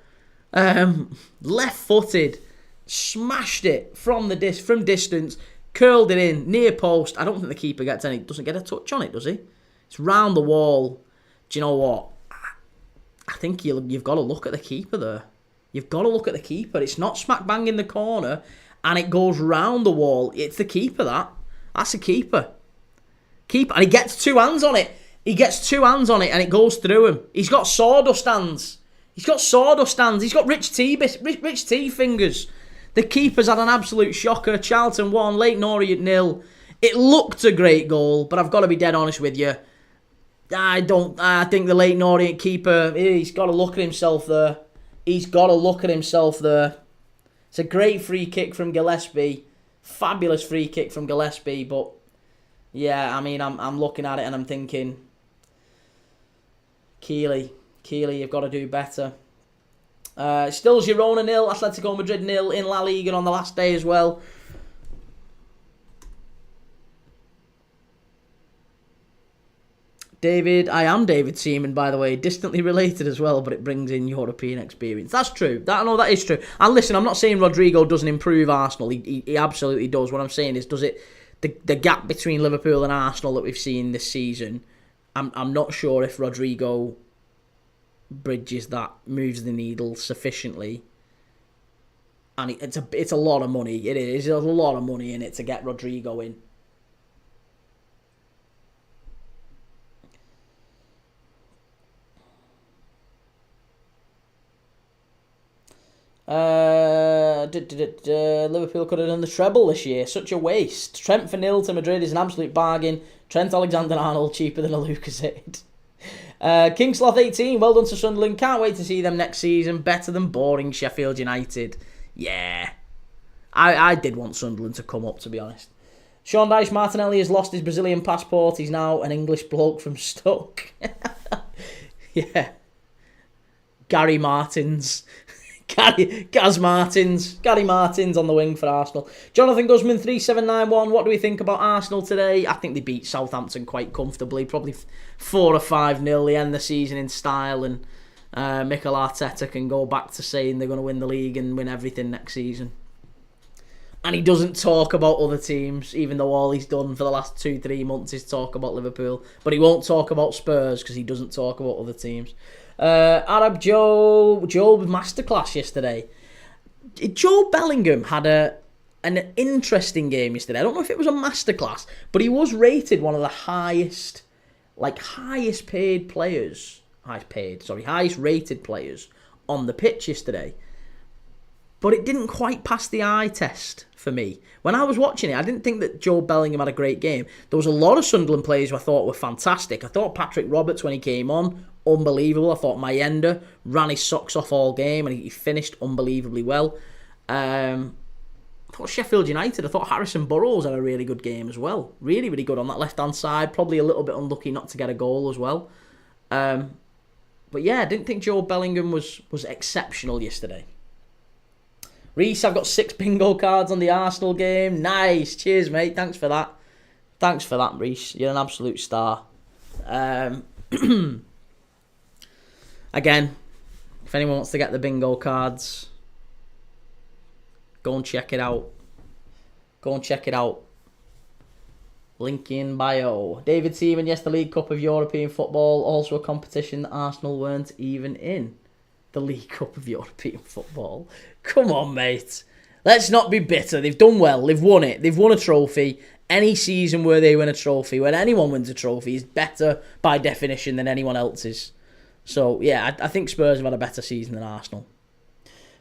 Left-footed. Smashed it from distance. Curled it in. Near post. I don't think the keeper doesn't get a touch on it, does he? It's round the wall. Do you know what? I think you've got to look at the keeper there. You've got to look at the keeper. It's not smack bang in the corner. And it goes round the wall. It's the keeper, that. That's the keeper. And he gets two hands on it. And it goes through him. He's got sawdust hands. He's got Rich T fingers. The keeper's had an absolute shocker. Charlton 1, Leyton Orient 0. It looked a great goal, but I've got to be dead honest with you. I think the Leyton Orient keeper, he's got to look at himself there. It's a great free kick from Gillespie. Fabulous free kick from Gillespie, but yeah, I mean, I'm looking at it and I'm thinking, Keeley, you've got to do better. Still Girona 0, Atletico Madrid 0 in La Liga on the last day as well. I am David Seaman, by the way, distantly related as well, but it brings in European experience. That's true. That is true. And listen, I'm not saying Rodrigo doesn't improve Arsenal. He absolutely does. What I'm saying is, does it the gap between Liverpool and Arsenal that we've seen this season? I'm not sure if Rodrigo bridges that, moves the needle sufficiently. And it's a lot of money. It is. There's a lot of money in it to get Rodrigo in. Liverpool could have done the treble this year. Such a waste. Trent for 0 to Madrid is an absolute bargain. Trent Alexander-Arnold cheaper than a Lucasade. Kingsloth 18, well done to Sunderland. Can't wait to see them next season. Better than boring Sheffield United. Yeah. I did want Sunderland to come up, to be honest. Sean Dyche Martinelli has lost his Brazilian passport. He's now an English bloke from Stoke. Yeah. Gary Martins on the wing for Arsenal. Jonathan Guzman 3791. What do we think about Arsenal today? I think they beat Southampton quite comfortably, probably 4 or 5-0. They end the season in style, and Mikel Arteta can go back to saying they're going to win the league and win everything next season. And he doesn't talk about other teams, even though all he's done for the last 2-3 months is talk about Liverpool. But he won't talk about Spurs because he doesn't talk about other teams. Arab Joe masterclass yesterday. Joe Bellingham had an interesting game yesterday. I don't know if it was a masterclass, but he was rated one of the highest rated players on the pitch yesterday. But it didn't quite pass the eye test for me. When I was watching it, I didn't think that Joe Bellingham had a great game. There was a lot of Sunderland players who I thought were fantastic. I thought Patrick Roberts, when he came on, unbelievable. I thought Mayenda ran his socks off all game and he finished unbelievably well. I thought Sheffield United, I thought Harrison Burrows had a really good game as well. Really, really good on that left-hand side. Probably a little bit unlucky not to get a goal as well. But yeah, I didn't think Joe Bellingham was exceptional yesterday. Reese, I've got 6 bingo cards on the Arsenal game. Nice. Cheers, mate. Thanks for that. Thanks for that, Reese. You're an absolute star. Again, if anyone wants to get the bingo cards, go and check it out. Link in bio. David Seaman, yes, the League Cup of European football, also a competition that Arsenal weren't even in. The League Cup of European football. Come on, mate. Let's not be bitter. They've done well. They've won it. They've won a trophy. Any season where they win a trophy, when anyone wins a trophy, is better by definition than anyone else's. So, yeah, I think Spurs have had a better season than Arsenal.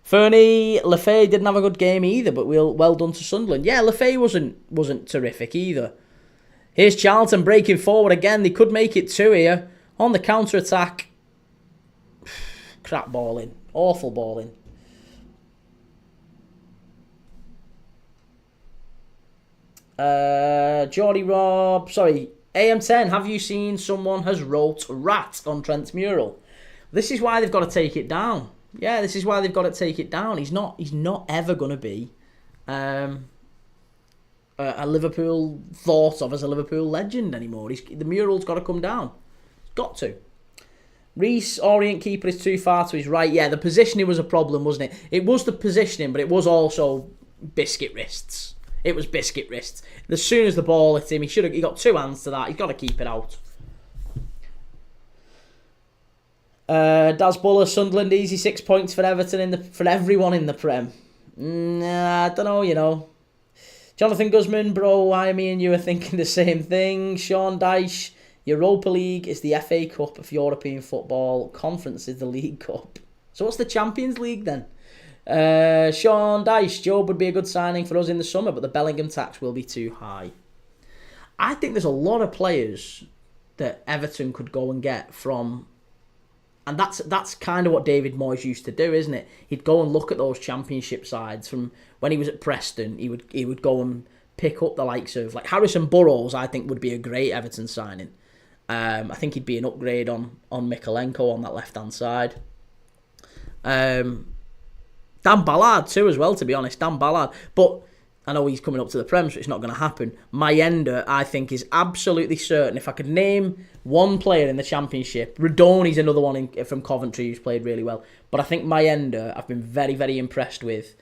Fernie, Lefay didn't have a good game either, but well done to Sunderland. Yeah, Lefay wasn't terrific either. Here's Charlton breaking forward again. They could make it 2 here. On the counter-attack. Crap balling. Awful balling. Geordie Rob. Sorry. AM10, have you seen someone has wrote rat on Trent's mural? This is why they've got to take it down. Yeah, this is why they've got to take it down. He's not ever going to be a Liverpool thought of as a Liverpool legend anymore. The mural's got to come down. It's got to. Reece, Orient keeper, is too far to his right. Yeah, the positioning was a problem, wasn't it? It was the positioning, but it was also biscuit wrists. It was biscuit wrists. As soon as the ball hit him, he got 2 hands to that. He's got to keep it out. Daz Buller, Sunderland, easy 6 points for Everton for everyone in the Prem. I don't know, Jonathan Guzman, bro, why me and you are thinking the same thing. Sean Dyche, Europa League is the FA Cup of European football. Conference is the League Cup. So what's the Champions League then? Sean Dyche, Job would be a good signing for us in the summer, but the Bellingham tax will be too high. I think there's a lot of players that Everton could go and get from, and that's kind of what David Moyes used to do, isn't it? He'd go and look at those Championship sides from when he was at Preston. He would go and pick up the likes of, like, Harrison Burrows. I think would be a great Everton signing. I think he'd be an upgrade on Mikalenko on that left hand side. Dan Ballard too, as well, to be honest. Dan Ballard. But I know he's coming up to the Prem, so it's not going to happen. Mayenda, I think, is absolutely certain. If I could name one player in the Championship, Radoni's another one from Coventry who's played really well. But I think Mayenda, I've been very, very impressed with.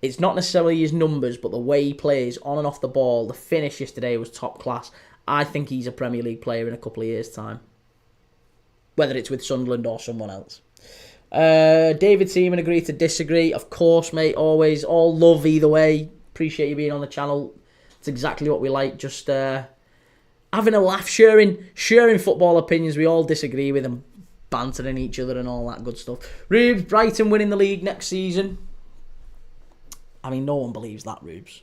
It's not necessarily his numbers, but the way he plays on and off the ball. The finish yesterday was top class. I think he's a Premier League player in a couple of years' time. Whether it's with Sunderland or someone else. David Seaman agreed to disagree. Of course, mate, always. All love either way. Appreciate you being on the channel. It's exactly what we like. Just having a laugh, sharing football opinions we all disagree with and bantering each other and all that good stuff. Rubes, Brighton winning the league next season. I mean, no one believes that, Rubes.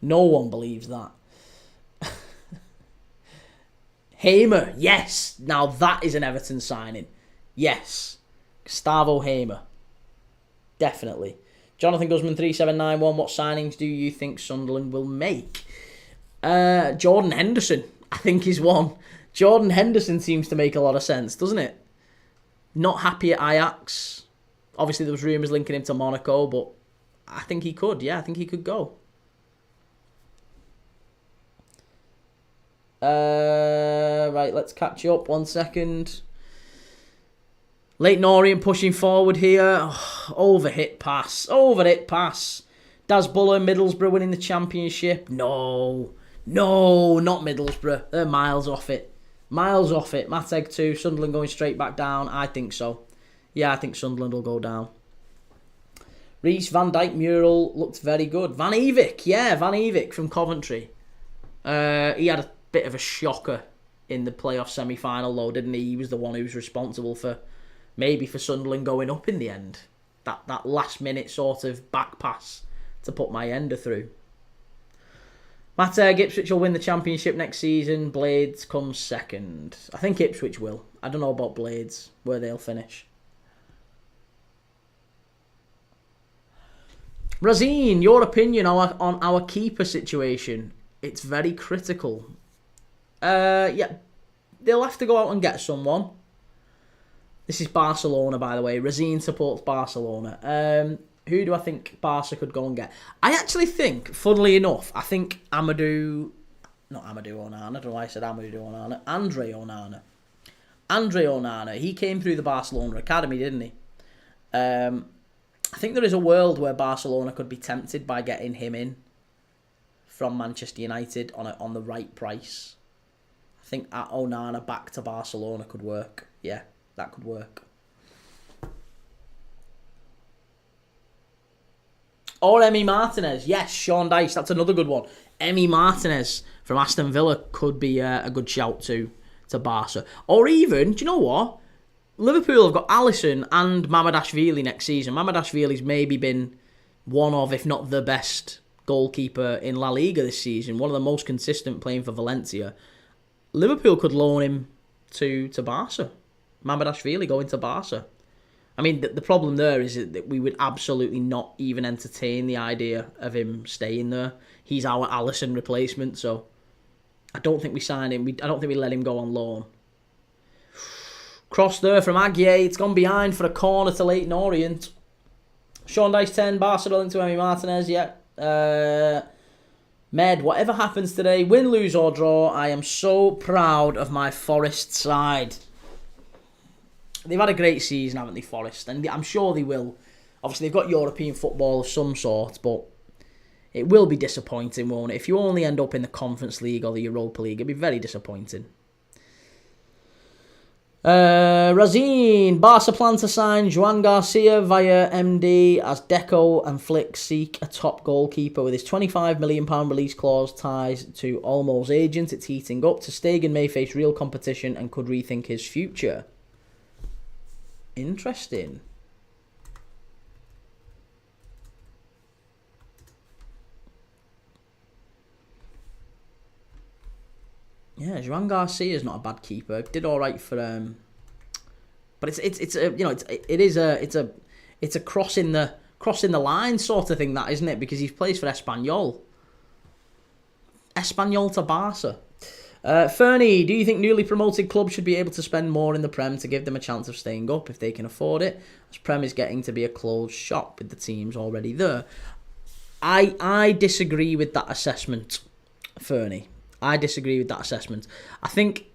No one believes that. Hamer, yes. Now that is an Everton signing. Yes. Gustavo Hamer. Definitely. Jonathan Guzman 3791, what signings do you think Sunderland will make? Jordan Henderson, I think, is one. Jordan Henderson seems to make a lot of sense, doesn't it? Not happy at Ajax. Obviously, there was rumours linking him to Monaco, but I think he could. Yeah, I think he could go. Right, let's catch up 1 second. Leyton Orient pushing forward here. Oh, over-hit pass. Daz Buller, Middlesbrough winning the Championship. No, not Middlesbrough. They're miles off it. Mateg 2, Sunderland going straight back down. I think so. Yeah, I think Sunderland will go down. Reece, Van Dijk mural looked very good. Van Evik from Coventry. He had a bit of a shocker in the playoff semi-final though, didn't he? He was the one who was responsible for Sunderland going up in the end. That last minute sort of back pass to put Mayenda through. Matt Ipswich will win the Championship next season. Blades comes second. I think Ipswich will. I don't know about Blades, where they'll finish. Razine, your opinion on our keeper situation? It's very critical. Yeah, they'll have to go out and get someone. This is Barcelona, by the way. Razine supports Barcelona. Who do I think Barca could go and get? I actually think, funnily enough, I think Amadou not Amadou Onana, I don't know why I said Amadou Onana, Andre Onana. Andre Onana, he came through the Barcelona academy, didn't he? I think there is a world where Barcelona could be tempted by getting him in from Manchester United on the right price. I think at Onana back to Barcelona could work. Yeah, that could work. Or Emi Martinez. Yes, Sean Dyche, that's another good one. Emi Martinez from Aston Villa could be a good shout to Barca. Or even, do you know what? Liverpool have got Alisson and Mamadashvili next season. Mamadashvili's maybe been one of, if not the best goalkeeper in La Liga this season. One of the most consistent playing for Valencia. Liverpool could loan him to Barca. Mamadashvili going to Barca. I mean, the problem there is that we would absolutely not even entertain the idea of him staying there. He's our Alisson replacement, so I don't think we sign him. I don't think we let him go on loan. Cross there from Aguier. It's gone behind for a corner to Leyton Orient. Sean Dyche 10, Barcelona to Emi Martinez, yeah. Med, whatever happens today, win, lose or draw, I am so proud of my Forest side. They've had a great season, haven't they, Forest? And I'm sure they will. Obviously, they've got European football of some sort, but it will be disappointing, won't it? If you only end up in the Conference League or the Europa League, it'll be very disappointing. Razine, Barca plan to sign Joan Garcia via MD as Deco and Flick seek a top goalkeeper with his £25 million release clause ties to Olmo's agent. It's heating up. Ter Stegen may face real competition and could rethink his future. Interesting. Yeah, Joan Garcia is not a bad keeper. Did all right for but it's a crossing the line sort of thing, that, isn't it? Because he plays for Espanyol. Espanyol to Barca. Fernie, do you think newly promoted clubs should be able to spend more in the Prem to give them a chance of staying up if they can afford it? As Prem is getting to be a closed shop with the teams already there. I disagree with that assessment, Fernie. I disagree with that assessment. I think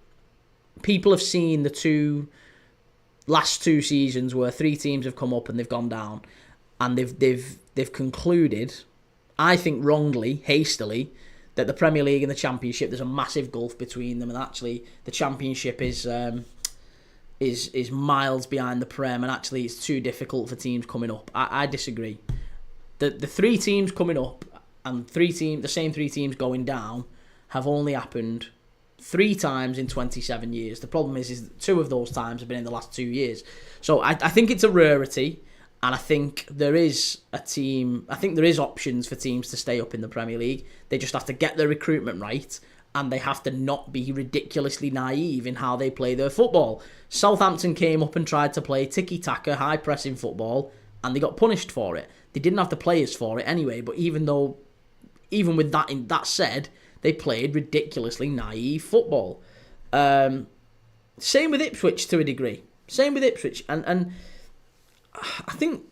people have seen the last two seasons where three teams have come up and they've gone down, and they've concluded, I think wrongly, hastily, that the Premier League and the Championship, there's a massive gulf between them, and actually the Championship is miles behind the Prem, and actually it's too difficult for teams coming up. I disagree. The three teams coming up and the same three teams going down have only happened 3 times in 27 years. The problem is that 2 of those times have been in the last 2 years. So I think it's a rarity, and I think there is options for teams to stay up in the Premier League. They just have to get their recruitment right, and they have to not be ridiculously naive in how they play their football. Southampton came up and tried to play tiki-taka, high-pressing football, and they got punished for it. They didn't have the players for it anyway, but even with that said, they played ridiculously naive football. Same with Ipswich to a degree. And I think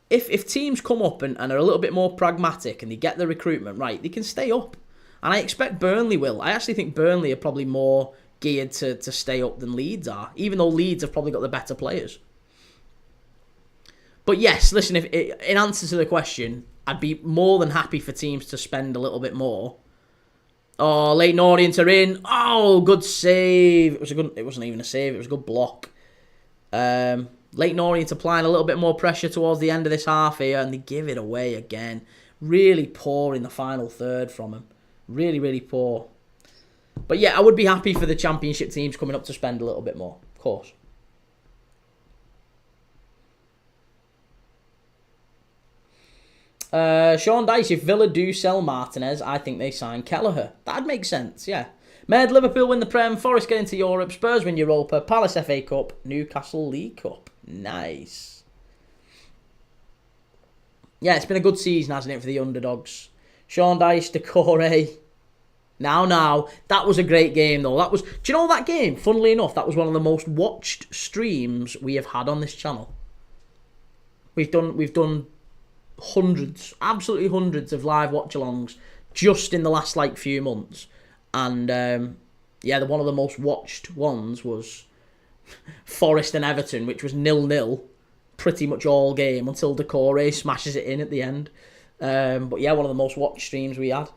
if teams come up and are a little bit more pragmatic and they get the recruitment right, they can stay up. And I expect Burnley will. I actually think Burnley are probably more geared to stay up than Leeds are, even though Leeds have probably got the better players. But yes, listen, in answer to the question, I'd be more than happy for teams to spend a little bit more. Oh, Leyton Orient are in. Oh, good save. It wasn't even a save. It was a good block. Leyton Orient applying a little bit more pressure towards the end of this half here, and they give it away again. Really poor in the final third from him. Really, really poor. But yeah, I would be happy for the Championship teams coming up to spend a little bit more, of course. Sean Dyche, if Villa do sell Martinez, I think they sign Kelleher. That'd make sense, yeah. Med, Liverpool win the Prem, Forest get into Europe, Spurs win Europa, Palace FA Cup, Newcastle League Cup. Nice. Yeah, it's been a good season, hasn't it, for the underdogs. Sean Dyche, Decore. Now. That was a great game, though. Do you know that game? Funnily enough, that was one of the most watched streams we have had on this channel. We've done hundreds, absolutely hundreds of live watch-alongs just in the last few months, And one of the most watched ones was Forest and Everton, which was 0-0 pretty much all game until Decore smashes it in at the end. But yeah, one of the most watched streams we had.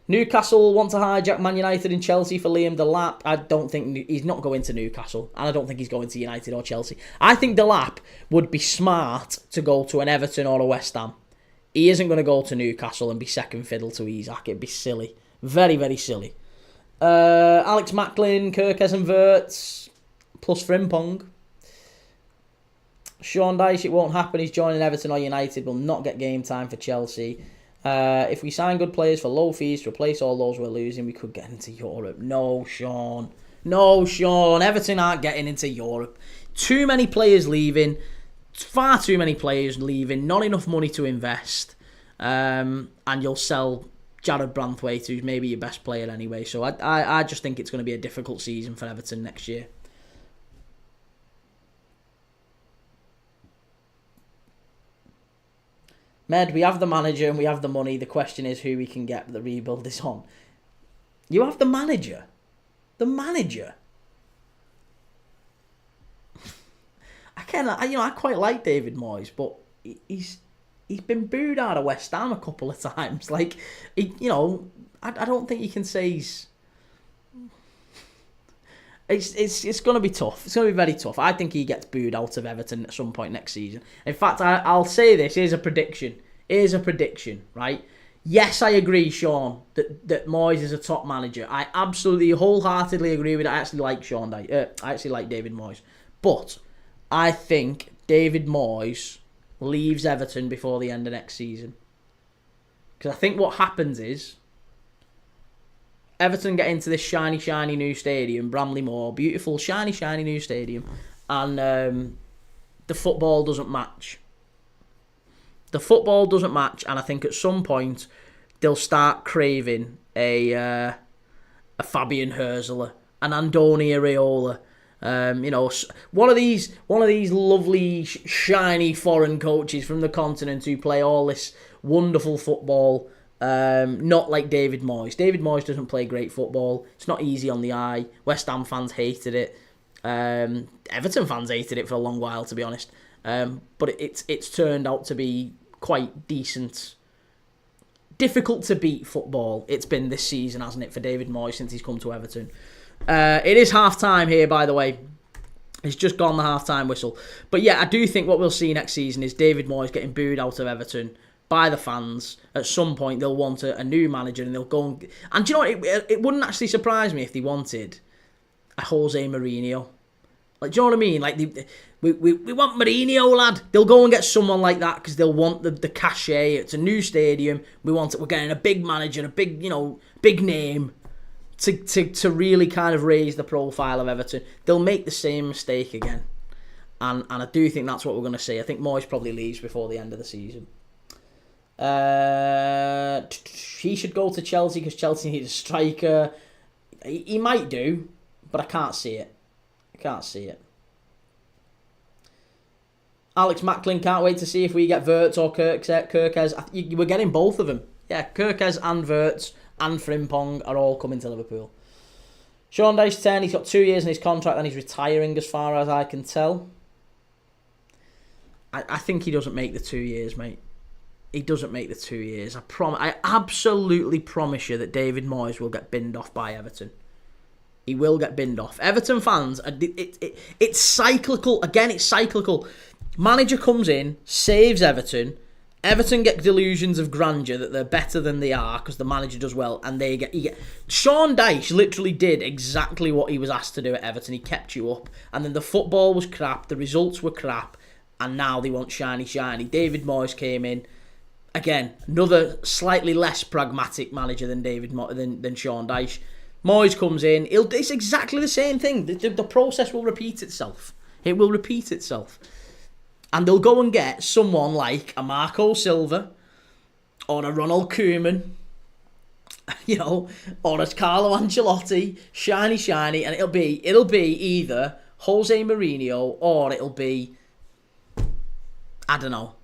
Newcastle want to hijack Man United and Chelsea for Liam Delap. I don't think he's not going to Newcastle, and I don't think he's going to United or Chelsea. I think Delap would be smart to go to an Everton or a West Ham. He isn't going to go to Newcastle and be second fiddle to Isak. It'd be silly. Very, very silly. Alex Macklin, Kirkes and Wirtz, plus Frimpong. Sean Dyche, it won't happen. He's joining Everton or United. Will not get game time for Chelsea. If we sign good players for low fees to replace all those we're losing, we could get into Europe. No, Sean. No, Sean. Everton aren't getting into Europe. Too many players leaving. Far too many players leaving. Not enough money to invest. And you'll sell Jared Branthwaite, who's maybe your best player anyway. So I just think it's going to be a difficult season for Everton next year. Med, we have the manager and we have the money. The question is who we can get, but the rebuild is on. You have the manager? The manager? I quite like David Moyes, but he's been booed out of West Ham a couple of times. Like, I don't think you can say he's... It's going to be tough. It's going to be very tough. I think he gets booed out of Everton at some point next season. In fact, I'll say this. Here's a prediction. Right? Yes, I agree, Sean, that Moyes is a top manager. I absolutely, wholeheartedly agree with it. I actually like I actually like David Moyes. But I think David Moyes leaves Everton before the end of next season. Because I think what happens is Everton get into this shiny, shiny new stadium, Bramley Moor, beautiful, shiny, shiny new stadium, and the football doesn't match. The football doesn't match, and I think at some point they'll start craving a Fabian Hürzeler, an Andoni Areola, one of these lovely, shiny foreign coaches from the continent who play all this wonderful football. Not like David Moyes. David Moyes doesn't play great football. It's not easy on the eye. West Ham fans hated it. Everton fans hated it for a long while, to be honest. But it's turned out to be quite decent. Difficult to beat football. It's been this season, hasn't it, for David Moyes since he's come to Everton. It is half-time here, by the way. It's just gone the half-time whistle. But yeah, I do think what we'll see next season is David Moyes getting booed out of Everton by the fans. At some point, they'll want a new manager, and they'll go and do you know what? It wouldn't actually surprise me if they wanted a Jose Mourinho. Like, do you know what I mean? Like, we want Mourinho, lad. They'll go and get someone like that because they'll want the cachet. It's a new stadium. We're getting a big manager, a big name to really kind of raise the profile of Everton. They'll make the same mistake again, and I do think that's what we're going to see. I think Moyes probably leaves before the end of the season. He should go to Chelsea because Chelsea needs a striker. He might do, but I can't see it. Alex Macklin, can't wait to see if we get Wirtz or Kirkes. We're getting both of them. Yeah, Kirkes and Wirtz and Frimpong are all coming to Liverpool. Sean Dyche 10, he's got 2 years in his contract and he's retiring as far as I can tell. I think he doesn't make the 2 years, mate. He doesn't make the 2 years. I absolutely promise you that David Moyes will get binned off by Everton. He will get binned off. Everton fans, it's cyclical. Again, it's cyclical. Manager comes in, saves Everton. Everton get delusions of grandeur that they're better than they are because the manager does well, and Sean Dyche literally did exactly what he was asked to do at Everton. He kept you up, and then the football was crap, the results were crap, and now they want shiny, shiny. David Moyes came in. Again, another slightly less pragmatic manager than than Sean Dyche. Moyes comes in. It's exactly the same thing. The process will repeat itself. It will repeat itself. And they'll go and get someone like a Marco Silva or a Ronald Koeman, or a Carlo Ancelotti, shiny, and it'll be either Jose Mourinho or it'll be, I don't know,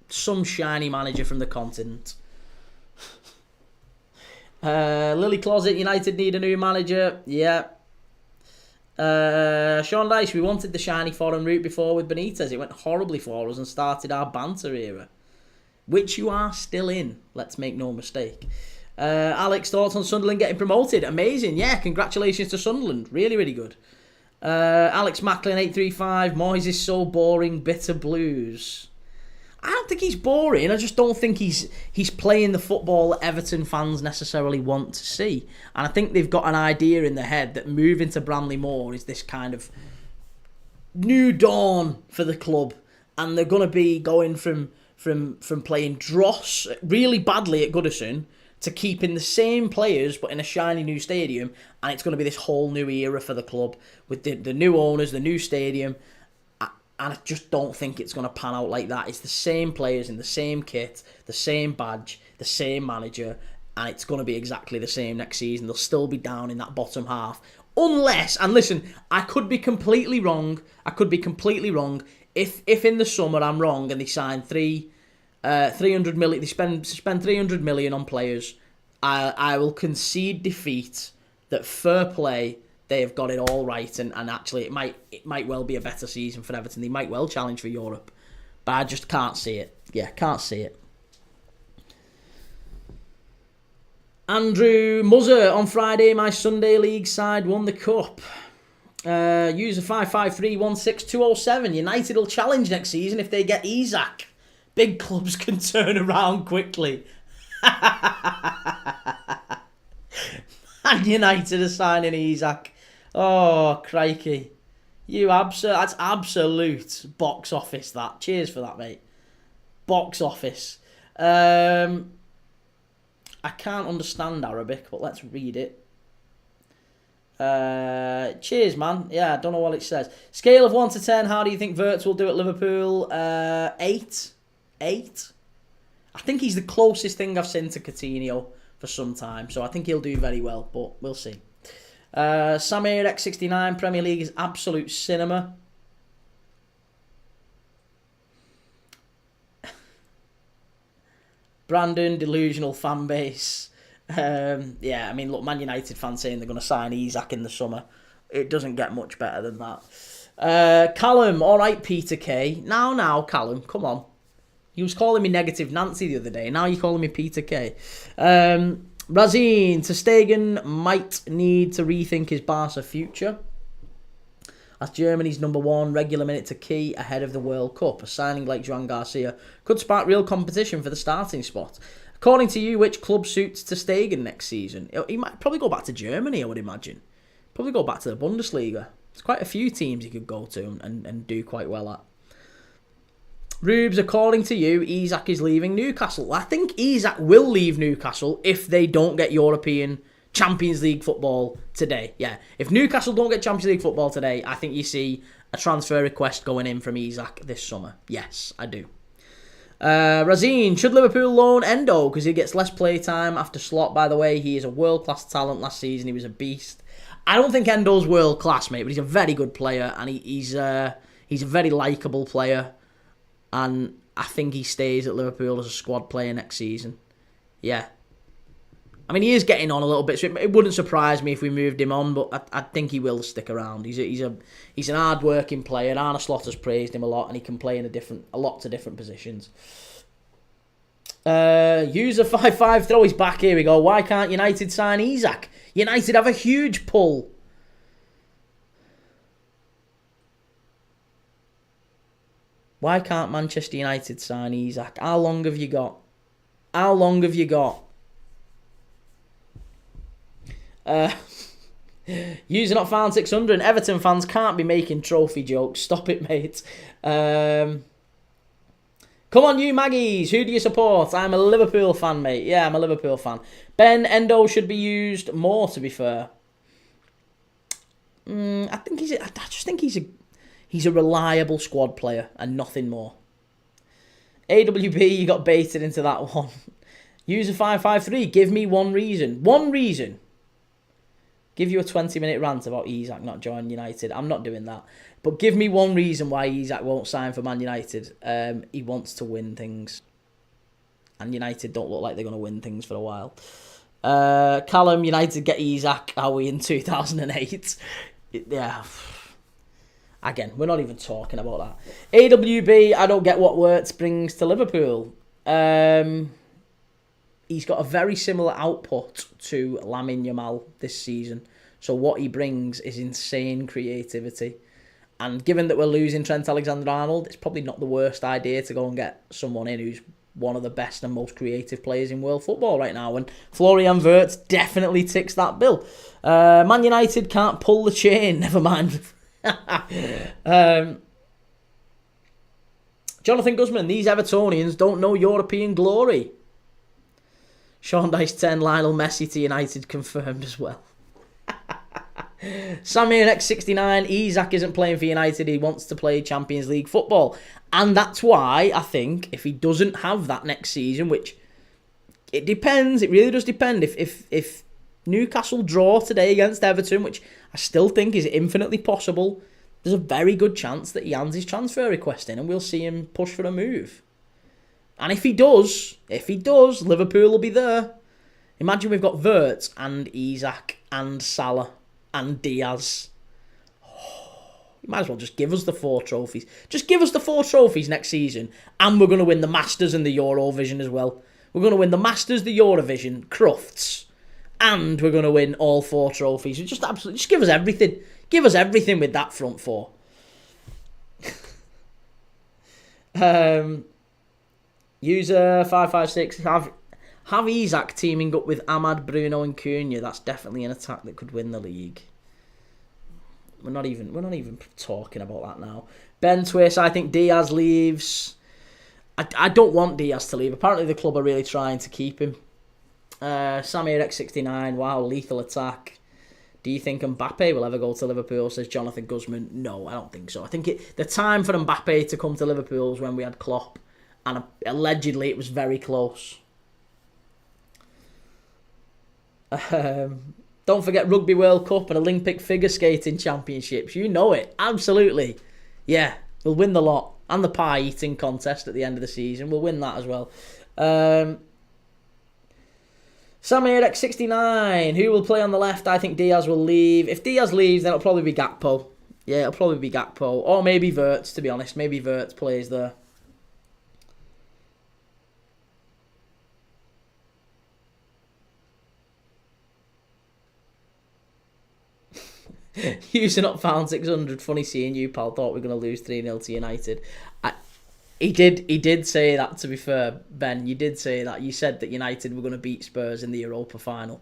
some shiny manager from the continent. Lily Closet, United need a new manager. Yeah. Sean Dyche, we wanted the shiny foreign route before with Benitez. It went horribly for us and started our banter era, which you are still in. Let's make no mistake. Alex, thoughts on Sunderland getting promoted? Amazing. Yeah, congratulations to Sunderland. Really, really good. Alex Macklin 835. Moyes is so boring. Bitter blues. I don't think he's boring. I just don't think he's playing the football that Everton fans necessarily want to see. And I think they've got an idea in their head that moving to Bramley Moor is this kind of new dawn for the club, and they're going to be going from playing dross really badly at Goodison to keeping the same players but in a shiny new stadium, and it's going to be this whole new era for the club with the new owners, the new stadium. And I just don't think it's going to pan out like that. It's the same players in the same kit, the same badge, the same manager, and it's going to be exactly the same next season. They'll still be down in that bottom half. Unless, and listen, I could be completely wrong. If in the summer I'm wrong and they sign 300 million, they spend 300 million on players, I will concede defeat that fair play. They have got it all right, and actually it might well be a better season for Everton. They might well challenge for Europe, but I just can't see it. Yeah, can't see it. Andrew Muzzer, on Friday, my Sunday League side won the cup. User 553162007. United will challenge next season if they get Isak. Big clubs can turn around quickly. And United are signing Isak. Oh, crikey. That's absolute box office, that. Cheers for that, mate. Box office. I can't understand Arabic, but let's read it. Cheers, man. Yeah, I don't know what it says. Scale of 1 to 10, how do you think Wirtz will do at Liverpool? 8. 8. I think he's the closest thing I've seen to Coutinho for some time, so I think he'll do very well, but we'll see. Samir X69, Premier League is absolute cinema. Brandon, delusional fan base. Yeah, I mean, look, Man United fans saying they're going to sign Isak in the summer. It doesn't get much better than that. Callum, alright, Peter K. Now, Callum, come on. You was calling me Negative Nancy the other day. Now you're calling me Peter K. Razine, Ter Stegen might need to rethink his Barca future. As Germany's number one, regular minutes are key ahead of the World Cup. A signing like Joan Garcia could spark real competition for the starting spot. According to you, which club suits Ter Stegen next season? He might probably go back to Germany, I would imagine. Probably go back to the Bundesliga. There's quite a few teams he could go to and do quite well at. Rubes, according to you, Isak is leaving Newcastle. I think Isak will leave Newcastle if they don't get European Champions League football today. Yeah, if Newcastle don't get Champions League football today, I think you see a transfer request going in from Isak this summer. Yes, I do. Razine, should Liverpool loan Endo because he gets less play time after Slot? By the way, he is a world-class talent. Last season, he was a beast. I don't think Endo's world-class, mate, but he's a very good player, and he's a very likeable player. And I think he stays at Liverpool as a squad player next season. Yeah. I mean, he is getting on a little bit, so it wouldn't surprise me if we moved him on, but I think he will stick around. He's an hard-working player. Arne Slot has praised him a lot, and he can play in a lot of different positions. User 55, throw his back. Here we go. Why can't United sign Isak? United have a huge pull. Why can't Manchester United sign Isak? How long have you got? User not found 600. Everton fans can't be making trophy jokes. Stop it, mate. Come on, you Maggies. Who do you support? I'm a Liverpool fan, mate. Yeah, I'm a Liverpool fan. Ben, Endo should be used more, to be fair. I just think he's a reliable squad player and nothing more. AWB, you got baited into that one. User 553, give me one reason. One reason. Give you a 20-minute rant about Isak not joining United. I'm not doing that. But give me one reason why Isak won't sign for Man United. He wants to win things. And United don't look like they're going to win things for a while. Callum, United get Isak. Are we in 2008? Yeah. Again, we're not even talking about that. AWB, I don't get what Wirtz brings to Liverpool. He's got a very similar output to Lamine Yamal this season. So what he brings is insane creativity. And given that we're losing Trent Alexander-Arnold, it's probably not the worst idea to go and get someone in who's one of the best and most creative players in world football right now. And Florian Wirtz definitely ticks that bill. Man United can't pull the chain, never mind. Jonathan Guzman, these Evertonians don't know European glory. Sean Dice 10, Lionel Messi to United confirmed as well. Samir X69, Isak isn't playing for United, he wants to play Champions League football. And that's why I think if he doesn't have that next season, which it depends, it really does depend. If Newcastle draw today against Everton, which I still think is infinitely possible, there's a very good chance that he hands his transfer request in and we'll see him push for a move. And if he does, Liverpool will be there. Imagine we've got Wirtz and Isak and Salah and Diaz. You might as well just give us the 4 trophies. Just give us the 4 trophies next season and we're going to win the Masters and the Eurovision as well. We're going to win the Masters, the Eurovision, Crufts, and we're going to win all 4 trophies. Just give us everything. Give us everything with that front 4. User 556, have Isak teaming up with Ahmad, Bruno and Cunha. That's definitely an attack that could win the league. We're not even talking about that now. Ben Twist, I think Diaz leaves. I don't want Diaz to leave. Apparently the club are really trying to keep him. Samir X69, wow, lethal attack. Do you think Mbappe will ever go to Liverpool, says Jonathan Guzman? No, I don't think so. I think the time for Mbappe to come to Liverpool was when we had Klopp. And allegedly it was very close. Don't forget Rugby World Cup and Olympic figure skating championships. You know it. Absolutely. Yeah, we'll win the lot. And the pie eating contest at the end of the season. We'll win that as well. Samir X69. Who will play on the left? I think Diaz will leave. If Diaz leaves, then it'll probably be Gakpo. Yeah, it'll probably be Gakpo. Or maybe Wirtz, to be honest. Maybe Wirtz plays there. User not found 600. Funny seeing you, pal. Thought we were going to lose 3-0 to United. He did say that, to be fair, Ben. You did say that. You said that United were going to beat Spurs in the Europa final.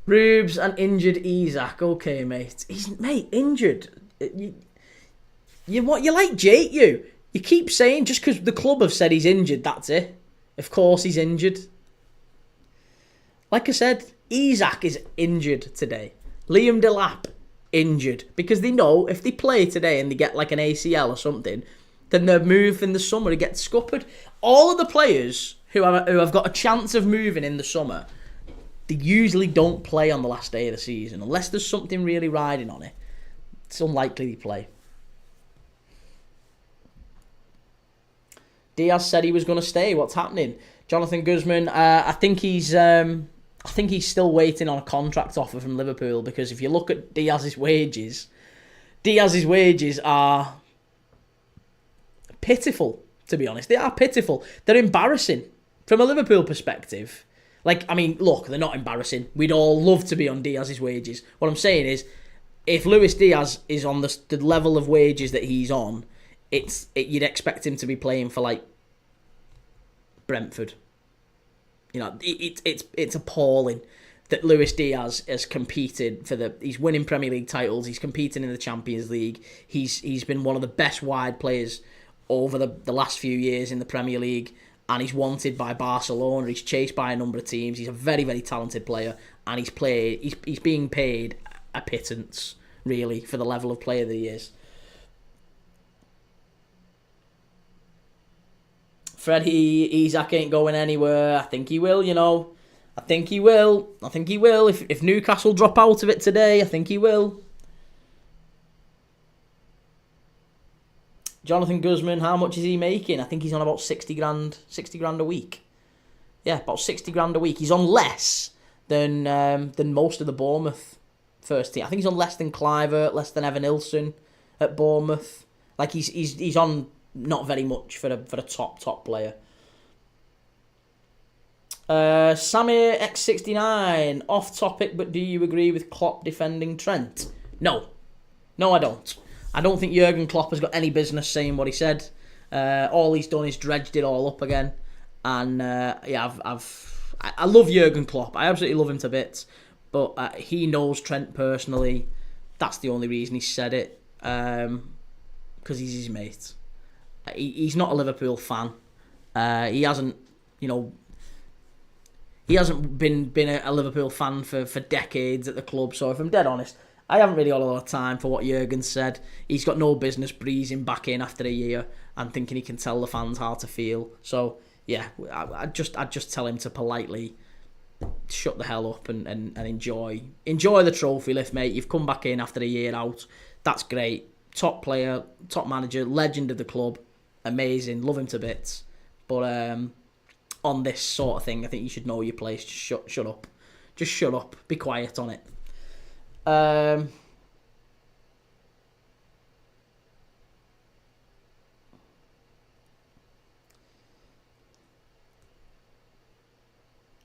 Rubes and injured Isak. Okay, mate. He's injured. You're like Jake, you. You keep saying just because the club have said he's injured, that's it. Of course he's injured. Like I said, Isak is injured today. Liam Delap, injured. Because they know if they play today and they get like an ACL or something, then their move in the summer gets scuppered. All of the players who have got a chance of moving in the summer, they usually don't play on the last day of the season. Unless there's something really riding on it. It's unlikely they play. Diaz said he was going to stay. What's happening? Jonathan Guzman, I think he's still waiting on a contract offer from Liverpool, because if you look at Diaz's wages are pitiful, to be honest. They are pitiful. They're embarrassing from a Liverpool perspective. Like, I mean, look, they're not embarrassing. We'd all love to be on Diaz's wages. What I'm saying is, if Luis Diaz is on the level of wages that he's on, you'd expect him to be playing for, like, Brentford. You know, it's appalling that Luis Diaz has competed he's winning Premier League titles, he's competing in the Champions League, he's been one of the best wide players over the last few years in the Premier League, and he's wanted by Barcelona, he's chased by a number of teams, he's a very, very talented player, and he's being paid a pittance, really, for the level of player that he is. Freddie, Isak ain't going anywhere. I think he will, you know. I think he will. If Newcastle drop out of it today, I think he will. Jonathan Guzman, how much is he making? I think he's on about 60 grand a week. Yeah, about 60 grand a week. He's on less than most of the Bournemouth first team. I think he's on less than Clivert, less than Evan Ilson at Bournemouth. Like he's on not very much for a top player. Samir X69, off topic, but do you agree with Klopp defending Trent? No, I don't. I don't think Jurgen Klopp has got any business saying what he said. All he's done is dredged it all up again, and I love Jurgen Klopp. I absolutely love him to bits, but he knows Trent personally. That's the only reason he said it, because he's his mate. He's not a Liverpool fan. He hasn't, he hasn't been a Liverpool fan for decades at the club. So if I'm dead honest, I haven't really got a lot of time for what Jurgen said. He's got no business breezing back in after a year and thinking he can tell the fans how to feel. So yeah, I'd just tell him to politely shut the hell up and enjoy the trophy lift, mate. You've come back in after a year out. That's great. Top player, top manager, legend of the club. Amazing. Love him to bits. But on this sort of thing, I think you should know your place. Just shut up. Just shut up. Be quiet on it.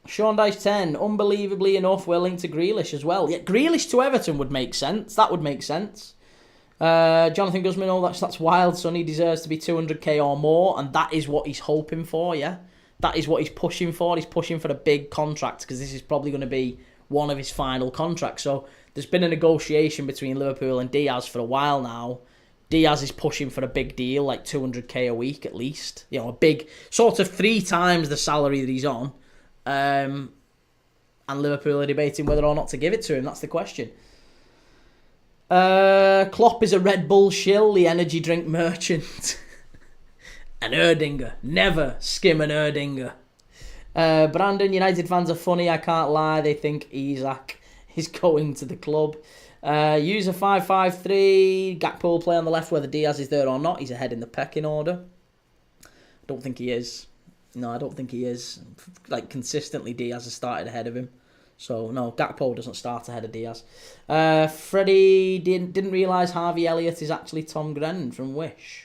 Sean Dice 10, unbelievably enough, we're linked to Grealish as well. Yeah, Grealish to Everton would make sense. That would make sense. Jonathan Guzman, that's wild, son. He deserves to be 200k or more, and that is what he's hoping for, yeah? That is what he's pushing for. He's pushing for a big contract, because this is probably going to be one of his final contracts. So there's been a negotiation between Liverpool and Diaz for a while now. Diaz is pushing for a big deal, like 200k a week at least. A big, sort of 3 times the salary that he's on. And Liverpool are debating whether or not to give it to him. That's the question. Klopp is a Red Bull shill, the energy drink merchant. An Erdinger. Never skim an Erdinger. Brandon, United fans are funny, I can't lie. They think Isak is going to the club. User 553, Gakpo will play on the left whether Diaz is there or not. He's ahead in the pecking order. I don't think he is. No, I don't think he is. Like, consistently, Diaz has started ahead of him. So, no, Gakpo doesn't start ahead of Diaz. Freddie didn't realise Harvey Elliott is actually Tom Grennan from Wish.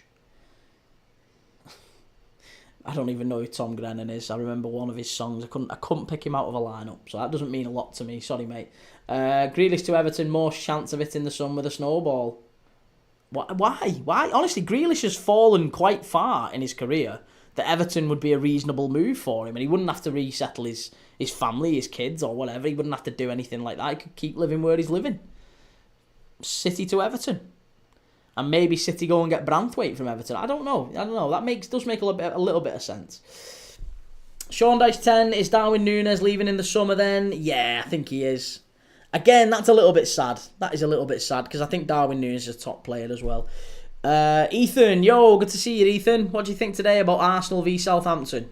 I don't even know who Tom Grennan is. I remember one of his songs. I couldn't pick him out of a lineup, so that doesn't mean a lot to me. Sorry, mate. Grealish to Everton, more chance of it in the sun with a snowball. Why? Honestly, Grealish has fallen quite far in his career. That Everton would be a reasonable move for him, and he wouldn't have to resettle his family, his kids, or whatever. He wouldn't have to do anything like that. He could keep living where he's living. City to Everton. And maybe City go and get Branthwaite from Everton. I don't know. That does make a little bit of sense. Sean Dice 10, is Darwin Núñez leaving in the summer then? Yeah, I think he is. Again, that's a little bit sad. That is a little bit sad, because I think Darwin Núñez is a top player as well. Ethan, yo, good to see you, Ethan. What do you think today about Arsenal v Southampton?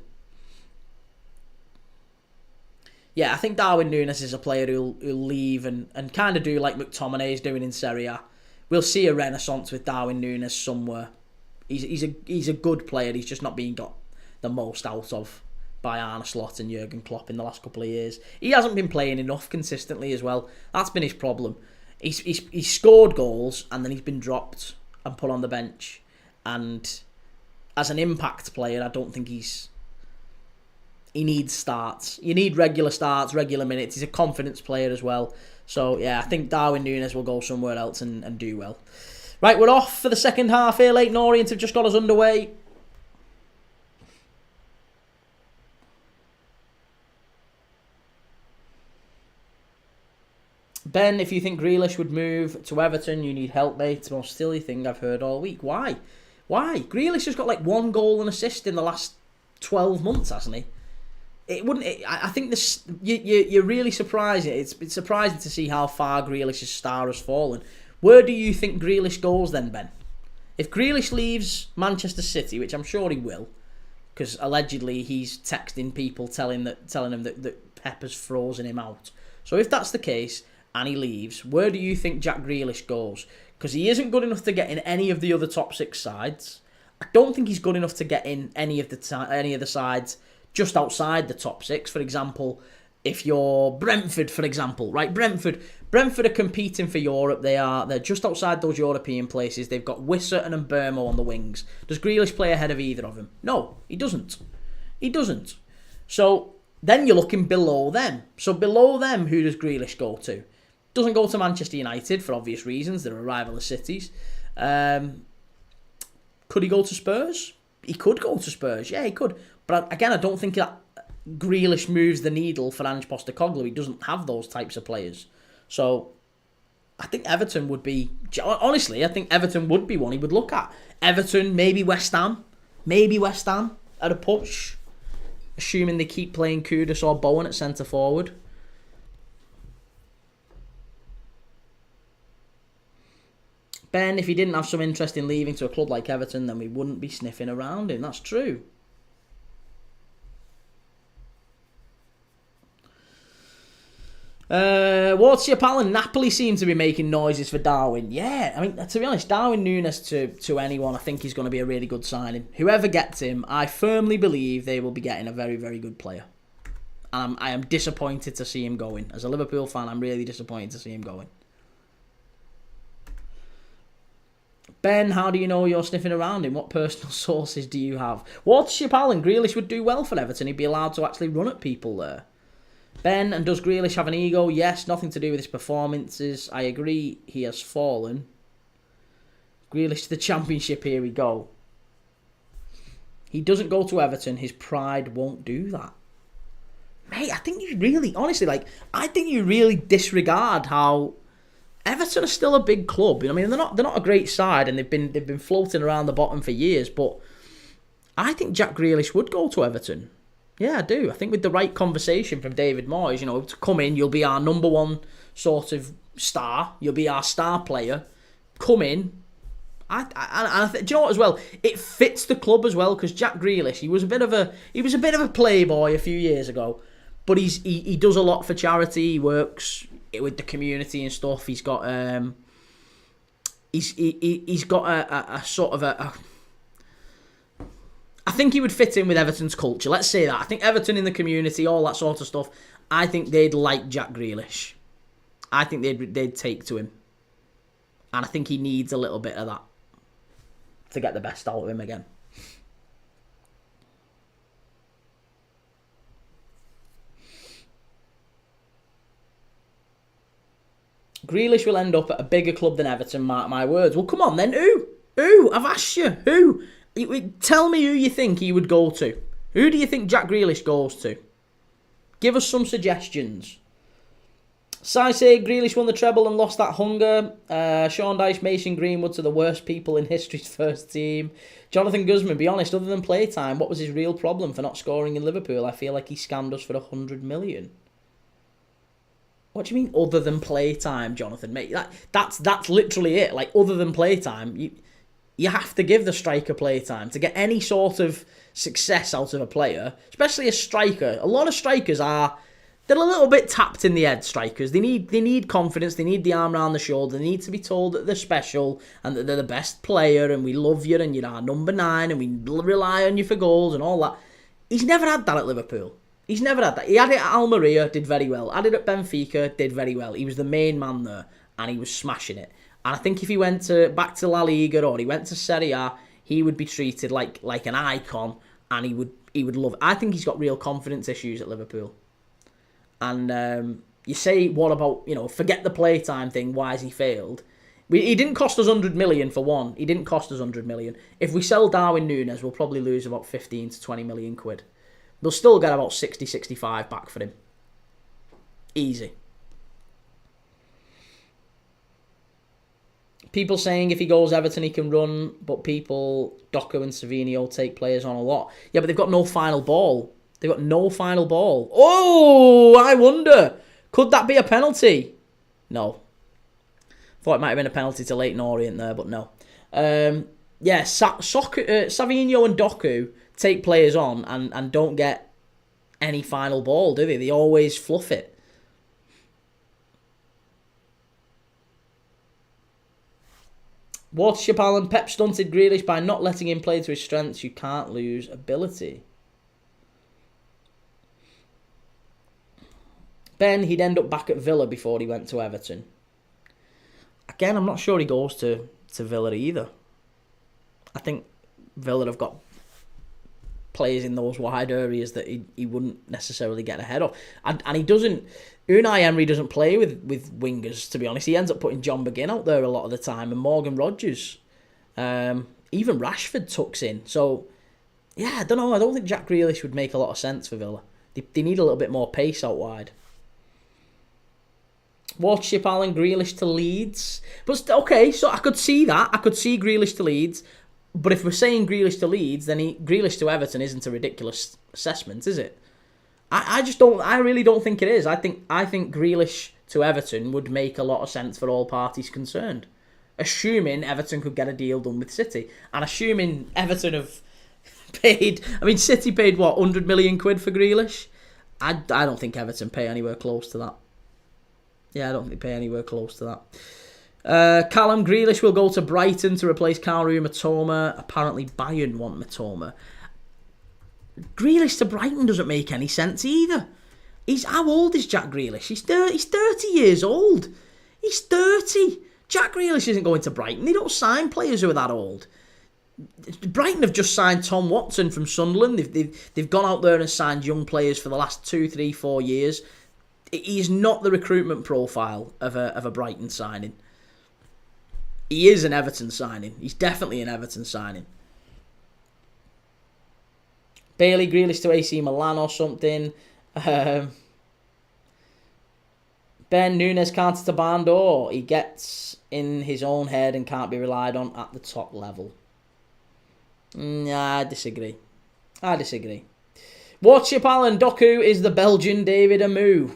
Yeah, I think Darwin Núñez is a player who'll leave and kind of do like McTominay is doing in Serie A. We'll see a renaissance with Darwin Núñez somewhere. He's a good player. He's just not being got the most out of by Arne Slot and Jurgen Klopp in the last couple of years. He hasn't been playing enough consistently as well. That's been his problem. He's scored goals and then he's been dropped and put on the bench, and as an impact player, I don't think he needs starts. You need regular starts, regular minutes. He's a confidence player as well. So yeah, I think Darwin Núñez will go somewhere else and do well. Right, we're off for the second half here. Leyton Orient have just got us underway. Ben, if you think Grealish would move to Everton, you need help, mate. It's the most silly thing I've heard all week. Why? Grealish has got like 1 goal and assist in the last 12 months, hasn't he? I think this. You're really surprised. It's surprising to see how far Grealish's star has fallen. Where do you think Grealish goes then, Ben? If Grealish leaves Manchester City, which I'm sure he will, because allegedly he's texting people telling him that Pep has frozen him out. So if that's the case, and he leaves, where do you think Jack Grealish goes? Because he isn't good enough to get in any of the other top 6 sides, I don't think he's good enough to get in any of the sides just outside the top six. For example, if you're Brentford, for example, right? Brentford are competing for Europe. They're just outside those European places. They've got Wissa and Mbermo on the wings. Does Grealish play ahead of either of them? No, he doesn't. He doesn't. So then you're looking below them. So below them, who does Grealish go to? Doesn't go to Manchester United for obvious reasons. They're a rival of cities. Could he go to Spurs? He could go to Spurs. Yeah, he could. But again, I don't think that Grealish moves the needle for Ange Postecoglou. He doesn't have those types of players. So I think Everton would be... Honestly, I think Everton would be one he would look at. Everton, maybe West Ham. Maybe West Ham at a push. Assuming they keep playing Kudus or Bowen at centre forward. Ben, if he didn't have some interest in leaving to a club like Everton, then we wouldn't be sniffing around him. That's true. What's your pal? And Napoli seem to be making noises for Darwin. Yeah, I mean, to be honest, Darwin Núñez to anyone, I think he's going to be a really good signing. Whoever gets him, I firmly believe they will be getting a very, very good player. And I am disappointed to see him going. As a Liverpool fan, I'm really disappointed to see him going. Ben, how do you know you're sniffing around him? What personal sources do you have? What's your pal? And Grealish would do well for Everton. He'd be allowed to actually run at people there. Ben, and does Grealish have an ego? Yes, nothing to do with his performances. I agree, he has fallen. Grealish to the Championship, here we go. He doesn't go to Everton. His pride won't do that. Mate, I think you really, honestly, I think you really disregard how Everton are still a big club. I mean, they're not a great side, and they've been floating around the bottom for years. But I think Jack Grealish would go to Everton. Yeah, I do. I think with the right conversation from David Moyes, to come in, you'll be our number one sort of star. You'll be our star player. Come in. Do you know what as well? It fits the club as well, because Jack Grealish, he was a bit of a playboy a few years ago, but he does a lot for charity. He works with the community and stuff. He's got he's got a sort of a I think he would fit in with Everton's culture. Let's say that. I think Everton in the community, all that sort of stuff, I think they'd like Jack Grealish. I think they'd take to him. And I think he needs a little bit of that to get the best out of him again. Grealish will end up at a bigger club than Everton, mark my words. Well, come on then. Who? I've asked you. Who? Tell me who you think he would go to. Who do you think Jack Grealish goes to? Give us some suggestions. Sai say Grealish won the treble and lost that hunger. Sean Dyche, Mason Greenwood to the worst people in history's first team. Jonathan Guzman, be honest, other than playtime, what was his real problem for not scoring in Liverpool? I feel like he scammed us for 100 million. What do you mean, other than playtime, Jonathan? Mate, that's literally it. Other than playtime, you have to give the striker playtime to get any sort of success out of a player, especially a striker. A lot of strikers they're a little bit tapped in the head, strikers. They need confidence, they need the arm around the shoulder, they need to be told that they're special and that they're the best player and we love you and you're our number 9 and we rely on you for goals and all that. He's never had that at Liverpool. He's never had that. He had it at Almeria, did very well. Had it at Benfica, did very well. He was the main man there and he was smashing it. And I think if he went back to La Liga or he went to Serie A, he would be treated like an icon, and he would love it. I think he's got real confidence issues at Liverpool. And you say, what about, forget the playtime thing, why has he failed? He didn't cost us 100 million for one. He didn't cost us 100 million. If we sell Darwin Núñez, we'll probably lose about 15 to 20 million quid. We'll still get about 60, 65 back for him. Easy. People saying if he goes Everton, he can run, but people, Doku and Savinio, take players on a lot. Yeah, but they've got no final ball. They've got no final ball. Oh, I wonder. Could that be a penalty? No. Thought it might have been a penalty to Leyton Orient there, but no. Savinio and Doku take players on and don't get any final ball, do they? They always fluff it. Watership Allen, Pep stunted Grealish by not letting him play to his strengths. You can't lose ability. Ben, he'd end up back at Villa before he went to Everton. Again, I'm not sure he goes to Villa either. I think Villa have got players in those wide areas that he wouldn't necessarily get ahead of. And he doesn't... Unai Emery doesn't play with wingers, to be honest. He ends up putting John McGinn out there a lot of the time and Morgan Rogers. Even Rashford tucks in. So, yeah, I don't know. I don't think Jack Grealish would make a lot of sense for Villa. They need a little bit more pace out wide. Watership Allen, Grealish to Leeds. But, okay, so I could see that. I could see Grealish to Leeds. But if we're saying Grealish to Leeds, then Grealish to Everton isn't a ridiculous assessment, is it? I just don't. I really don't think it is. I think Grealish to Everton would make a lot of sense for all parties concerned, assuming Everton could get a deal done with City, and assuming Everton have paid. I mean, City paid what, 100 million quid for Grealish. I don't think Everton pay anywhere close to that. Yeah, I don't think they pay anywhere close to that. Callum Grealish will go to Brighton to replace Kaoru Mitoma. Apparently, Bayern want Mitoma. Grealish to Brighton doesn't make any sense either. How old is Jack Grealish? He's 30 years old. He's 30. Jack Grealish isn't going to Brighton. They don't sign players who are that old. Brighton have just signed Tom Watson from Sunderland. They've gone out there and signed young players for the last 2, 3, 4 years. He's not the recruitment profile of a Brighton signing. He is an Everton signing. He's definitely an Everton signing. Bailey Grealish to AC Milan or something. Ben Nunes counter to Bandor. He gets in his own head and can't be relied on at the top level. I disagree. Watership Allen, Doku is the Belgian David Amu.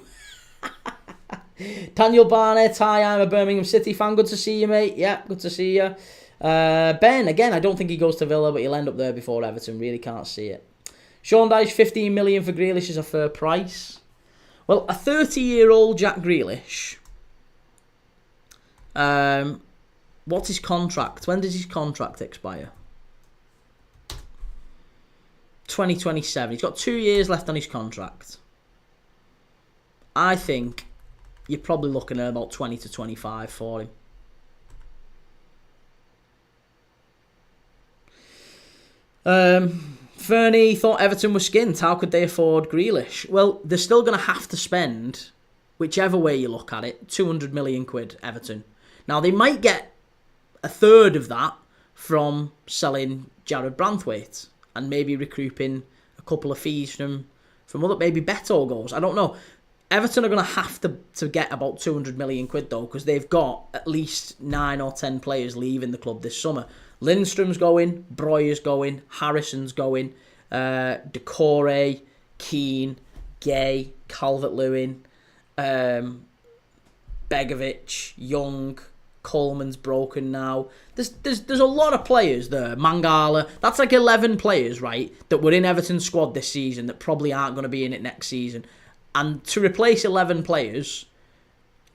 Daniel Barnett, hi, I'm a Birmingham City fan. Good to see you, mate. Yeah, good to see you. Ben, again, I don't think he goes to Villa, but he'll end up there before Everton. Really can't see it. Sean Dyche, 15 million for Grealish is a fair price. Well, a 30-year-old Jack Grealish. What's his contract? When does his contract expire? 2027. He's got 2 years left on his contract. I think you're probably looking at about 20 to 25 for him. Fernie thought Everton were skint. How could they afford Grealish? Well, they're still going to have to spend, whichever way you look at it, 200 million quid, Everton. Now, they might get a third of that from selling Jared Branthwaite and maybe recouping a couple of fees from other, maybe Beto goes. I don't know. Everton are going to have to get about 200 million quid, though, because they've got at least 9 or 10 players leaving the club this summer. Lindstrom's going, Breuer's going, Harrison's going, Decore, Keane, Gay, Calvert-Lewin, Begovic, Young, Coleman's broken now. There's a lot of players there. Mangala, that's like 11 players, right, that were in Everton's squad this season that probably aren't going to be in it next season. And to replace 11 players,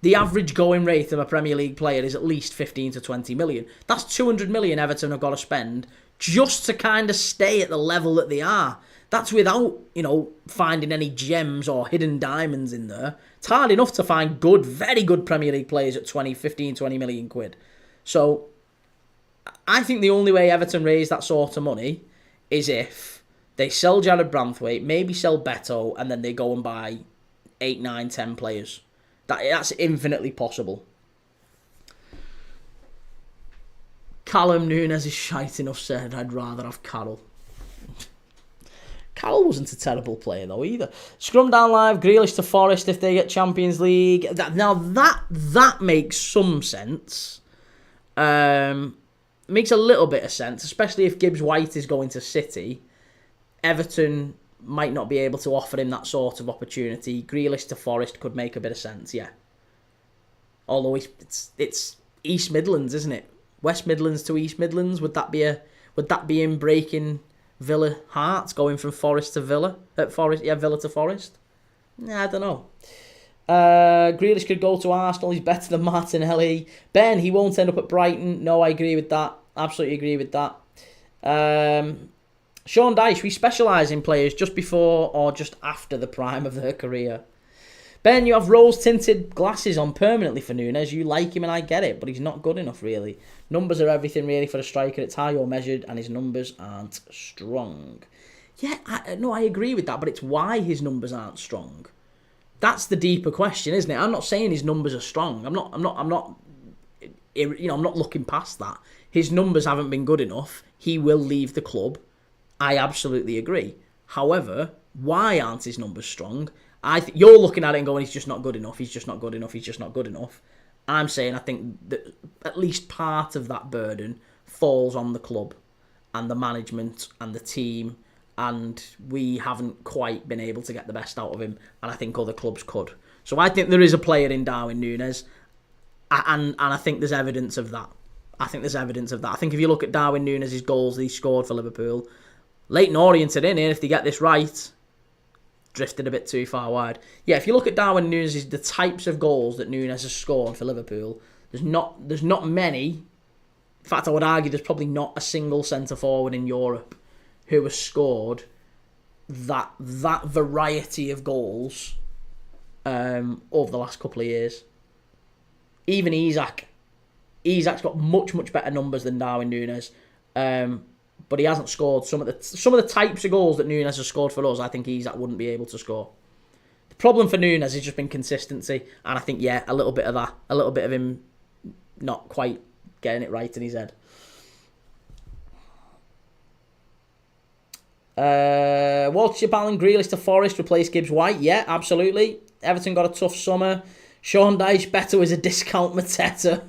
the average going rate of a Premier League player is at least 15 to 20 million. That's 200 million Everton have got to spend just to kind of stay at the level that they are. That's without, finding any gems or hidden diamonds in there. It's hard enough to find good, very good Premier League players at 15, 20 million quid. So, I think the only way Everton raise that sort of money is if they sell Jared Branthwaite, maybe sell Beto, and then they go and buy 8, 9, 10 players. That's infinitely possible. Callum Nunes is shite enough said. I'd rather have Carroll. Carroll wasn't a terrible player though either. Scrum down live. Grealish to Forest if they get Champions League. That makes some sense. Makes a little bit of sense, especially if Gibbs White is going to City. Everton might not be able to offer him that sort of opportunity. Grealish to Forest could make a bit of sense, yeah. Although it's East Midlands, isn't it? West Midlands to East Midlands. Would that be him breaking Villa hearts, going from Forest to Villa? Villa to Forest? Nah, I don't know. Grealish could go to Arsenal. He's better than Martinelli. Ben, he won't end up at Brighton. No, I agree with that. Absolutely agree with that. Sean Dyche, we specialise in players just before or just after the prime of their career. Ben, you have rose-tinted glasses on permanently for Núñez. You like him and I get it, but he's not good enough, really. Numbers are everything, really, for a striker. It's how you're measured, and his numbers aren't strong. Yeah, I agree with that, but it's why his numbers aren't strong. That's the deeper question, isn't it? I'm not saying his numbers are strong. I'm not looking past that. His numbers haven't been good enough. He will leave the club. I absolutely agree. However, why aren't his numbers strong? You're looking at it and going, he's just not good enough. He's just not good enough. He's just not good enough. I'm saying I think that at least part of that burden falls on the club and the management and the team, and we haven't quite been able to get the best out of him, and I think other clubs could. So I think there is a player in Darwin Núñez, and I think there's evidence of that. I think if you look at Darwin Núñez's goals that he scored for Liverpool, Leyton Orient in here, if they get this right, drifted a bit too far wide. Yeah, if you look at Darwin Núñez's, the types of goals that Núñez has scored for Liverpool, there's not many. In fact, I would argue there's probably not a single centre-forward in Europe who has scored that variety of goals over the last couple of years. Even Isak's got much better numbers than Darwin Núñez, but he hasn't scored some of the types of goals that Núñez has scored for us. I think Isak wouldn't be able to score. The problem for Núñez has just been consistency, and I think a little bit of that, a little bit of him not quite getting it right in his head. What's your Alan Grealish to Forest, replace Gibbs White? Yeah, absolutely. Everton got a tough summer. Sean Dyche, better as a discount Mateta.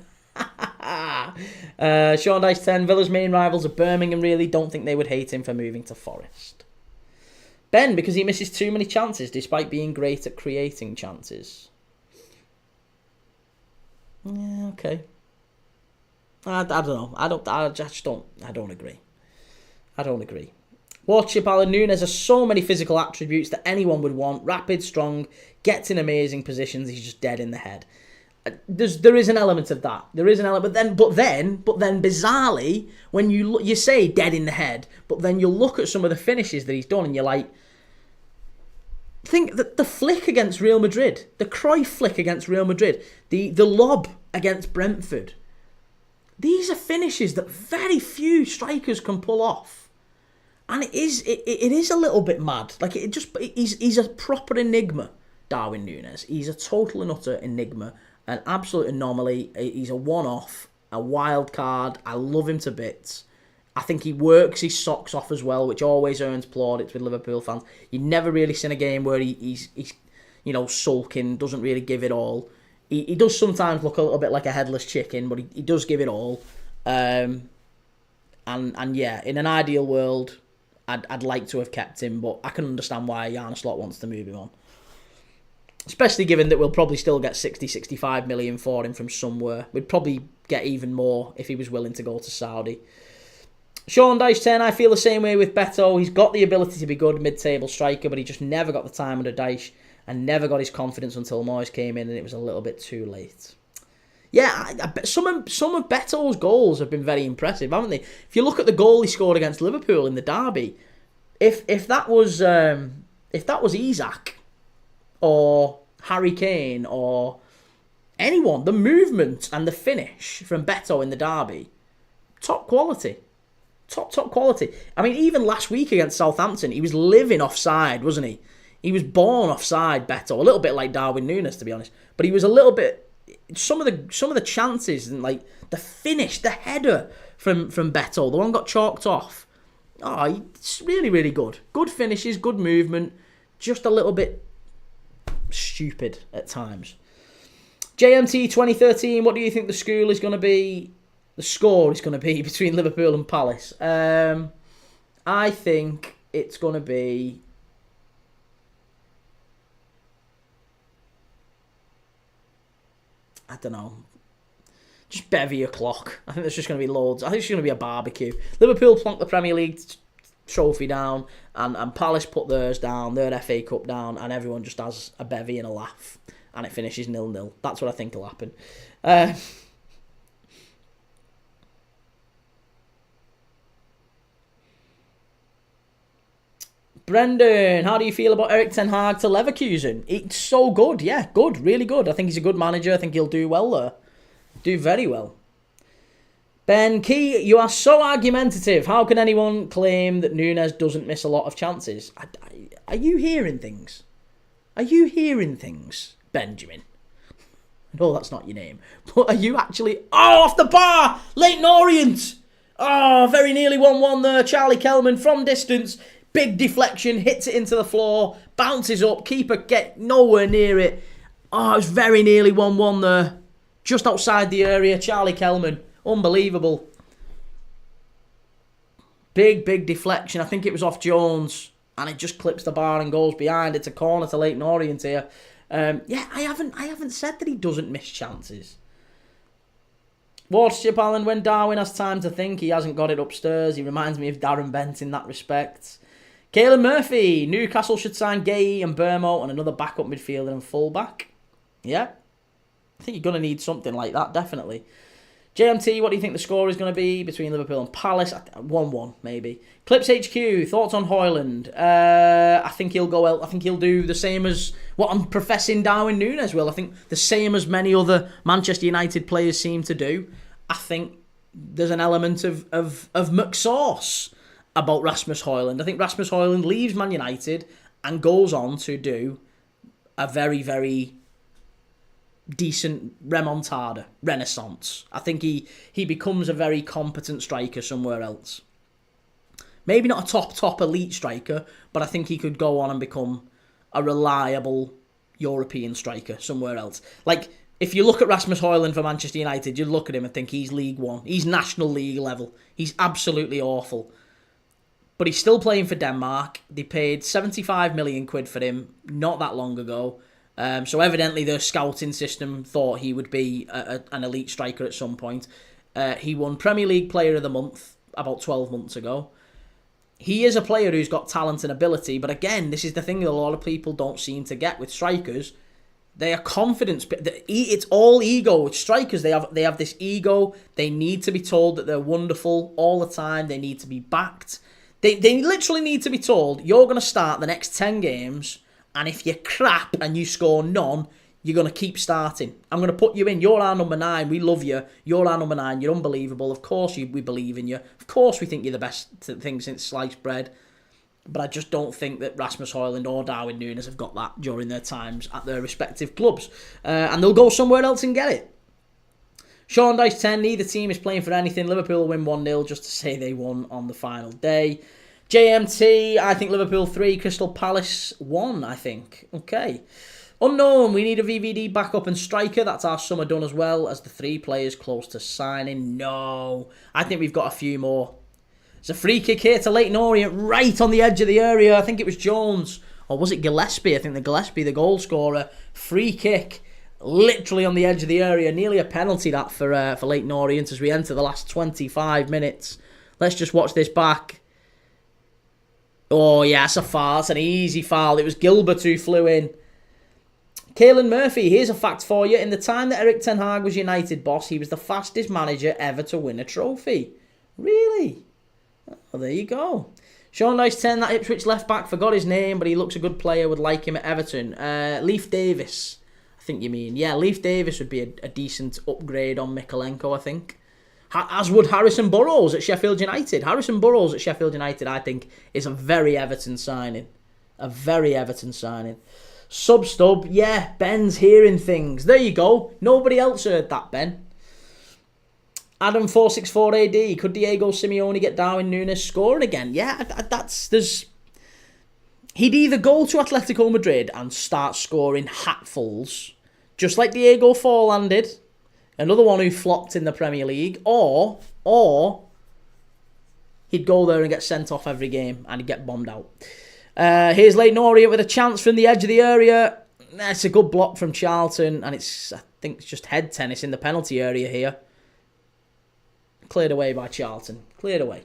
Sean Dyche 10. Villa's main rivals are Birmingham, really. Don't think they would hate him for moving to Forest. Ben, because he misses too many chances despite being great at creating chances. Yeah, okay. I don't know. I don't agree. Watch Alan Núñez has so many physical attributes that anyone would want. Rapid, strong, gets in amazing positions. He's just dead in the head. There is an element of that. There is an element, but then, bizarrely, when you say dead in the head, but then you look at some of the finishes that he's done, and you're like, think that the flick against Real Madrid, the Cruyff flick against Real Madrid, the lob against Brentford. These are finishes that very few strikers can pull off, and it is a little bit mad. Like he's a proper enigma, Darwin Núñez. He's a total and utter enigma. An absolute anomaly. He's a one-off, a wild card. I love him to bits. I think he works his socks off as well, which always earns plaudits with Liverpool fans. You never really seen a game where he's sulking, doesn't really give it all. He does sometimes look a little bit like a headless chicken, but he does give it all. And yeah, in an ideal world, I'd like to have kept him, but I can understand why Arne Slot wants to move him on. Especially given that we'll probably still get 60-65 million for him from somewhere. We'd probably get even more if he was willing to go to Saudi. Sean Dyche 10, I feel the same way with Beto. He's got the ability to be good mid-table striker, but he just never got the time under Dyche and never got his confidence until Moyes came in, and it was a little bit too late. Yeah, some of Beto's goals have been very impressive, haven't they? If you look at the goal he scored against Liverpool in the derby, if that was Isak or Harry Kane or anyone, the movement and the finish from Beto in the derby, top quality. Top quality. I mean, even last week against Southampton, he was living offside, wasn't he? He was born offside, Beto. A little bit like Darwin Núñez, to be honest. But he was a little bit... Some of the chances and like the finish, the header from Beto, the one got chalked off. Oh, it's really, really good. Good finishes, good movement. Just a little bit stupid at times. JMT 2013, what do you think the score is going to be between Liverpool and Palace? I think it's going to be... I don't know. Just bevy o'clock. I think there's just going to be loads. I think it's going to be a barbecue. Liverpool plonk the Premier League trophy down, and Palace put theirs down, their FA Cup down, and everyone just has a bevy and a laugh, and it finishes 0-0. That's what I think will happen. Brendan, how do you feel about Erik ten Hag to Leverkusen? It's so good, yeah, good, really good. I think he's a good manager. I think he'll do well there. Do very well. Ben Key, you are so argumentative. How can anyone claim that Nunes doesn't miss a lot of chances? Are you hearing things? Are you hearing things, Benjamin? No, that's not your name. But are you actually... Oh, off the bar! Leyton Orient! Oh, very nearly 1-1 there. Charlie Kelman from distance. Big deflection, hits it into the floor, bounces up, keeper get nowhere near it. Oh, it was very nearly 1-1 there. Just outside the area, Charlie Kelman. Unbelievable. Big deflection. I think it was off Jones. And it just clips the bar and goes behind. It's a corner to Leyton Orient here. Yeah, I haven't said that he doesn't miss chances. Watership Allen, when Darwin has time to think, he hasn't got it upstairs. He reminds me of Darren Bent in that respect. Caelan Murphy, Newcastle should sign Gay and Burmo and another backup midfielder and fullback. Yeah, I think you're going to need something like that, definitely. JMT, what do you think the score is going to be between Liverpool and Palace? 1-1, maybe. Clips HQ, thoughts on Højlund? I think he'll go out. I think he'll do the same as what I'm professing Darwin Núñez will. I think the same as many other Manchester United players seem to do. I think there's an element of McSauce about Rasmus Højlund. I think Rasmus Højlund leaves Man United and goes on to do a very, very decent renaissance. I think he becomes a very competent striker somewhere else. Maybe not a top elite striker, but I think he could go on and become a reliable European striker somewhere else. Like, if you look at Rasmus Højlund for Manchester United, you look at him and think he's League One. He's National League level. He's absolutely awful. But he's still playing for Denmark. They paid 75 million quid for him not that long ago. So evidently the scouting system thought he would be an elite striker at some point. He won Premier League Player of the Month about 12 months ago. He is a player who's got talent and ability, but again, this is the thing that a lot of people don't seem to get with strikers. They are confidence. It's all ego. With strikers, they have this ego. They need to be told that they're wonderful all the time. They need to be backed. They literally need to be told, you're going to start the next 10 games, and if you're crap and you score none, you're going to keep starting. I'm going to put you in. You're our number 9. We love you. You're our number 9. You're unbelievable. Of course we believe in you. Of course we think you're the best thing since sliced bread. But I just don't think that Rasmus Højlund or Darwin Núñez have got that during their times at their respective clubs. And they'll go somewhere else and get it. Sean Dice 10, neither team is playing for anything. Liverpool will win 1-0 just to say they won on the final day. JMT, I think Liverpool 3, Crystal Palace 1, I think. Okay. Unknown, we need a VVD backup and striker. That's our summer done as well as the 3 players close to signing. No, I think we've got a few more. It's a free kick here to Leyton Orient, right on the edge of the area. I think it was Jones, or was it Gillespie? I think the goal scorer. Free kick, literally on the edge of the area. Nearly a penalty that for Leyton Orient as we enter the last 25 minutes. Let's just watch this back. Oh yeah, it's a foul. It's an easy foul. It was Gilbert who flew in. Caelan Murphy, here's a fact for you. In the time that Erik ten Hag was United boss, he was the fastest manager ever to win a trophy. Really? Well, there you go. Sean Dice 10, that Ipswich left back, forgot his name, but he looks a good player, would like him at Everton. Leif Davis, I think you mean. Yeah, Leif Davis would be a decent upgrade on Mikolenko, I think. As would Harrison Burrows at Sheffield United. Harrison Burrows at Sheffield United, I think, is a very Everton signing. A very Everton signing. Sub-stub, yeah, Ben's hearing things. There you go. Nobody else heard that, Ben. Adam464AD, could Diego Simeone get Darwin Núñez scoring again? Yeah, he'd either go to Atletico Madrid and start scoring hatfuls, just like Diego Forlan did, another one who flopped in the Premier League, or he'd go there and get sent off every game and he'd get bombed out. Here's Leyton Orient with a chance from the edge of the area. It's a good block from Charlton, and I think it's just head tennis in the penalty area here. Cleared away by Charlton. Cleared away.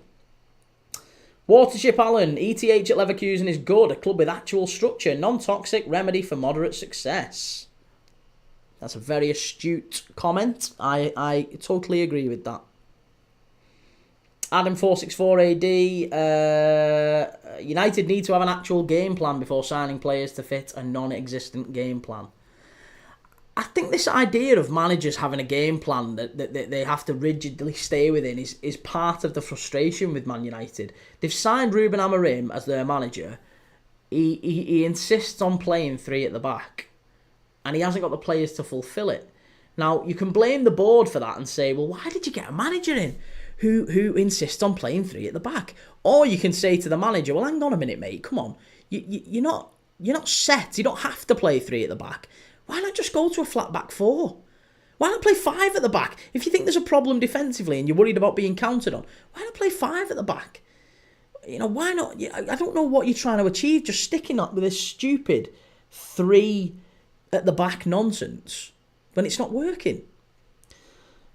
Watership Allen, ETH at Leverkusen is good. A club with actual structure. Non-toxic remedy for moderate success. That's a very astute comment. I totally agree with that. Adam464AD, United need to have an actual game plan before signing players to fit a non-existent game plan. I think this idea of managers having a game plan that they have to rigidly stay within is part of the frustration with Man United. They've signed Ruben Amorim as their manager. He insists on playing three at the back, and he hasn't got the players to fulfill it. Now, you can blame the board for that and say, well, why did you get a manager in who insists on playing three at the back? Or you can say to the manager, well, hang on a minute, mate, come on. You're not set. You don't have to play three at the back. Why not just go to a flat back four? Why not play five at the back? If you think there's a problem defensively and you're worried about being counted on, why not play five at the back? Why not? I don't know what you're trying to achieve, just sticking up with this stupid three at the back nonsense when it's not working.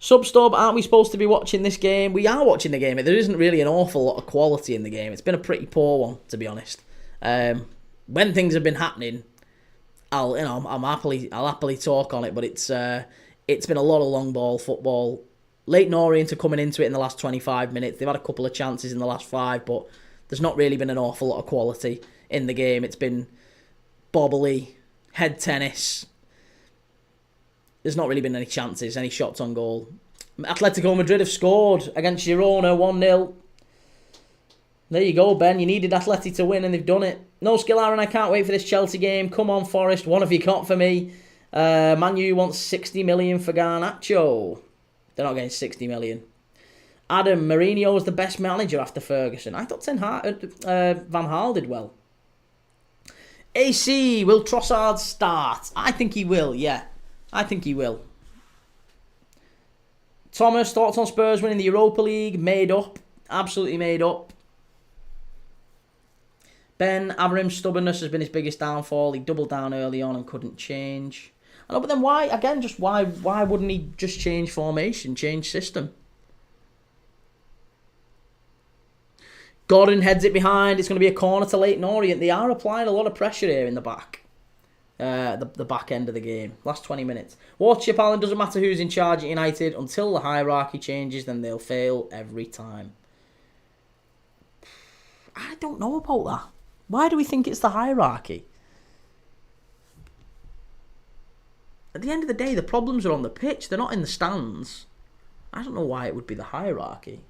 Substub, aren't we supposed to be watching this game? We are watching the game. There isn't really an awful lot of quality in the game. It's been a pretty poor one, to be honest. When things have been happening, I'll happily talk on it, but it's been a lot of long ball football. Leyton Orient are coming into it in the last 25 minutes. They've had a couple of chances in the last 5, but there's not really been an awful lot of quality in the game. It's been bobbly, head tennis. There's not really been any chances, any shots on goal. Atletico Madrid have scored against Girona 1-0. There you go, Ben. You needed Atleti to win and they've done it. No skill, Aaron. I can't wait for this Chelsea game. Come on, Forest. What have you got for me? Man U wants 60 million for Garnacho. They're not getting 60 million. Adam, Mourinho is the best manager after Ferguson. I thought Van Gaal did well. AC, will Trossard start? I think he will, yeah. I think he will. Thomas, thoughts on Spurs winning the Europa League? Made up. Absolutely made up. Ben, Amorim's stubbornness has been his biggest downfall. He doubled down early on and couldn't change. I know, but then why, again, just why wouldn't he just change formation, change system? Gordon heads it behind. It's going to be a corner to Leyton Orient. They are applying a lot of pressure here in the back. The back end of the game. Last 20 minutes. Watership Allen, doesn't matter who's in charge at United. Until the hierarchy changes, then they'll fail every time. I don't know about that. Why do we think it's the hierarchy? At the end of the day, the problems are on the pitch. They're not in the stands. I don't know why it would be the hierarchy.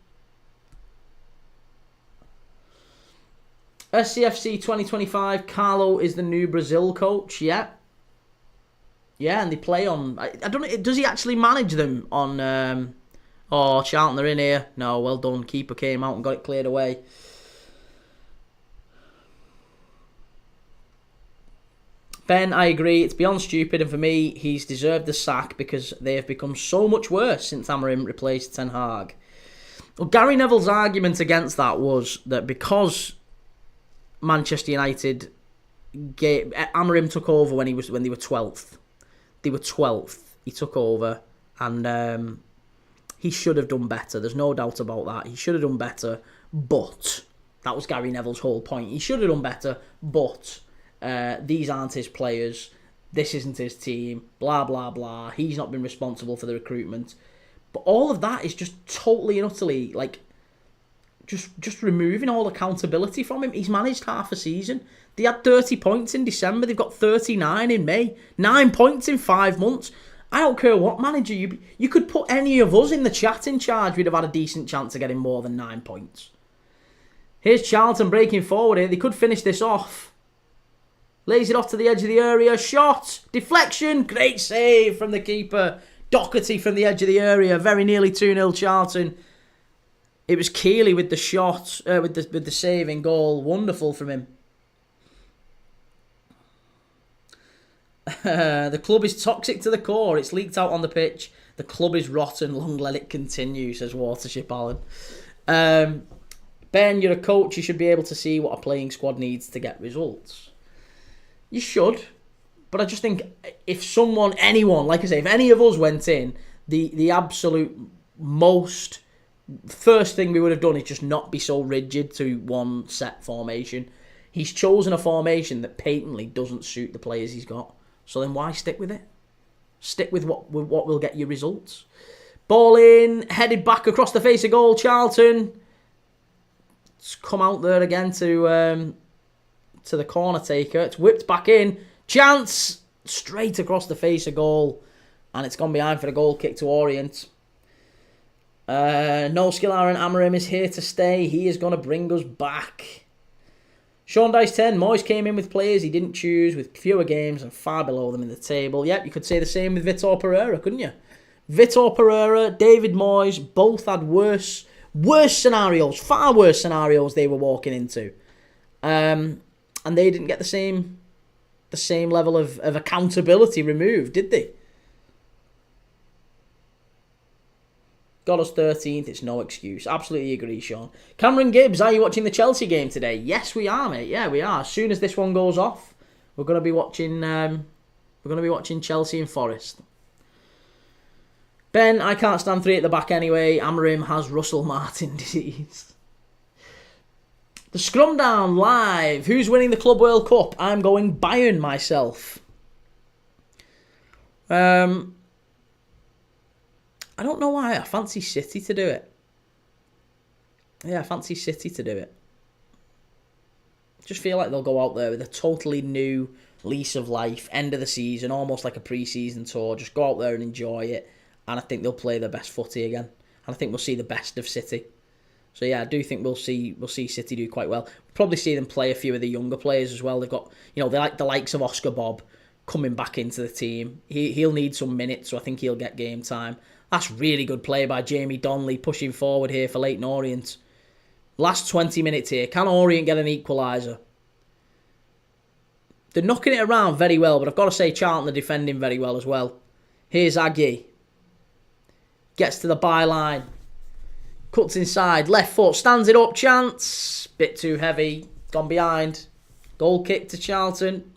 SCFC 2025, Carlo is the new Brazil coach. Yeah. Yeah, and they play on... I don't know, does he actually manage them on... Oh, Charlton are in here. No, well done. Keeper came out and got it cleared away. Ben, I agree. It's beyond stupid, and for me, he's deserved the sack because they have become so much worse since Amorim replaced Ten Hag. Well, Gary Neville's argument against that was that because Manchester United Amorim took over when they were 12th. They were 12th. He took over, and he should have done better. There's no doubt about that. He should have done better, but that was Gary Neville's whole point. He should have done better, but these aren't his players. This isn't his team. Blah, blah, blah. He's not been responsible for the recruitment. But all of that is just totally and utterly, just removing all accountability from him. He's managed half a season. They had 30 points in December. They've got 39 in May. 9 points in 5 months. I don't care what manager you could put any of us in the chat in charge. We'd have had a decent chance of getting more than 9 points. Here's Charlton breaking forward here. They could finish this off. Lays it off to the edge of the area. Shot. Deflection. Great save from the keeper. Doherty from the edge of the area. Very nearly 2-0 Charlton. It was Keeley with the shot, with the saving goal. Wonderful from him. The club is toxic to the core. It's leaked out on the pitch. The club is rotten. Long let it continue, says Watership Allen. Ben, you're a coach. You should be able to see what a playing squad needs to get results. You should. But I just think if anyone, like I say, if any of us went in, the absolute most first thing we would have done is just not be so rigid to one set formation. He's chosen a formation that patently doesn't suit the players he's got. So then why stick with it? Stick with what will get you results. Ball in, headed back across the face of goal, Charlton. It's come out there again to the corner taker. It's whipped back in. Chance! Straight across the face of goal. And it's gone behind for a goal kick to Orient. No skill Aaron Amarim is here to stay. He is going to bring us back. Sean Dice 10. Moyes came in with players he didn't choose, with fewer games and far below them in the table. Yep, you could say the same with Vitor Pereira, couldn't you? Vitor Pereira, David Moyes, both had worse scenarios, far worse scenarios they were walking into. And they didn't get the same level of accountability removed, did they? Got us 13th, it's no excuse. Absolutely agree, Sean. Cameron Gibbs, are you watching the Chelsea game today? Yes, we are, mate. Yeah, we are. As soon as this one goes off, we're going to be watching Chelsea and Forest. Ben, I can't stand 3 at the back anyway. Amarim has Russell Martin disease. The Scrum Down live. Who's winning the Club World Cup? I'm going Bayern myself. I don't know why. I fancy City to do it. Yeah, I fancy City to do it. Just feel like they'll go out there with a totally new lease of life. End of the season, almost like a pre-season tour. Just go out there and enjoy it. And I think they'll play their best footy again. And I think we'll see the best of City. So yeah, I do think we'll see City do quite well. Probably see them play a few of the younger players as well. They've got, they like the likes of Oscar Bob coming back into the team. He'll need some minutes, so I think he'll get game time. That's really good play by Jamie Donnelly, pushing forward here for Leyton Orient. Last 20 minutes here. Can Orient get an equaliser? They're knocking it around very well, but I've got to say Charlton are defending very well as well. Here's Aggie. Gets to the byline. Cuts inside. Left foot. Stands it up. Chance. Bit too heavy. Gone behind. Goal kick to Charlton.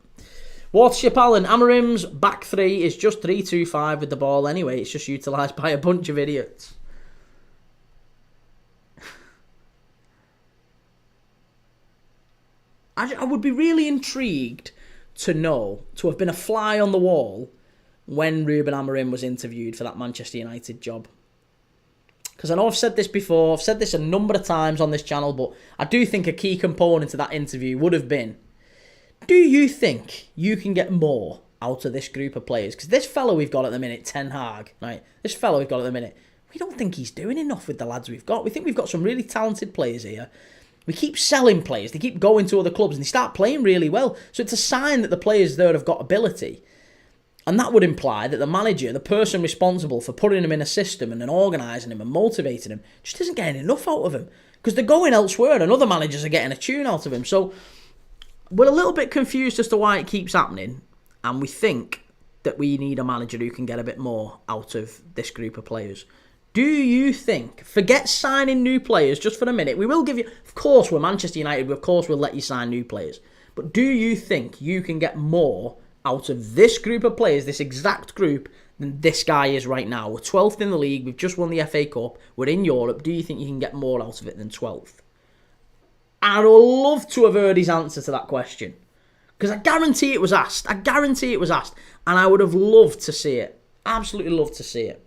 Watership Allen. Amarim's back 3 is just 3-2-5 with the ball anyway. It's just utilised by a bunch of idiots. I would be really intrigued to have been a fly on the wall when Ruben Amorim was interviewed for that Manchester United job. Because I know I've said this before, I've said this a number of times on this channel, but I do think a key component of that interview would have been, do you think you can get more out of this group of players? Because this fellow we've got at the minute, Ten Hag, right? This fellow we've got at the minute, we don't think he's doing enough with the lads we've got. We think we've got some really talented players here. We keep selling players. They keep going to other clubs and they start playing really well. So it's a sign that the players there have got ability. And that would imply that the manager, the person responsible for putting him in a system and then organising him and motivating him, just isn't getting enough out of him. Because they're going elsewhere and other managers are getting a tune out of him. So we're a little bit confused as to why it keeps happening. And we think that we need a manager who can get a bit more out of this group of players. Do you think, forget signing new players just for a minute, we will give you, of course we're Manchester United, of course we'll let you sign new players, but do you think you can get more out of this group of players, this exact group, than this guy is right now? We're 12th in the league, we've just won the FA Cup, we're in Europe, do you think you can get more out of it than 12th? I'd love to have heard his answer to that question, because I guarantee it was asked, and I would have loved to see it, absolutely loved to see it.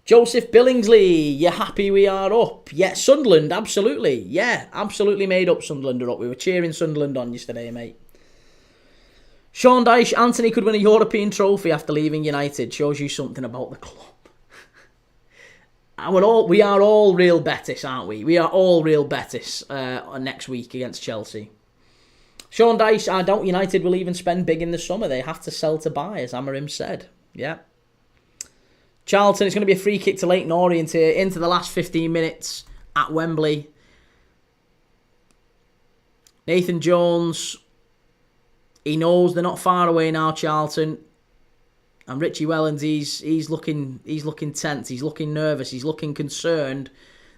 Joseph Billingsley, you happy we are up? Yeah, Sunderland, absolutely. Yeah, absolutely made up Sunderland are up. We were cheering Sunderland on yesterday, mate. Sean Dyche, Anthony could win a European trophy after leaving United. Shows you something about the club. We are all real Betis, aren't we? We are all real Betis next week against Chelsea. Sean Dyche, I doubt United will even spend big in the summer. They have to sell to buy, as Amarim said. Yeah. Charlton, it's going to be a free kick to Leyton Orient here into the last 15 minutes at Wembley. Nathan Jones, he knows they're not far away now, Charlton. And Richie Wellens, he's looking tense, he's looking nervous, he's looking concerned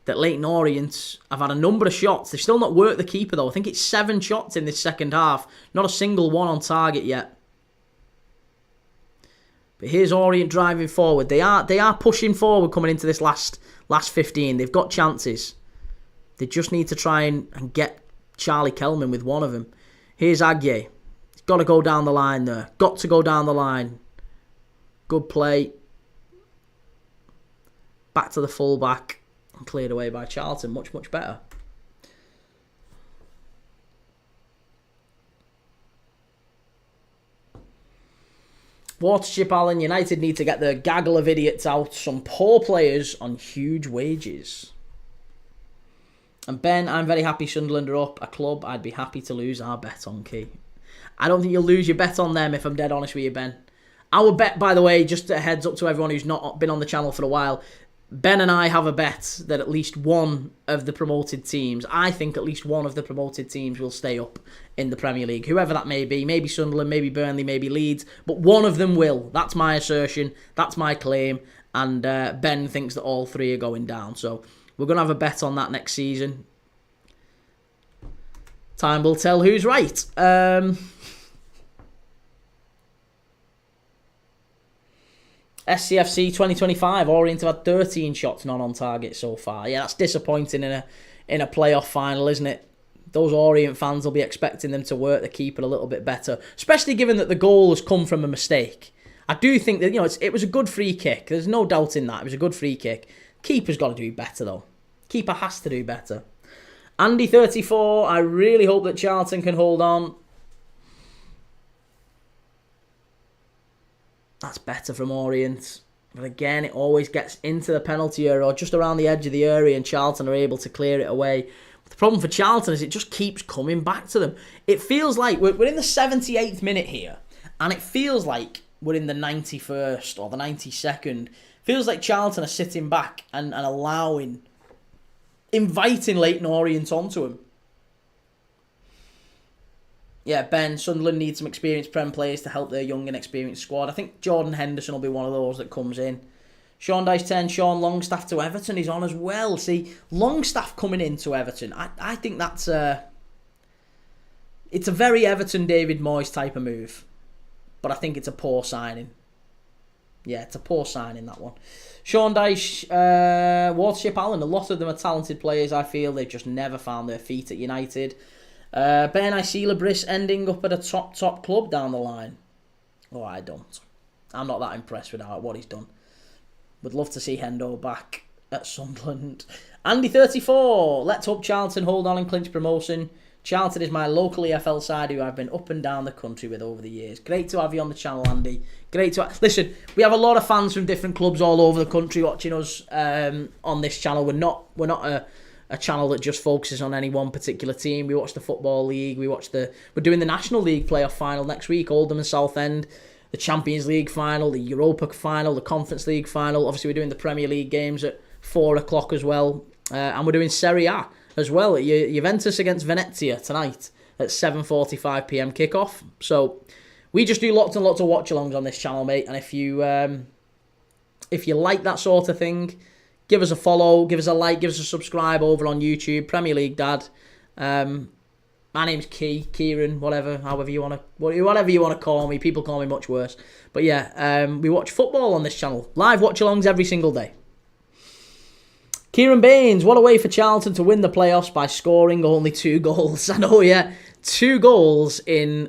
that Leyton Orient have had a number of shots. They've still not worked the keeper though. I think it's 7 shots in this second half. Not a single one on target yet. But here's Orient driving forward. They are pushing forward coming into this last 15. They've got chances. They just need to try and get Charlie Kelman with one of them. Here's Agye. He's got to go down the line there. Got to go down the line. Good play. Back to the full-back. And cleared away by Charlton. Much, much better. Watership Allen, United need to get the gaggle of idiots out. Some poor players on huge wages. And Ben, I'm very happy Sunderland are up. A club I'd be happy to lose our bet on, Key. I don't think you'll lose your bet on them if I'm dead honest with you, Ben. Our bet, by the way, just a heads up to everyone who's not been on the channel for a while, Ben and I have a bet that at least one of the promoted teams, I think at least one of the promoted teams will stay up in the Premier League. Whoever that may be. Maybe Sunderland, maybe Burnley, maybe Leeds. But one of them will. That's my assertion. That's my claim. And Ben thinks that all three are going down. So we're going to have a bet on that next season. Time will tell who's right. SCFC 2025, Orient have had 13 shots not on target so far. Yeah, that's disappointing in a playoff final, isn't it? Those Orient fans will be expecting them to work the keeper a little bit better, especially given that the goal has come from a mistake. I do think that, it was a good free kick. There's no doubt in that. It was a good free kick. Keeper's got to do better, though. Keeper has to do better. Andy 34, I really hope that Charlton can hold on. That's better from Orient. But again, it always gets into the penalty area or just around the edge of the area and Charlton are able to clear it away. But the problem for Charlton is it just keeps coming back to them. It feels like we're in the 78th minute here. And it feels like we're in the 91st or the 92nd. Feels like Charlton are sitting back and inviting Leyton Orient onto him. Yeah, Ben, Sunderland needs some experienced Prem players to help their young and experienced squad. I think Jordan Henderson will be one of those that comes in. Sean Dyche 10, Sean Longstaff to Everton is on as well. See, Longstaff coming into Everton, I think that's it's a very Everton David Moyes type of move. But I think it's a poor signing. Yeah, it's a poor signing, that one. Sean Dyche, Watership Allen, a lot of them are talented players, I feel. They've just never found their feet at United. Ben, I see Labris ending up at a top club down the line. Oh, I don't. I'm not that impressed with what he's done. Would love to see Hendo back at Sunderland. Andy 34, let's hope Charlton hold on and clinch promotion. Charlton is my local EFL side who I've been up and down the country with over the years. Great to have you on the channel, Andy. Great to listen. We have a lot of fans from different clubs all over the country watching us on this channel. We're not a channel that just focuses on any one particular team. We watch the Football League. We're doing the National League playoff final next week. Oldham and Southend. The Champions League final, the Europa final, the Conference League final. Obviously, we're doing the Premier League games at 4 o'clock as well. And we're doing Serie A as well. Juventus against Venezia tonight at 7:45pm kickoff. So we just do lots and lots of watch-alongs on this channel, mate. And if you like that sort of thing, give us a follow, give us a like, give us a subscribe over on YouTube. Premier League Dad. My name's Kieran, however you want to call me. People call me much worse. But yeah, we watch football on this channel. Live watch-alongs every single day. Kieran Baines, what a way for Charlton to win the playoffs by scoring only 2 goals. I know, yeah. 2 goals in,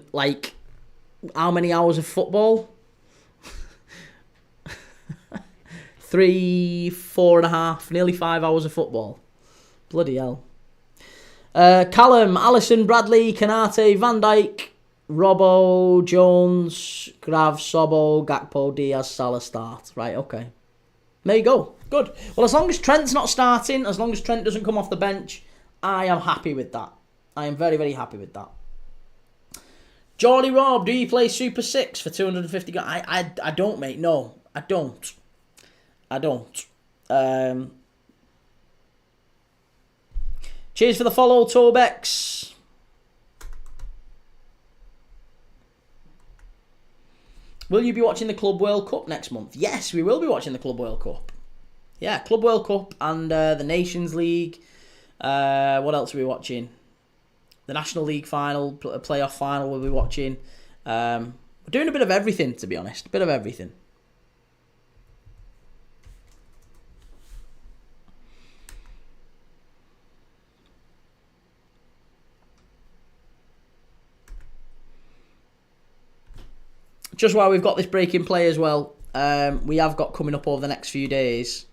how many hours of football? 3, 4.5, nearly 5 hours of football. Bloody hell. Callum, Allison, Bradley, Kanate, Van Dijk, Robbo, Jones, Grav, Sobbo, Gakpo, Diaz, Salah start. Right, okay. There you go. Good. Well, as long as Trent's not starting, as long as Trent doesn't come off the bench, I am happy with that. I am very, very happy with that. Geordie Rob, do you play Super 6 for 250? I don't, mate. No, I don't. Cheers for the follow, Tobex. Will you be watching the Club World Cup next month? Yes, we will be watching the Club World Cup. Yeah, Club World Cup and the Nations League. What else are we watching? The National League final, playoff final we'll be watching. We're doing a bit of everything, to be honest. A bit of everything. just while we've got this break in play as well, we have got coming up over the next few days.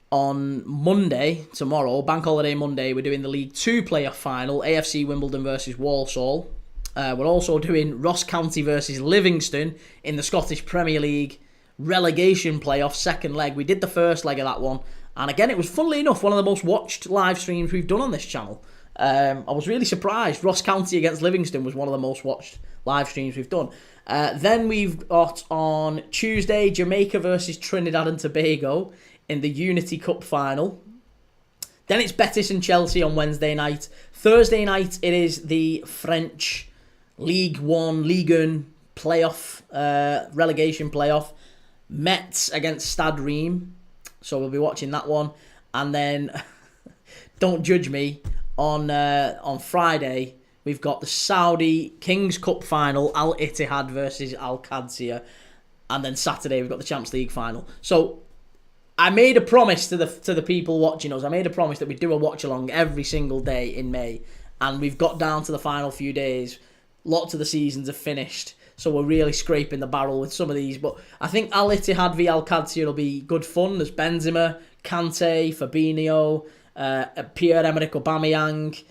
On Monday, tomorrow, Bank Holiday Monday, we're doing the League 2 playoff final, AFC Wimbledon versus Walsall. We're also doing Ross County versus Livingston in the Scottish Premier League relegation playoff second leg. We did the first leg of that one, and again, it was, funnily enough, one of the most watched live streams we've done on this channel. I was really surprised. Ross County against Livingston was one of the most watched live streams we've done. Then we've got on Tuesday, Jamaica versus Trinidad and Tobago in the Unity Cup final. Then it's Betis and Chelsea on Wednesday night. Thursday night, it is the French Ligue 1, Liga playoff, relegation playoff. Metz against Stade Reims. So we'll be watching that one. And then, don't judge me, on Friday, we've got the Saudi Kings Cup final, Al Ittihad versus Al Qadsiya. And then Saturday, we've got the Champions League final. So I made a promise to the people watching us. I made a promise that we'd do a watch along every single day in May, and we've got down to the final few days. Lots of the seasons have finished, so we're really scraping the barrel with some of these. But I think Al Ittihad v Al Qadsiya will be good fun. There's Benzema, Kante, Fabinho, Pierre-Emerick Aubameyang,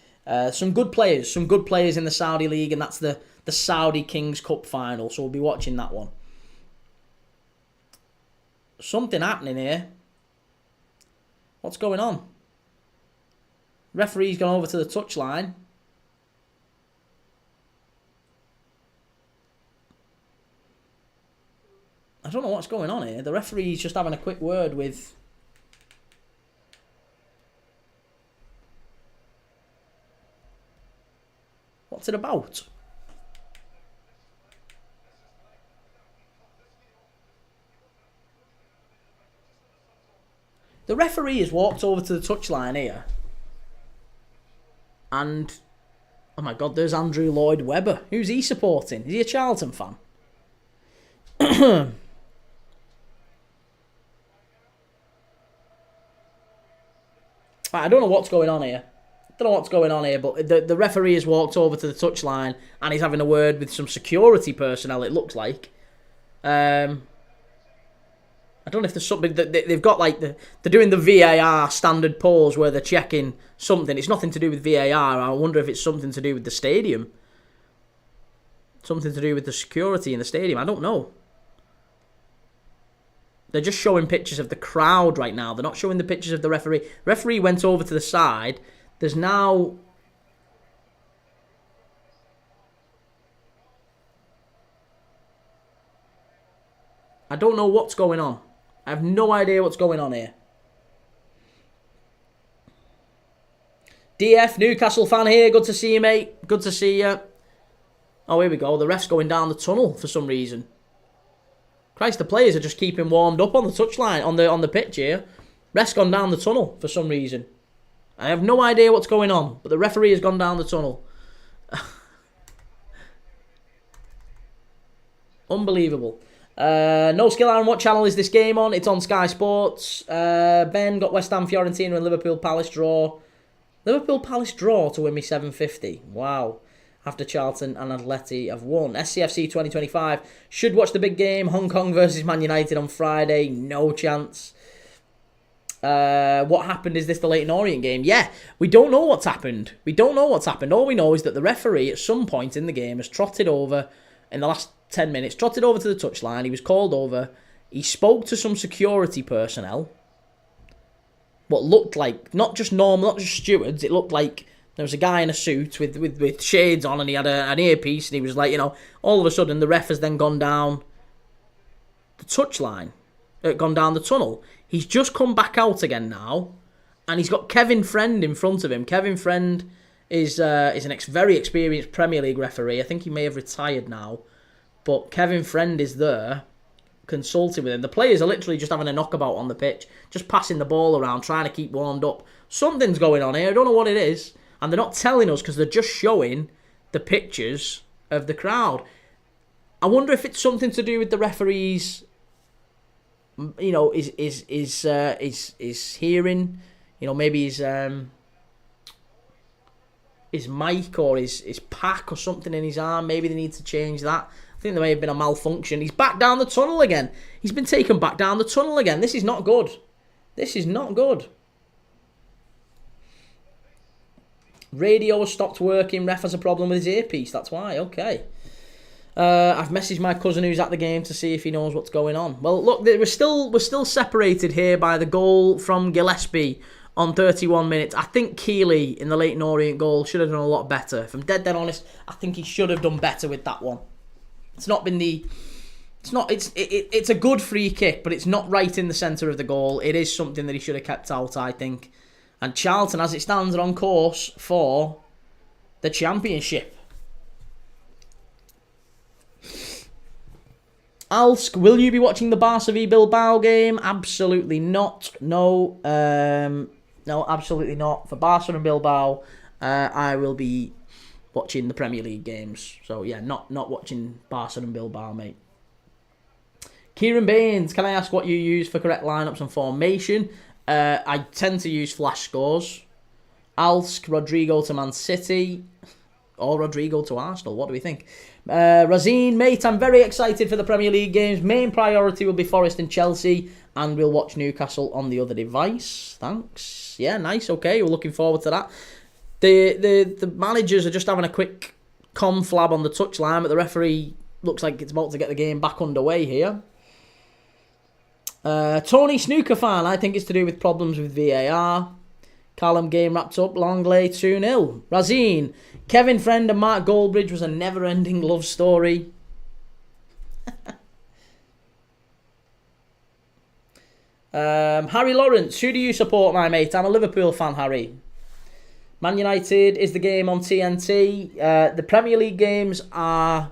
some good players in the Saudi League, and that's the Saudi Kings Cup final. So we'll be watching that one. Something happening here. What's going on? Referee's gone over to the touchline. I don't know what's going on here. The referee's just having a quick word with... What's it about? The referee has walked over to the touchline here. And, oh my God, there's Andrew Lloyd Webber. Who's he supporting? Is he a Charlton fan? I don't know what's going on here. But the referee has walked over to the touchline and he's having a word with some security personnel, it looks like. I don't know if there's something that they've got, like they're doing the VAR standard pause where they're checking something. It's nothing to do with VAR. I wonder if it's something to do with the stadium. Something to do with the security in the stadium. I don't know. They're just showing pictures of the crowd right now. They're not showing the pictures of the referee. Referee went over to the side. There's now... I don't know what's going on. I have no idea what's going on here. DF, Newcastle fan here. Good to see you, mate. Good to see you. Oh, here we go. The ref's going down the tunnel for some reason. Christ, the players are just keeping warmed up on the touchline, on the pitch here. Ref's gone down the tunnel for some reason. I have no idea what's going on, but the referee has gone down the tunnel. Unbelievable. No skill, Aaron. What channel is this game on? It's on Sky Sports. Ben got West Ham, Fiorentina and Liverpool Palace draw. Liverpool Palace draw to win me 750. Wow. After Charlton and Atleti have won. SCFC 2025. Should watch the big game. Hong Kong versus Man United on Friday. No chance. What happened? Is this the Leyton Orient game? Yeah, we don't know what's happened. All we know is that the referee at some point in the game has trotted over, in the last 10 minutes, trotted over to the touchline. He was called over. He spoke to some security personnel. What looked like, not just normal, not just stewards, it looked like there was a guy in a suit with shades on and he had an earpiece and he was like, you know, all of a sudden the ref has then gone down the touchline, gone down the tunnel. He's just come back out again now and he's got Kevin Friend in front of him. Kevin Friend is an very experienced Premier League referee. I think he may have retired now. But Kevin Friend is there, consulting with him. The players are literally just having a knockabout on the pitch, just passing the ball around, trying to keep warmed up. Something's going on here. I don't know what it is. And they're not telling us because they're just showing the pictures of the crowd. I wonder if it's something to do with the referees, you know, is hearing, you know, maybe his mic or his pack or something in his arm. Maybe they need to change that. I think there may have been a malfunction. He's back down the tunnel again. He's been taken back down the tunnel again. This is not good. This is not good. Radio has stopped working. Ref has a problem with his earpiece. That's why. Okay. I've messaged my cousin who's at the game to see if he knows what's going on. Well, look, we're still separated here by the goal from Gillespie on 31 minutes. I think Keeley in the Leyton Orient goal should have done a lot better. If I'm dead honest, I think he should have done better with that one. It's not been the... It's a good free kick, but it's not right in the centre of the goal. It is something that he should have kept out, I think. And Charlton, as it stands, are on course for the Championship. Alsk, will you be watching the Barca v Bilbao game? Absolutely not. No, no, absolutely not. For Barca and Bilbao, I will be watching the Premier League games. So yeah, not watching Barca and Bilbao, mate. Kieran Baines, can I ask what you use for correct lineups and formation? I tend to use flash scores. Alsk, Rodrigo to Man City, or Rodrigo to Arsenal. What do we think? Razine, mate, I'm very excited for the Premier League games. Main priority will be Forest and Chelsea, and we'll watch Newcastle on the other device. Thanks. Yeah, nice. Okay, we're looking forward to that. The managers are just having a quick conflab on the touchline, but the referee looks like it's about to get the game back underway here. Tony Snooker fan, I think it's to do with problems with VAR. Callum game wrapped up, Longley 2-0. Razine, Kevin Friend and Mark Goldbridge was a never-ending love story. Harry Lawrence, who do you support, my mate? I'm a Liverpool fan, Harry. Man United is the game on TNT. The Premier League games are...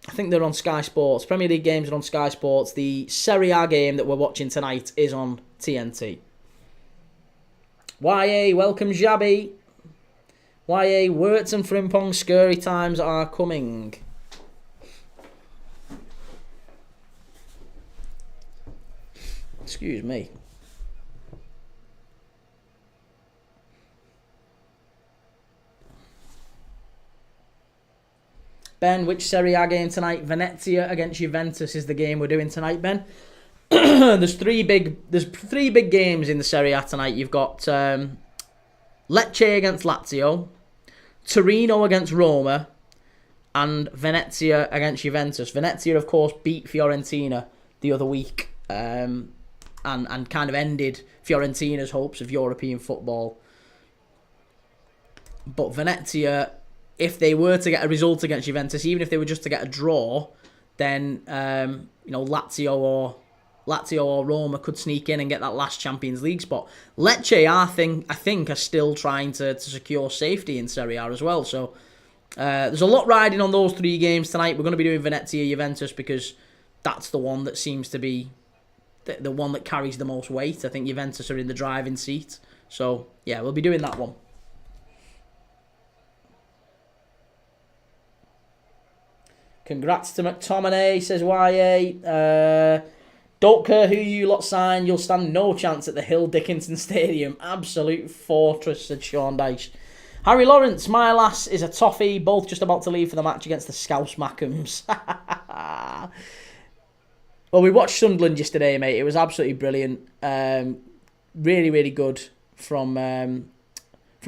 I think they're on Sky Sports. Premier League games are on Sky Sports. The Serie A game that we're watching tonight is on TNT. YA, welcome Jabby. YA, Wirtz and Frimpong scurry times are coming. Excuse me. Ben, which Serie A game tonight? Venezia against Juventus is the game we're doing tonight, Ben. There's three big games in the Serie A tonight. You've got Lecce against Lazio, Torino against Roma, and Venezia against Juventus. Venezia, of course, beat Fiorentina the other week and kind of ended Fiorentina's hopes of European football. But Venezia, if they were to get a result against Juventus, even if they were just to get a draw, then Lazio or Roma could sneak in and get that last Champions League spot. Lecce, I think, are still trying to secure safety in Serie A as well. So there's a lot riding on those three games tonight. We're going to be doing Venezia Juventus because that's the one that seems to be the one that carries the most weight. I think Juventus are in the driving seat. So yeah, we'll be doing that one. Congrats to McTominay, says YA. Don't care who you lot sign, you'll stand no chance at the Hill Dickinson Stadium. Absolute fortress, said Sean Dyche. Harry Lawrence, my lass is a toffee, both just about to leave for the match against the Scouse Mackhams. Well, we watched Sunderland yesterday, mate. It was absolutely brilliant. Really, really good from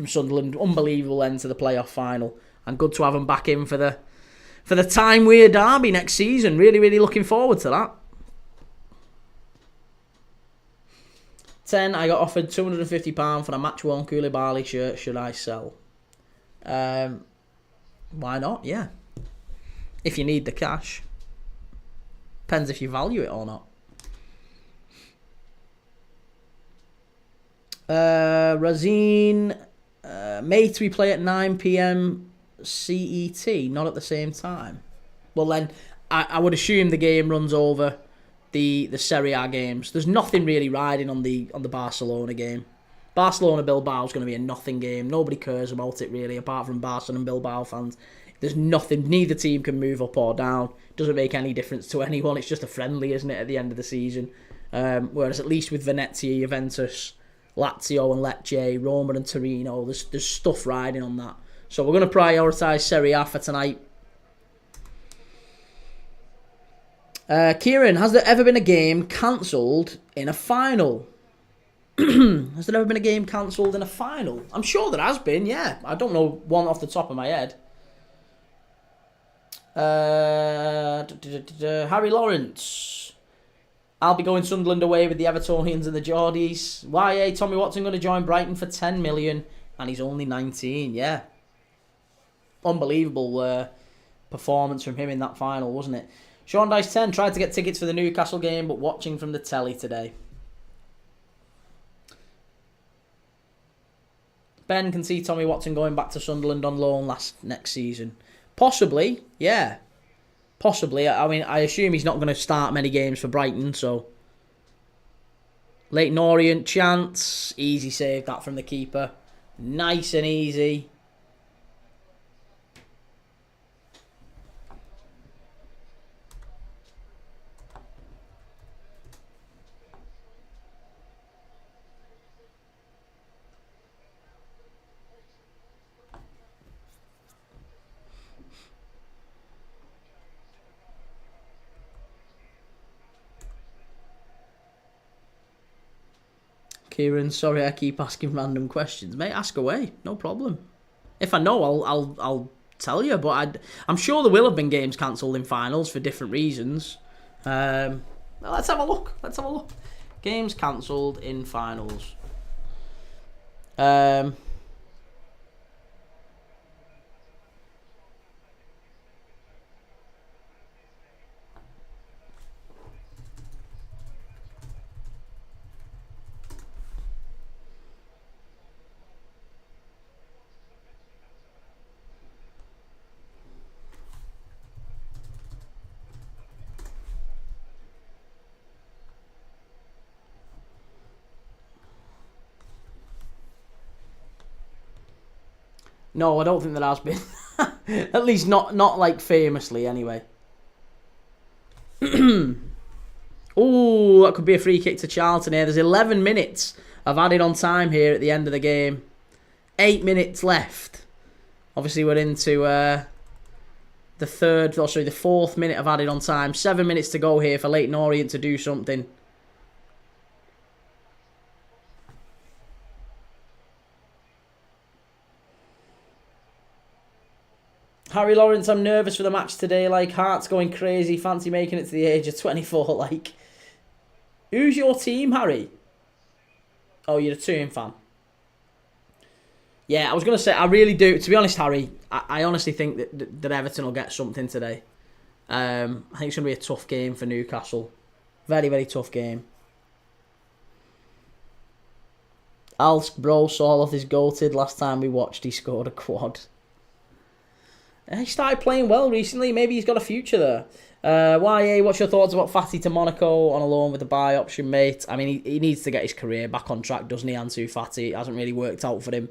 Sunderland. Unbelievable end to the playoff final. And good to have them back in for the Time Weird Derby next season. Really, really looking forward to that. 10, I got offered £250 for a match-worn Koulibaly shirt. Should I sell? Why not? Yeah. If you need the cash. Depends if you value it or not. Razine, mate, we play at 9 p.m. CET, not at the same time. Well then, I would assume the game runs over the Serie A games. There's nothing really riding on the Barcelona game. Barcelona-Bilbao is going to be a nothing game. Nobody cares about it really, apart from Barcelona and Bilbao fans. There's nothing. Neither team can move up or down. Doesn't make any difference to anyone. It's just a friendly, isn't it, at the end of the season? Whereas at least with Venezia, Juventus, Lazio and Lecce, Roma and Torino, there's stuff riding on that. So we're going to prioritise Serie A for tonight. Kieran, has there ever been a game cancelled in a final? Has there ever been a game cancelled in a final? I'm sure there has been, yeah. I don't know one off the top of my head. Harry Lawrence. I'll be going Sunderland away with the Evertonians and the Geordies. YA, Tommy Watson going to join Brighton for 10 million and he's only 19, yeah. Unbelievable performance from him in that final, wasn't it? Sean Dice 10 tried to get tickets for the Newcastle game but watching from the telly today. Ben can see Tommy Watson going back to Sunderland on loan next season. Possibly, yeah. Possibly. I mean, I assume he's not going to start many games for Brighton, so... Leyton Orient, chance. Easy save that from the keeper. Nice and easy. Kieran, sorry I keep asking random questions. Mate, ask away. No problem. If I know, I'll tell you. But I'm sure there will have been games cancelled in finals for different reasons. Let's have a look. Games cancelled in finals. No, I don't think there has been. At least not like famously, anyway. Oh, that could be a free kick to Charlton here. There's 11 minutes of added on time here at the end of the game. 8 minutes left. Obviously, we're into the fourth minute of added on time. 7 minutes to go here for Leyton Orient to do something. Harry Lawrence, I'm nervous for the match today. Like, heart's going crazy. Fancy making it to the age of 24. Like, who's your team, Harry? Oh, you're a Toon fan. Yeah, I was going to say, I really do. To be honest, Harry, I honestly think that Everton will get something today. I think it's going to be a tough game for Newcastle. Very, very tough game. Alsk Bro Soloth is goated. Last time we watched, he scored a quad. He started playing well recently. Maybe he's got a future there. YA, what's your thoughts about Fati to Monaco on a loan with the buy option, mate? I mean, he needs to get his career back on track, doesn't he, Ansu Fati? It hasn't really worked out for him.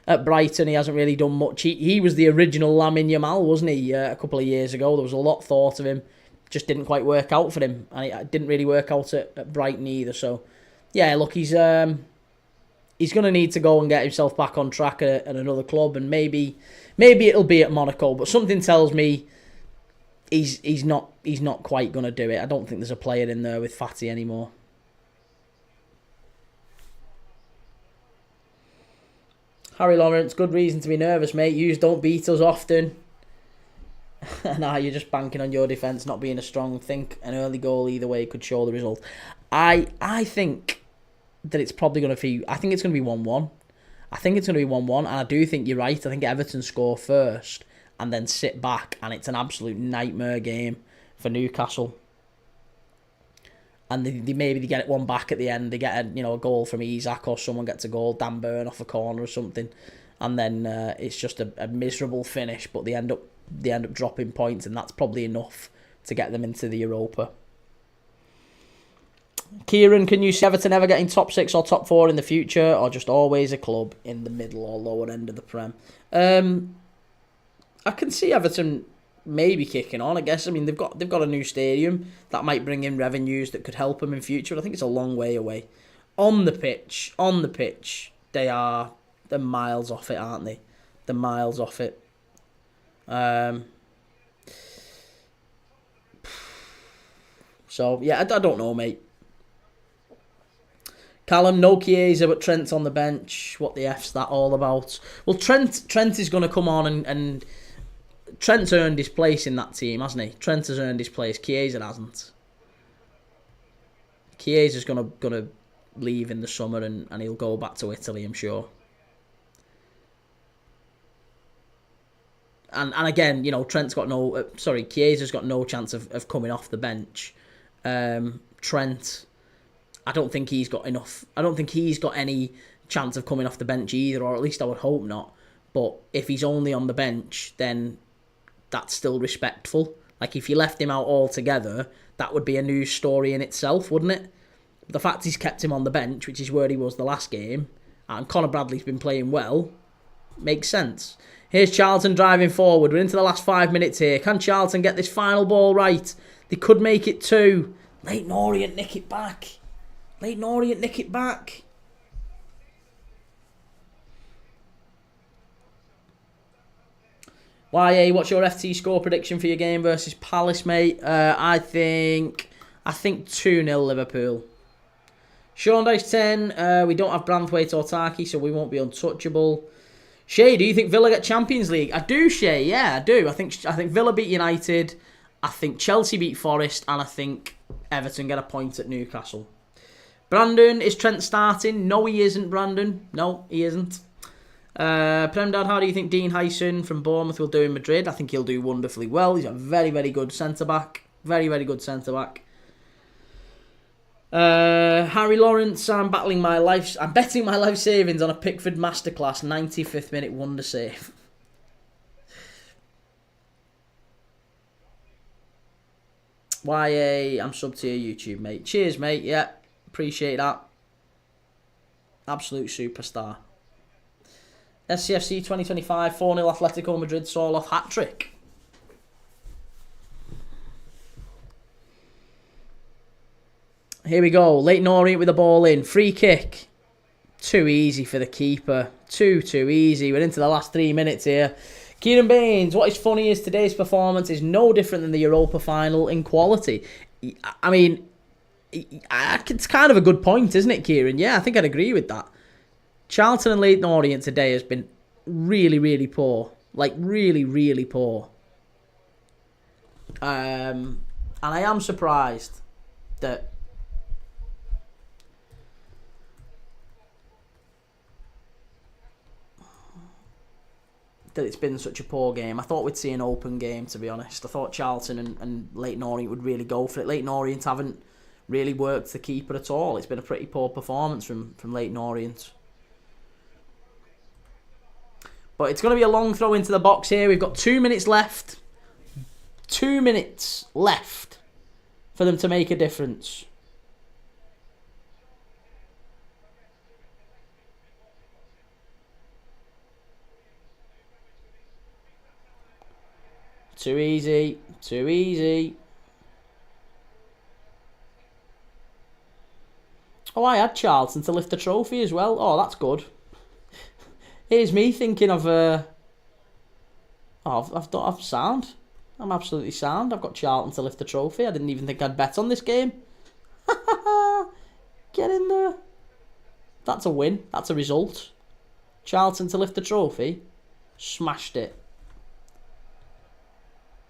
At Brighton, he hasn't really done much. He was the original Lamine Yamal, wasn't he, a couple of years ago? There was a lot thought of him. Just didn't quite work out for him. And it didn't really work out at Brighton either. So, yeah, look, he's going to need to go and get himself back on track at another club, and maybe it'll be at Monaco. But something tells me he's not quite going to do it. I don't think there's a player in there with Fati anymore. Harry Lawrence, good reason to be nervous, mate. Yous don't beat us often. Nah, you're just banking on your defence not being as strong. Think an early goal either way could show the result. I think that it's probably going to be... I think it's going to be 1-1. I think it's going to be 1-1, and I do think you're right. I think Everton score first and then sit back, and it's an absolute nightmare game for Newcastle. And they get it one back at the end. They get a goal from Isak, or someone gets a goal, Dan Burn off a corner or something, and then it's just a miserable finish. But they end up dropping points, and that's probably enough to get them into the Europa. Kieran, can you see Everton ever getting top 6 or top 4 in the future, or just always a club in the middle or lower end of the Prem? I can see Everton maybe kicking on, I guess. I mean, they've got a new stadium that might bring in revenues that could help them in future. I think it's a long way away. On the pitch, they're miles off it, aren't they? They're miles off it. So, yeah, I don't know, mate. Callum, no Chiesa, but Trent's on the bench. What the F's that all about? Well, Trent is going to come on and Trent's earned his place in that team, hasn't he? Trent has earned his place. Chiesa hasn't. Chiesa's gonna leave in the summer and he'll go back to Italy, I'm sure. And again, you know, Chiesa's got no chance of coming off the bench. Trent, I don't think he's got enough. I don't think he's got any chance of coming off the bench either, or at least I would hope not. But if he's only on the bench, then that's still respectful. Like, if you left him out altogether, that would be a news story in itself, wouldn't it? The fact he's kept him on the bench, which is where he was the last game, and Conor Bradley's been playing well, makes sense. Here's Charlton driving forward. We're into the last 5 minutes here. Can Charlton get this final ball right? They could make it 2. Leyton Orient nick it back. Leyton Orient nick it back. YA, what's your FT score prediction for your game versus Palace, mate? I think 2-0 Liverpool. Sean Dice 10. We don't have Branthwaite or Taki, so we won't be untouchable. Shay, do you think Villa get Champions League? I do, Shay. Yeah, I do. I think Villa beat United. I think Chelsea beat Forest, and I think Everton get a point at Newcastle. Brandon, is Trent starting? No, he isn't, Brandon. No, he isn't. Premdad, how do you think Dean Hyson from Bournemouth will do in Madrid? I think he'll do wonderfully well. He's a very, very good centre-back. Very, very good centre-back. Harry Lawrence, I'm betting my life savings on a Pickford Masterclass 95th minute wonder save. YA, I'm sub to your YouTube, mate. Cheers, mate. Yeah, appreciate that. Absolute superstar. SCFC 2025, 4-0 Atletico Madrid, Sorloth hat-trick. Here we go. Leyton Orient with the ball in. Free kick. Too easy for the keeper. Too easy. We're into the last 3 minutes here. Kieran Baines, what is funny is today's performance is no different than the Europa final in quality. I mean, it's kind of a good point, isn't it, Kieran? Yeah, I think I'd agree with that. Charlton and Leyton Orient today has been really, really poor. Like, really, really poor. And I am surprised that it's been such a poor game. I thought we'd see an open game, to be honest. I thought Charlton and Leyton Orient would really go for it. Leyton Orient haven't really worked the keeper at all. It's been a pretty poor performance from Leyton Orient. But it's going to be a long throw into the box here. We've got 2 minutes left. 2 minutes left for them to make a difference. Too easy. Too easy. Oh, I had Charlton to lift the trophy as well. Oh, that's good. Here's me thinking of... I've sound. I'm absolutely sound. I've got Charlton to lift the trophy. I didn't even think I'd bet on this game. Get in there. That's a win. That's a result. Charlton to lift the trophy. Smashed it.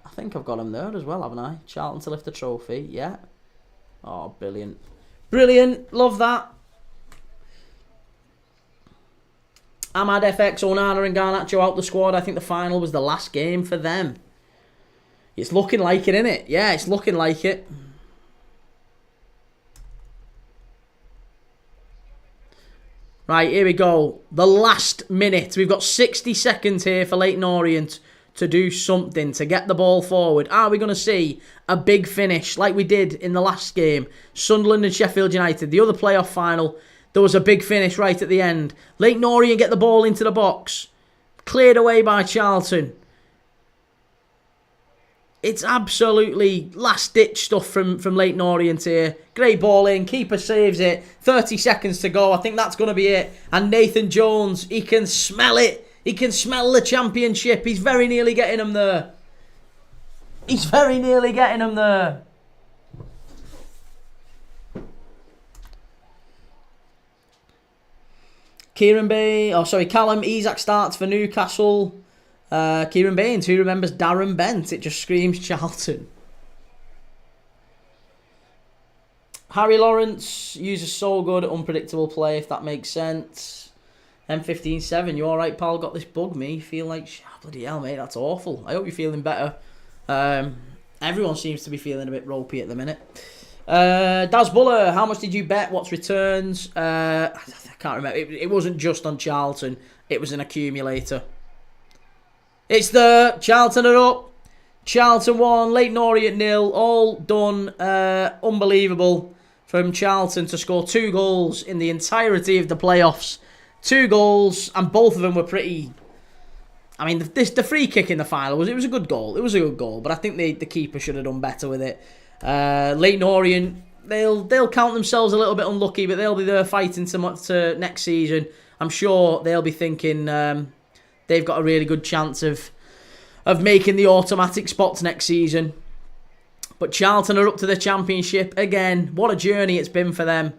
I think I've got him there as well, haven't I? Charlton to lift the trophy, yeah. Oh, brilliant. Brilliant, love that. Ahmad FX, Onana and Garnacho out the squad. I think the final was the last game for them. It's looking like it, innit? Yeah, it's looking like it. Right, here we go. The last minute. We've got 60 seconds here for Leyton Orient to do something, to get the ball forward. Are we going to see a big finish like we did in the last game? Sunderland and Sheffield United, the other playoff final, there was a big finish right at the end. Leyton Orient get the ball into the box. Cleared away by Charlton. It's absolutely last-ditch stuff from Leyton Orient here. Great ball in, keeper saves it. 30 seconds to go, I think that's going to be it. And Nathan Jones, he can smell it. He can smell the championship. He's very nearly getting them there. He's very nearly getting them there. Callum Isak starts for Newcastle. Kieran Baines, who remembers Darren Bent? It just screams Charlton. Harry Lawrence uses so good, unpredictable play, if that makes sense. M157, you alright, pal? Got this bug, me. Feel like, bloody hell, mate, that's awful. I hope you're feeling better. Everyone seems to be feeling a bit ropey at the minute. Daz Buller, how much did you bet? What's returns? I can't remember. It wasn't just on Charlton. It was an accumulator. It's the Charlton are up. Charlton 1, Leyton Orient 0. All done. Unbelievable from Charlton to score 2 goals in the entirety of the playoffs. 2 goals, and both of them were pretty... I mean, the free kick in the final, it was a good goal. It was a good goal, but I think the keeper should have done better with it. Leyton Orient, they'll count themselves a little bit unlucky, but they'll be there fighting to next season. I'm sure they'll be thinking they've got a really good chance of making the automatic spots next season. But Charlton are up to the Championship again. What a journey it's been for them.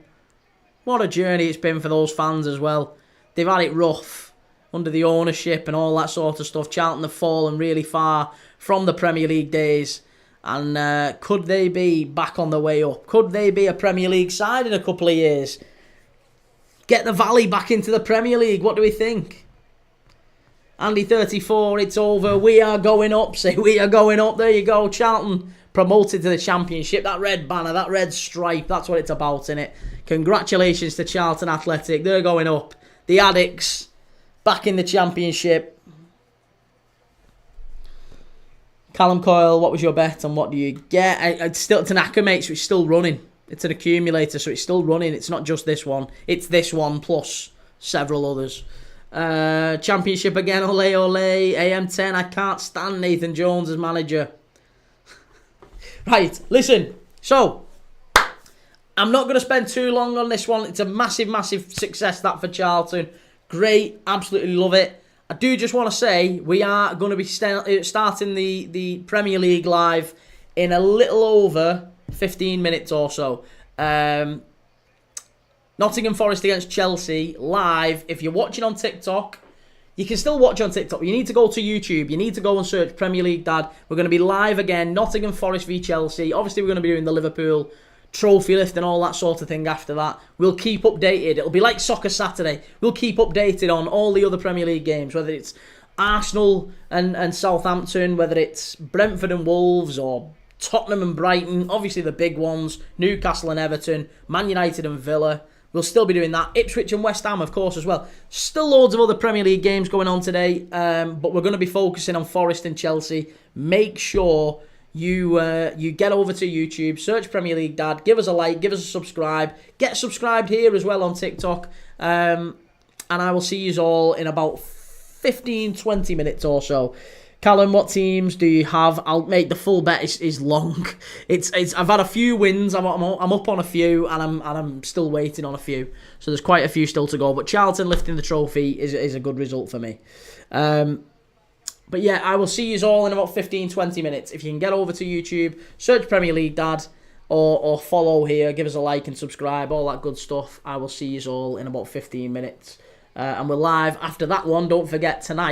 What a journey it's been for those fans as well. They've had it rough under the ownership and all that sort of stuff. Charlton have fallen really far from the Premier League days. And could they be back on the way up? Could they be a Premier League side in a couple of years? Get the Valley back into the Premier League. What do we think? Andy 34, it's over. We are going up. Say we are going up. There you go. Charlton promoted to the Championship. That red banner, that red stripe, that's what it's about, innit? Congratulations to Charlton Athletic. They're going up. The Addicts back in the Championship. Callum Coyle, what was your bet and what do you get? It's still Tanaka, mate, so it's still running. It's an accumulator, so it's still running. It's not just this one. It's this one plus several others. Championship again, ole ole. AM10, I can't stand Nathan Jones as manager. Right, listen. So, I'm not going to spend too long on this one. It's a massive, massive success, that for Charlton. Great, absolutely love it. I do just want to say we are going to be starting the Premier League live in a little over 15 minutes or so. Nottingham Forest against Chelsea live. If you're watching on TikTok, you can still watch on TikTok. You need to go to YouTube. You need to go and search Premier League Dad. We're going to be live again. Nottingham Forest v Chelsea. Obviously, we're going to be doing the Liverpool trophy lift and all that sort of thing after that. We'll keep updated. It'll be like Soccer Saturday. We'll keep updated on all the other Premier League games, whether it's Arsenal and Southampton, whether it's Brentford and Wolves or Tottenham and Brighton, obviously the big ones, Newcastle and Everton, Man United and Villa. We'll still be doing that. Ipswich and West Ham, of course, as well. Still loads of other Premier League games going on today, but we're going to be focusing on Forest and Chelsea. Make sure you get over to YouTube, search Premier League Dad, give us a like, give us a subscribe. Get subscribed here as well on TikTok. And I will see you all in about 15-20 minutes or so. Callum, what teams do you have? I'll make the full bet is long. I've had a few wins. I'm up on a few, and I'm still waiting on a few. So there's quite a few still to go. But Charlton lifting the trophy is a good result for me. But yeah, I will see you all in about 15-20 minutes. If you can get over to YouTube, search Premier League Dad, or follow here, give us a like and subscribe, all that good stuff. I will see you all in about 15 minutes. And we're live after that one. Don't forget tonight.